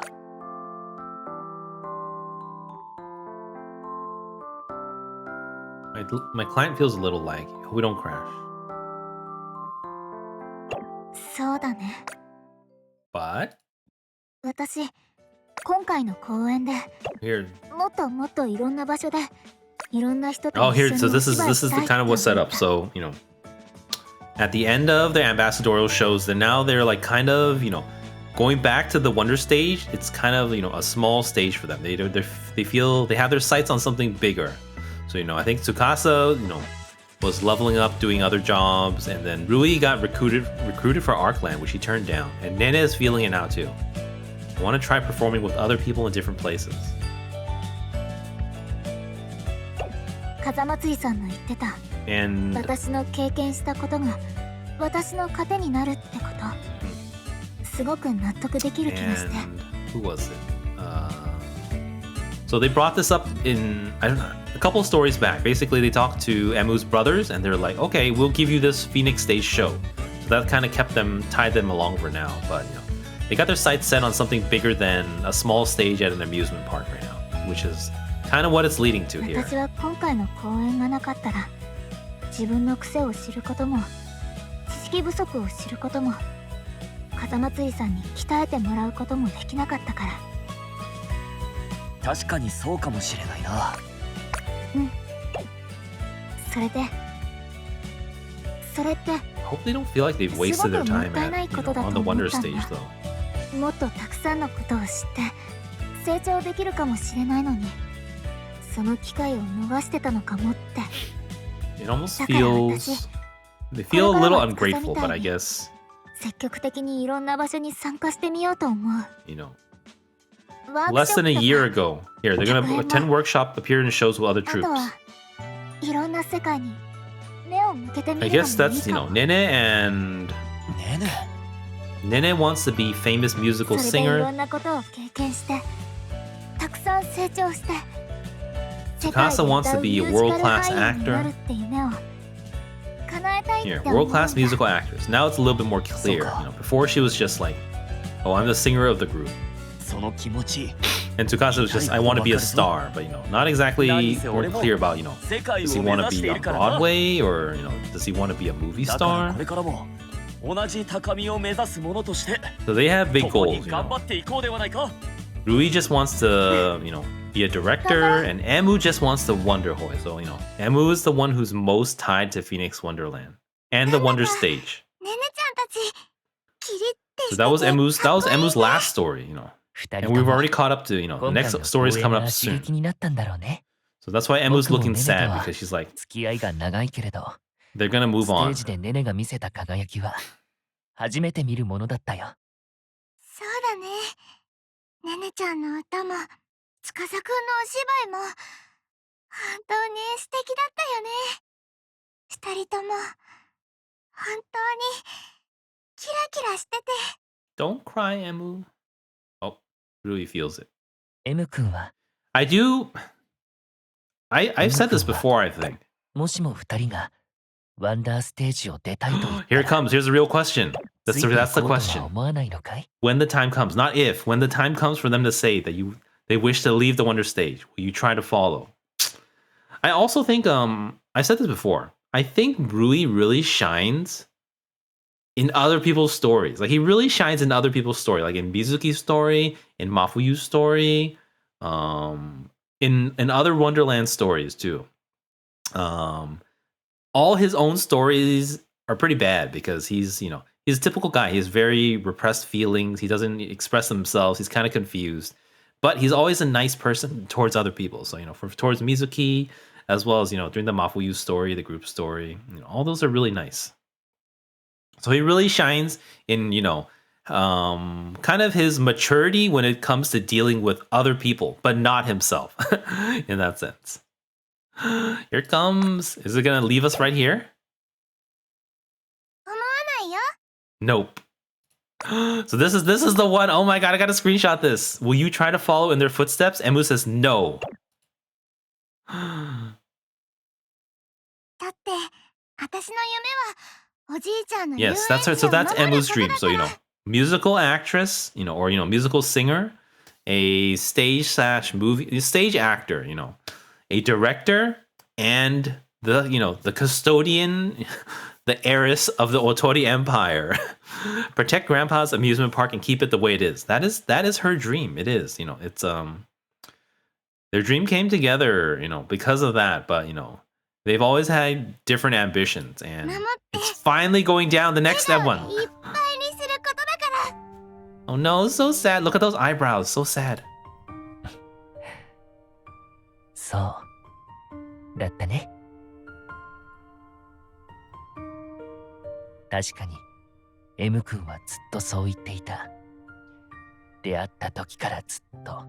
My client feels a little laggy. Hope we don't crash. そうだね。 But 私、今回の公演で here, もっともっといろんな場所でいろんな人と oh 一緒 here, に so お this is 芝居 this is した the い kind of って what's set 思っ up. た。 So at the end of their ambassadorial shows, then now they're like kind of going back to the Wonder stage. It's kind of a small stage for them. They feel they have their sights on something bigger. So I think Tsukasa was leveling up, doing other jobs, and then Rui got recruited for Arkland, which he turned down. And Nene is feeling it now too. I want to try performing with other people in different places. 風祭りさんの言ってた And 私の経験したことが私の糧になるってことすごく納得できる気がして and who was it? So they brought this up in I don't know a couple stories back. Basically, they talked to Emu's brothers, and they're like, "Okay, we'll give you this Phoenix Stage show." So that kind of tied them along for now. But they got their sights set on something bigger than a small stage at an amusement park right now, which is kind of what it's leading to here. 私は今回の公演がなかったら自分の癖を知ることも知識不足を知ることも風祭りさんに鍛えてもらうこともできなかったから。確かにそうかもしれないな。それって I hope they don't feel like they've wasted their time on the Wonder stage, though. もっとたくさんのことを知って成長できるかもしれないのにその機会を逃してたのかもって It almost feels they feel a little ungrateful, but I guess 積極的にいろんな場所に参加してみようと思う。 less than a year ago. Here, they're gonna attend workshop, appear in shows with other あ troops. とはいろんな世界に目を向けてみ I るの guess もいい that's かも。 Nene and ねえね Nene wants to be famous musical それでいろ singer. んなことを経験してたくさん成長して Tsukasa wants to be a world-class actor. Here, world-class musical actress. Now it's a little bit more clear. Before she was just like, oh, I'm the singer of the group. その気持ち。 And Tsukasa was just, I want to be a star, but not exactly more clear about, does he want to be on Broadway or, does he want to be a movie だから star? これからも同じ高みを目指すものとして So they have big 共に goals. 頑張っていこうではないか。 Rui just wants to, be a director, and Emu just wants the Wonder Boy. So, you know, Emu is the one who's most tied to Phoenix Wonderland and the Wonder Stage. ねねちゃんたちキリってし So てて that was Emu's last story, you know. 二 And 人 we've とも already caught up to, you know, the 今回 next の story's 公演 coming が up 刺 soon. 激になったんだろうね。 So that's why Emu's 僕も looking ネネと sad は because she's like, 付き合いが長いけれど、 they're gonna move ステ on. ージでネネが見せた輝きは初めて見るものだったよ。そうだね。ねねちゃんの歌も司くんのお芝居も本当に素敵だったよね。二人とも本当にキラキラしてて。 Don't cry, Emu. Oh, really feels it. M 君は I've said this before, I think. もしも二人がワンダーステージを出たいと言った Here ら it comes. Here's the real question. ついてい That's the こうとは question. 思わないのかい？ When the time comes, not if, when the time comes for them to say that they wish to leave the Wonder Stage, will you try to follow? I also think I said this before. I think Rui really shines in other people's stories. Like he really shines in other people's story, like in Mizuki's story, in Mafuyu's story, in other Wonderland stories too. All his own stories are pretty bad because he's a typical guy. He has very repressed feelings. He doesn't express himself. He's kind of confused, but he's always a nice person towards other people. So, you know, towards Mizuki, as well as, you know, during the Mafuyu story, the group story, you know, all those are really nice. So he really shines in, you know, kind of his maturity when it comes to dealing with other people, but not himself in that sense. Here it comes. Is it gonna leave us right here? 思わないよ。 Nope. So this is the one. Oh my god, I gotta screenshot this. Will you try to follow in their footsteps? Emu says no. だって私の夢はおじいちゃんの遊園 Yes, 地を that's her. So that's 守る Emu's こと dream. だ So, か you ら know, musical actress, you know, or, you know, musical singer, a stage actor, you know, a director, and the, you know, the custodian, the heiress of the Otori Empire. Protect Grandpa's amusement park and keep it the way it is. That is her dream. It is, you know, it's their dream came together, you know, because of that, but you know, they've always had different ambitions, and it's finally going down the next step one. いっぱいにすることだから。 Oh no, it's so sad. Look at those eyebrows. So sad. そうだったね。確かに M 君はずっとそう言っていた。出会った時からずっと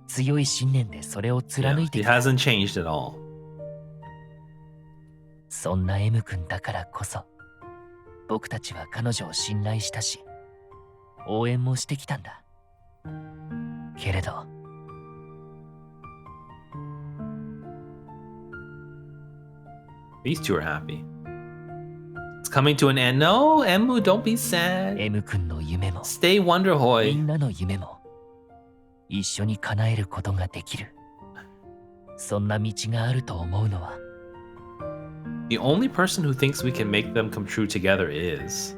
強い信念でそれを Yeah, 貫いて he きた。 hasn't changed at all. そんな M 君だからこそ僕たちは彼女を信頼したし応援もしてきたんだ。けれど These two are happy. It's coming to an end. No, Emu, don't be sad. M 君の夢も Stay み Wonderhoy. んなの夢も一緒に叶えることができる。そんな道があると思うのは The only person who thinks we can make them come true together is...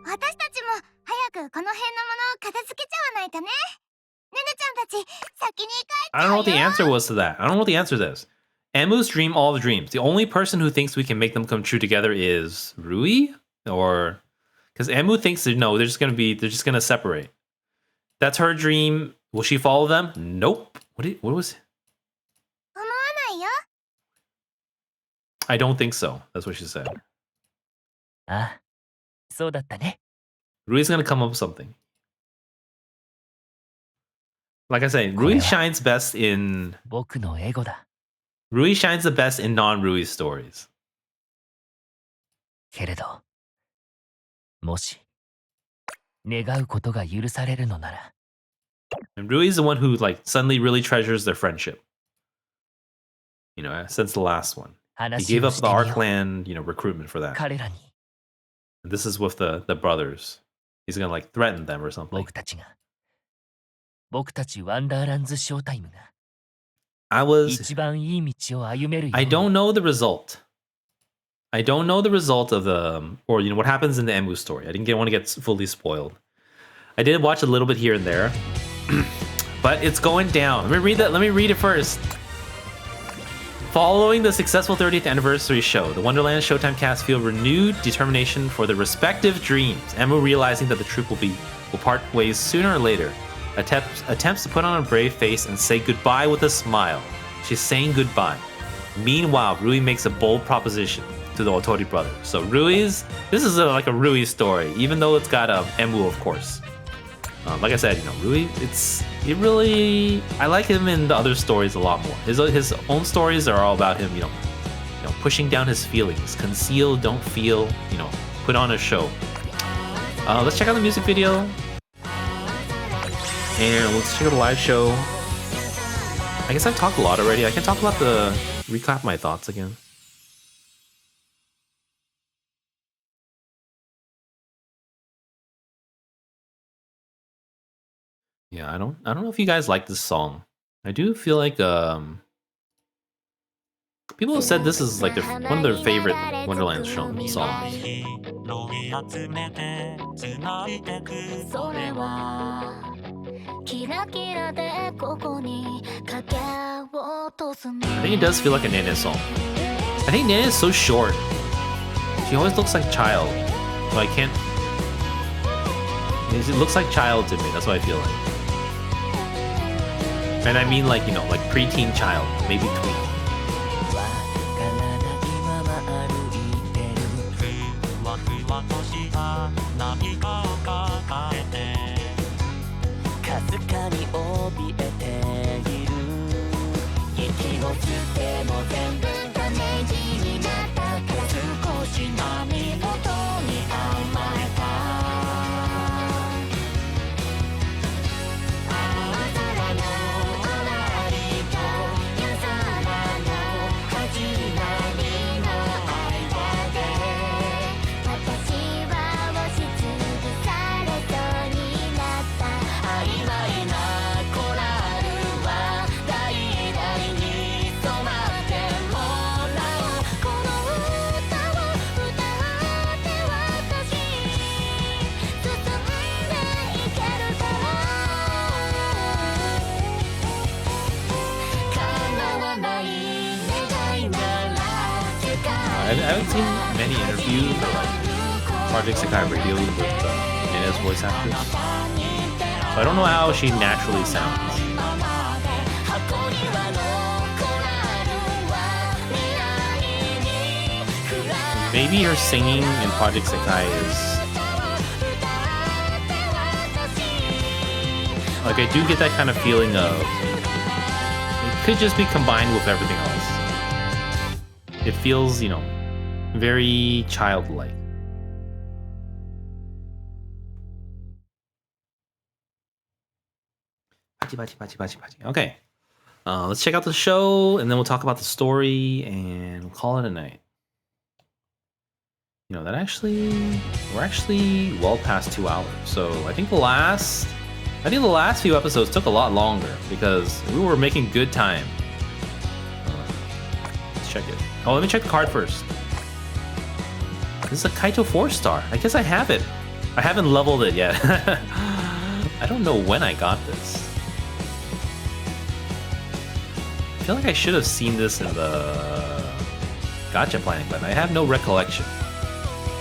私たちも早くこの辺のものを片付けちゃわないとね。ねねちゃんたち先に帰っ I don't know what the answer was to that. I don't know what the answer is. Emu's dream all the dreams. The only person who thinks we can make them come true together is Rui? Or... Because Emu thinks that no, they're just gonna separate. That's her dream. Will she follow them? Nope. What was it? 思わないよ。 I don't think so. That's what she said. ああそうだったね。 Rui's gonna come up with something. Like I say, Rui shines best in... 僕のエゴだ。 Rui shines the best in non-Rui stories. けれどもし願うことが許されるのなら And Rui's the one who like suddenly really treasures their friendship. You know, since the last one. He 話 gave を up し the てみよう。 Arkland, you know, recruitment for that. 彼らに And this is with the brothers. He's gonna like threaten them or something. 僕たちワンダーランズショータイムが I was... 一番いい道を歩めるよう I に don't know the result. I don't know the result of the... Or, you know, what happens in the Emu story. I didn't want to get fully spoiled. I did watch a little bit here and there. but it's going down. Let me read that. Let me read it first. Following the successful 30th anniversary show, the Wonderlands Showtime cast feel renewed determination for their respective dreams. Emu, realizing that the troupe will part ways sooner or later, attempts to put on a brave face and say goodbye with a smile. She's saying goodbye. Meanwhile, Rui makes a bold proposition to the Otori brothers. So this is like a Rui story, even though it's got Emu, of course. Like I said, Rui, I like him in the other stories a lot more. His own stories are all about him, pushing down his feelings, conceal, don't feel, put on a show. Let's check out the music video, and let's check out the live show. I guess I've talked a lot already. I can talk about recap my thoughts again. Yeah, I don't know if you guys like this song. I do feel like people have said this is like one of their favorite Wonderlands songs. I think it does feel like a Nene song. I think Nene is so short. She always looks like child. So I can't. It looks like child to me. That's what I feel like. And I mean like preteen child, maybe tween. I haven't seen many interviews or Project Sekai radio with Nene's voice actress, so I don't know how she naturally sounds. Maybe her singing in Project Sekai is like, I do get that kind of feeling of it could just be combined with everything else. It feels, very childlike. Okay. Let's check out the show, and then we'll talk about the story, and we'll call it a night. We're actually well past 2 hours. So I think the last few episodes took a lot longer because we were making good time. Let's check it. Oh, let me check the card first. This is a Kaito 4-star. I guess I have it. I haven't leveled it yet. I don't know when I got this. I feel like I should have seen this in the gacha planning, but I have no recollection.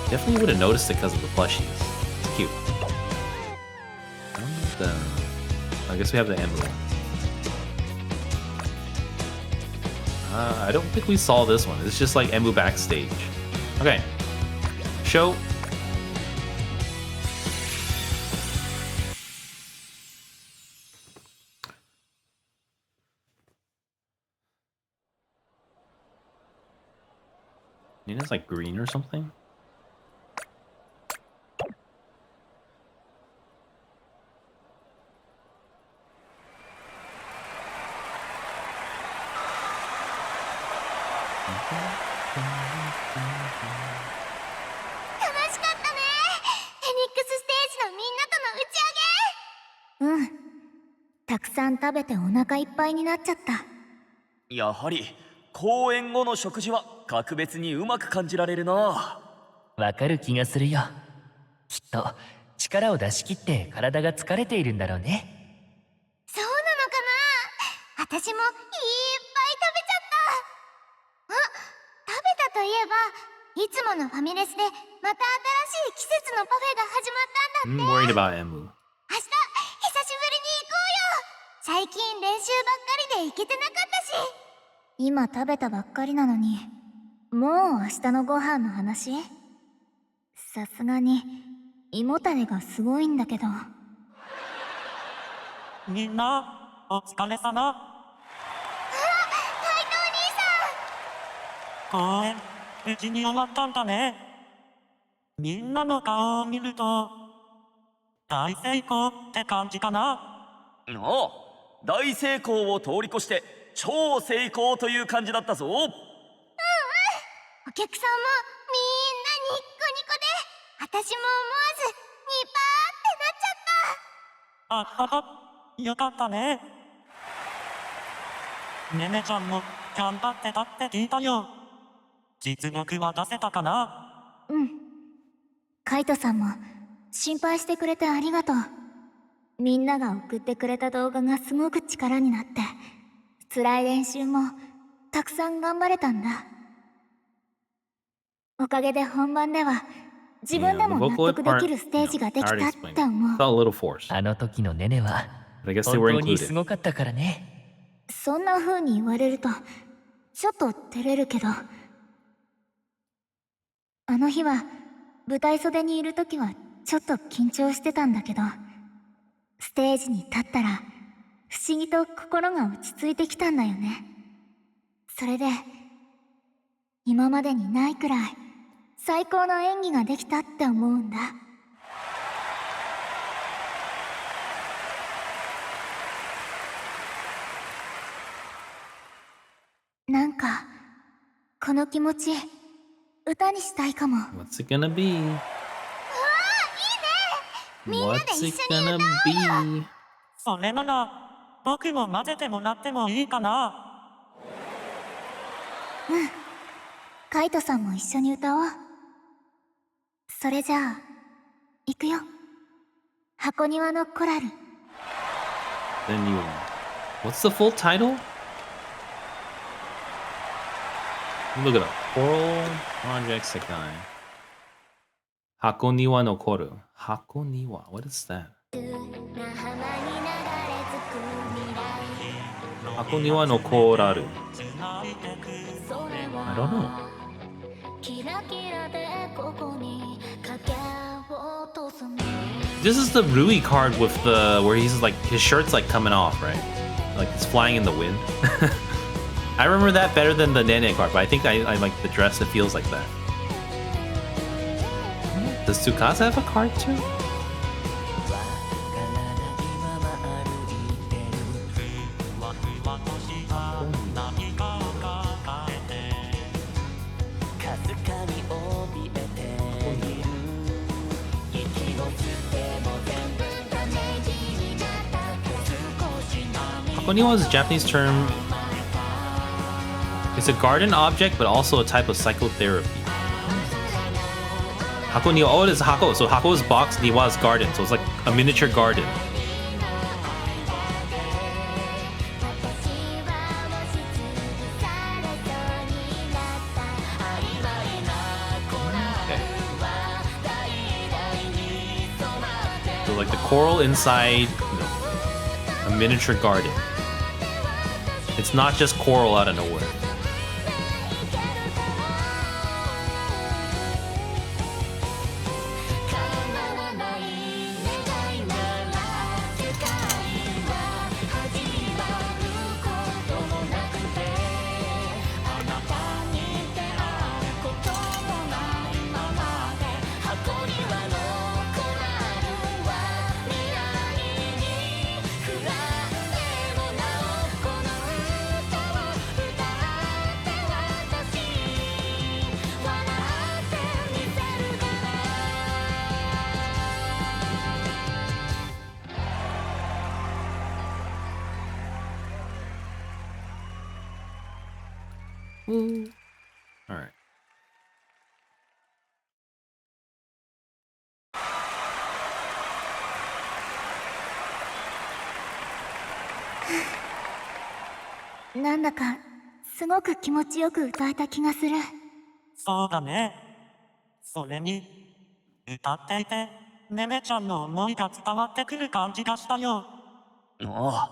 Definitely would have noticed it because of the plushies. It's cute. I guess we have the Emu one. I don't think we saw this one. It's just like Emu backstage. Okay. Show. Nena's like green or something? Mm. たくさん食べてお腹いっぱいになっちゃった。やはり公演後の食事は格別にうまく感じられるな。わかる気がするよ。きっと力を出し切って体が疲れているんだろうね。そうな私もいっぱい食べちゃった。食べたといえば、いつものファミレスでまた新しい季節のパフェが始まったんだって。 I'm worried about Emu. 明日久しぶりに行こうよ。最近練習ばっかりで行けてなかったし。今食べたばっかりなのに、もう明日のご飯の話？さすがに胃もたれがすごいんだけど。みんな、お疲れ様。公演、無事に終わったんだね。みんなの顔を見ると、大成功って感じかな。ああ、大成功を通り越して超成功という感じだったぞ。お客さんもみんなニッコニコで、私も思わずニパーってなっちゃった。あはは、よかったね。ねねちゃんも頑張ってたって聞いたよ。実力は出せたかな。うん。カイトさんも心配してくれてありがとう。みんなが送ってくれた動画がすごく力になって、辛い練習もたくさん頑張れたんだ。おかげで本番では自分でも納得できるステージができたって思う。 Felt a little forced. あの時のネネは But I guess 本 they were 当に included. すごかったからね。そんな風に言われるとちょっと照れるけど、あの日は舞台袖にいる時はちょっと緊張してたんだけど、ステージに立ったら不思議と心が落ち着いてきたんだよね。それで今までにないくらい最高の演技ができたって思うんだ。なんかこの気持ち歌にしたいかも。 What's it gonna be? みんなで What's 一 it 緒に gonna 歌おうよ。 be? それなら、僕も混ぜてもらってもいいかな。カイトさんも一緒に歌おう。それじゃあ行くよ。箱庭のコラル。 Then you. What's the full title? Look it up. Coral Project Sekai. Hakoniwa no Koru. Hakoniwa. What is that? Hakoniwa no Koraru. I don't know. This is the Rui card with the where he's like his shirt's like coming off, right? Like it's flying in the wind. I remember that better than the Nene card, but I think I like the dress that feels like that. Does Tsukasa have a card too? Hakoniwa is a Japanese term. It's a garden object, but also a type of psychotherapy. Hakoniwa, oh, it is Hako. So Hako is box, Niwa is garden. So it's like a miniature garden. Okay. So like the coral inside, a miniature garden. It's not just coral out of nowhere. All right. なんだかすごく気持ちよく歌えた気がする。そうだね。それに、歌っていて、ねねちゃんの思いが伝わってくる感じがしたよ。ああ、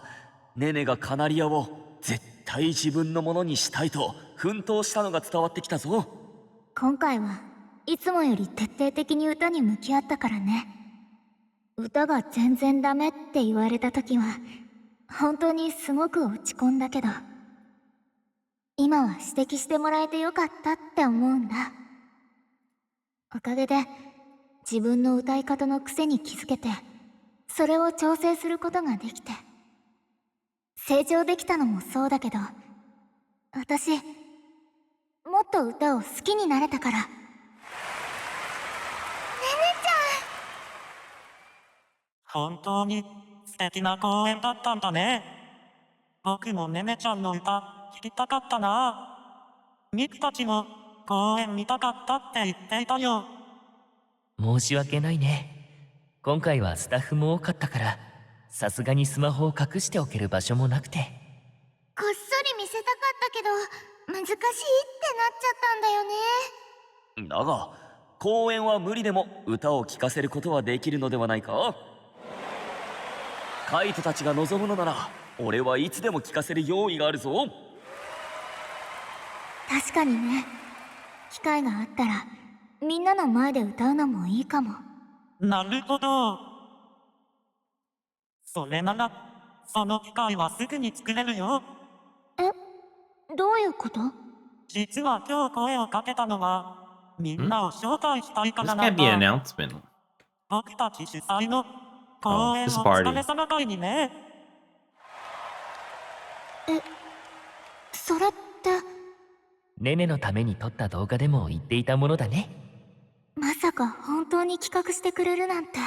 ネネがカナリアを絶対自分のものにしたいと奮闘したのが伝わってきたぞ。今回はいつもより徹底的に歌に向き合ったからね。歌が全然ダメって言われた時は本当にすごく落ち込んだけど、今は指摘してもらえてよかったって思うんだ。おかげで自分の歌い方の癖に気づけて、それを調整することができて、成長できたのもそうだけど、私もっと歌を好きになれたから。ねね本当に素敵な公演だったんだね。僕もねねちゃんの歌聴きたかったな。ミクたちも公演見たかったって言っていたよ。申し訳ないね。今回はスタッフも多かったから、さすがにスマホを隠しておける場所もなくて。こっそり見せたかったけど難しいってなっちゃったんだよね。だが公演は無理でも歌を聴かせることはできるのではないか。カイトたちが望むのなら俺はいつでも聴かせる用意があるぞ。確かにね。機会があったらみんなの前で歌うのもいいかも。なるほど。それなら、その機会はすぐに作れるよ。どういうこと？実は今日声をかけたのは、みんなを招待したいか This らな can't ん be an だ。 announcement. 僕たち主催の公演お this is party. 疲れ様会にね。それってネネのために撮った動画でも言っていたものだね。まさか本当に企画してくれるなんて。じゃ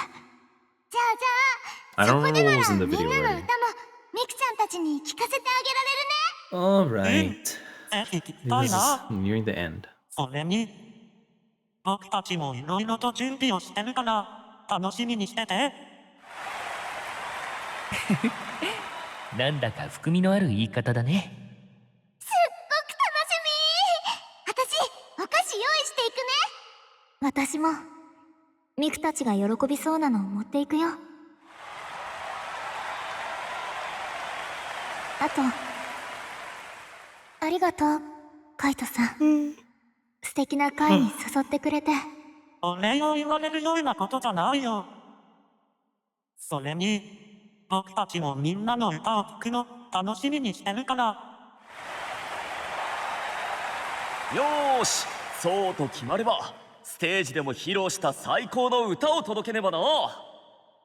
あ I そ don't こ remember でな what ら was in み the んな video の歌も already. ミクちゃんたちに聞かせてあげられるね。 Alright. ぜひ聞き This たい is な。 nearing the end. それに、僕たちもいろいろと準備をしてるから楽しみにしてて。なんだか含みのある言い方だね。すっごく楽しみ。私お菓子用意していくね。私もミクたちが喜びそうなのを持っていくよ。あとありがとうカイトさん。素敵な会に誘ってくれて。お礼を言われるようなことじゃないよ。それに、僕たちもみんなの歌を聴くの楽しみにしてるから。よーし、そうと決まればステージでも披露した最高の歌を届けねばな。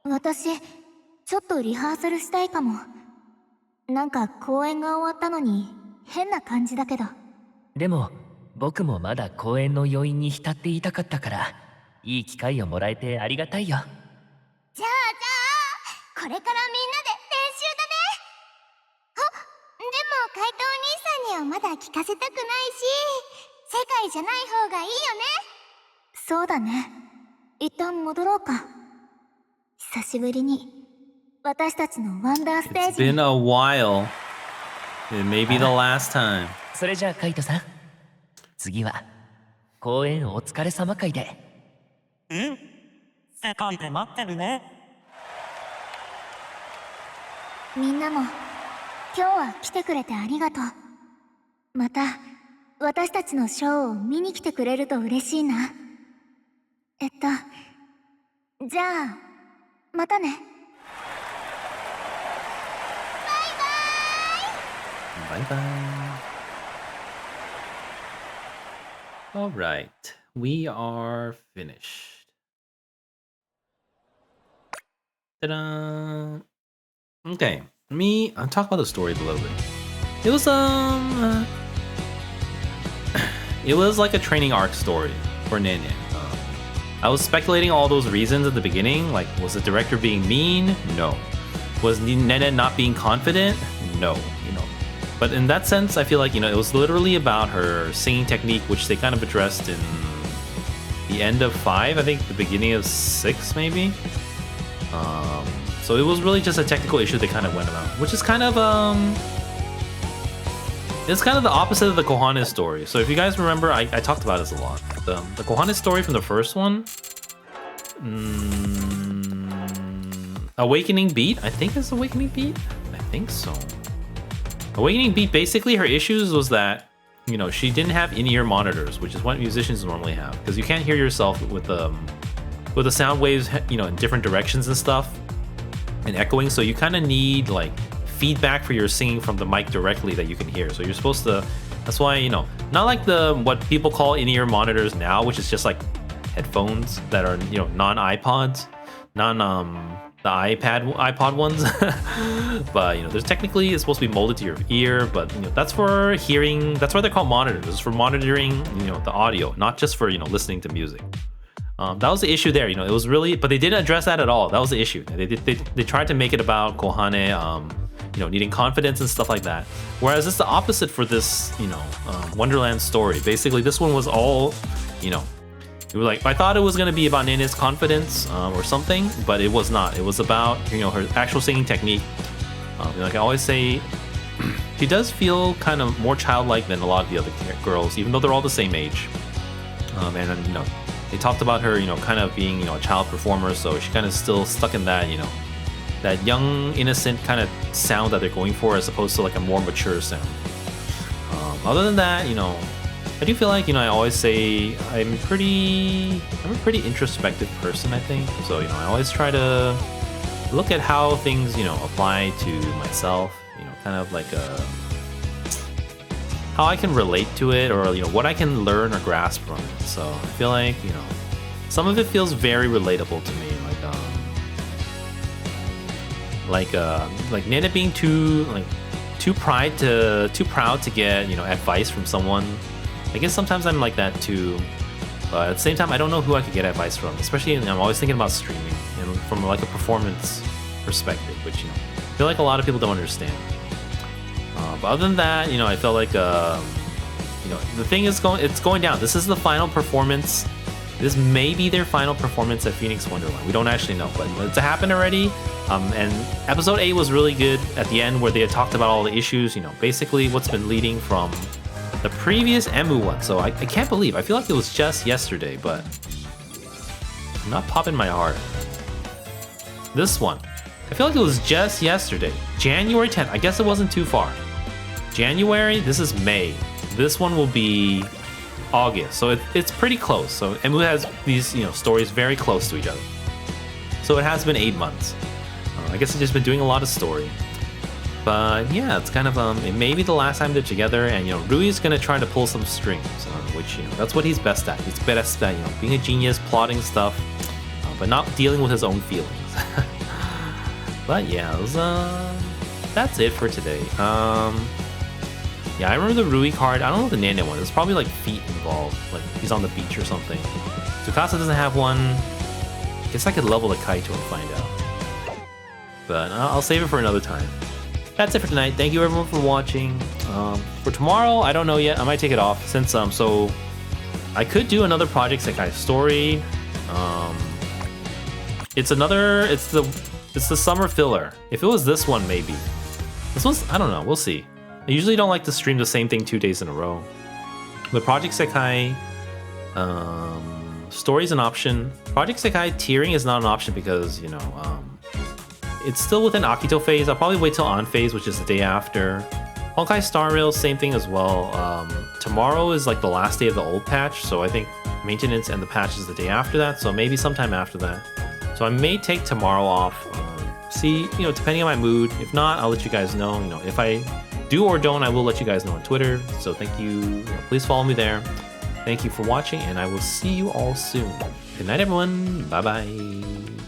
私ちょっとリハーサルしたいかも。なんか公演が終わったのに変な感じだけど。でも僕もまだ公演の余韻に浸っていたかったから、いい機会をもらえてありがたいよ。じゃあこれからみんなで練習だね。あ、でも怪盗お兄さんにはまだ聞かせたくないし、世界じゃない方がいいよね。そうだね。一旦戻ろうか。久しぶりに私たちのワンダーステー It's ジに。 been a while. It may be the last time. それじゃあカイトさん、次は公演お疲れ様会で。うん。世界で待ってるね。みんなも今日は来てくれてありがとう。また私たちのショーを見に来てくれると嬉しいな。じゃあまたね。Bye bye. Alright. We are finished. Ta-da! Okay. I'll talk about the story a little bit. It was it was like a training arc story for Nene. I was speculating all those reasons at the beginning, like was the director being mean? No. Was Nene not being confident? No, But in that sense, I feel like, it was literally about her singing technique, which they kind of addressed in the end of 5, I think the beginning of 6 maybe. So it was really just a technical issue they kind of went about, which is kind of It's kind of the opposite of the Kohane story. So if you guys remember, I talked about this a lot. The Kohane story from the first one, Awakening Beat, I think it's Awakening Beat? I think so. Awakening Beat, basically her issues was that, you know, she didn't have in-ear monitors, which is what musicians normally have, because you can't hear yourself with the sound waves, you know, in different directions and stuff, and echoing, so you kind of need like feedback for your singing from the mic directly that you can hear. So you're supposed to, that's why, you know, not like what people call in-ear monitors now, which is just like headphones that are, you know, non-iPods, the iPod ones. But you know, there's technically, it's supposed to be molded to your ear, but you know, that's for hearing, that's why they're called monitors. It's for monitoring, you know, the audio, not just for, you know, listening to music. That was the issue there, you know, it was really, but they didn't address that at all. That was the issue. They tried to make it about Kohane, you know, needing confidence and stuff like that. Whereas it's the opposite for this, you know, Wonderland story. Basically, this one was all, you know, it was like, I thought it was going to be about Nene's confidence or something, but it was not. It was about, you know, her actual singing technique. Like I always say, she does feel kind of more childlike than a lot of the other girls, even though they're all the same age. And you know, they talked about her, you know, kind of being, you know, a child performer, so she kind of still stuck in that, you know, that young, innocent kind of sound that they're going for, as opposed to like a more mature sound. Other than that, you know, I do feel like, you know, I always say I'm a pretty introspective person, I think. So, you know, I always try to look at how things, you know, apply to myself, you know, kind of like how I can relate to it, or, you know, what I can learn or grasp from it. So I feel like, you know, some of it feels very relatable to me, like Nene being too proud to get, you know, advice from someone. I guess sometimes I'm like that too, but at the same time, I don't know who I could get advice from, especially, I'm always thinking about streaming and from like a performance perspective, which, you know, I feel like a lot of people don't understand. But other than that, you know, I felt like, you know, the thing is it's going down. This is the final performance. This may be their final performance at Phoenix Wonderland. We don't actually know, but, you know, it's happened already. And episode 8 was really good at the end, where they had talked about all the issues, you know, basically what's been leading from the previous Emu one. So I can't believe, I feel like it was just yesterday, but I'm not popping my heart. This one, I feel like it was just yesterday, January 10th. I guess it wasn't too far. January, this is May. This one will be August, so it's pretty close. So Emu has these, you know, stories very close to each other. So it has been 8 months. I guess it's just been doing a lot of story. But yeah, it's kind of it may be the last time they're together, and you know, Rui's gonna try to pull some strings, which, you know, that's what he's best at. He's best at, you know, being a genius, plotting stuff, but not dealing with his own feelings. But yeah, it was, that's it for today. Yeah, I remember the Rui card. I don't know the Nene one. It's probably like feet involved, like he's on the beach or something. Tsukasa doesn't have one. I guess I could level the Kaito and find out. But I'll save it for another time. That's it for tonight. Thank you everyone for watching. For tomorrow, I don't know yet. I might take it off since so I could do another Project Sekai story. It's the summer filler. If it was this one, maybe. This one's, I don't know. We'll see. I usually don't like to stream the same thing 2 days in a row. But Project Sekai story's an option. Project Sekai tiering is not an option because, you know, it's still within Akito phase. I'll probably wait till on phase, which is the day after. Honkai Star Rail, same thing as well. Tomorrow is like the last day of the old patch, so I think maintenance and the patch is the day after that, so maybe sometime after that. So I may take tomorrow off. See, you know, depending on my mood. If not, I'll let you guys know. You know, if I do or don't, I will let you guys know on Twitter. So thank you. You know, please follow me there. Thank you for watching, and I will see you all soon. Good night, everyone. Bye-bye.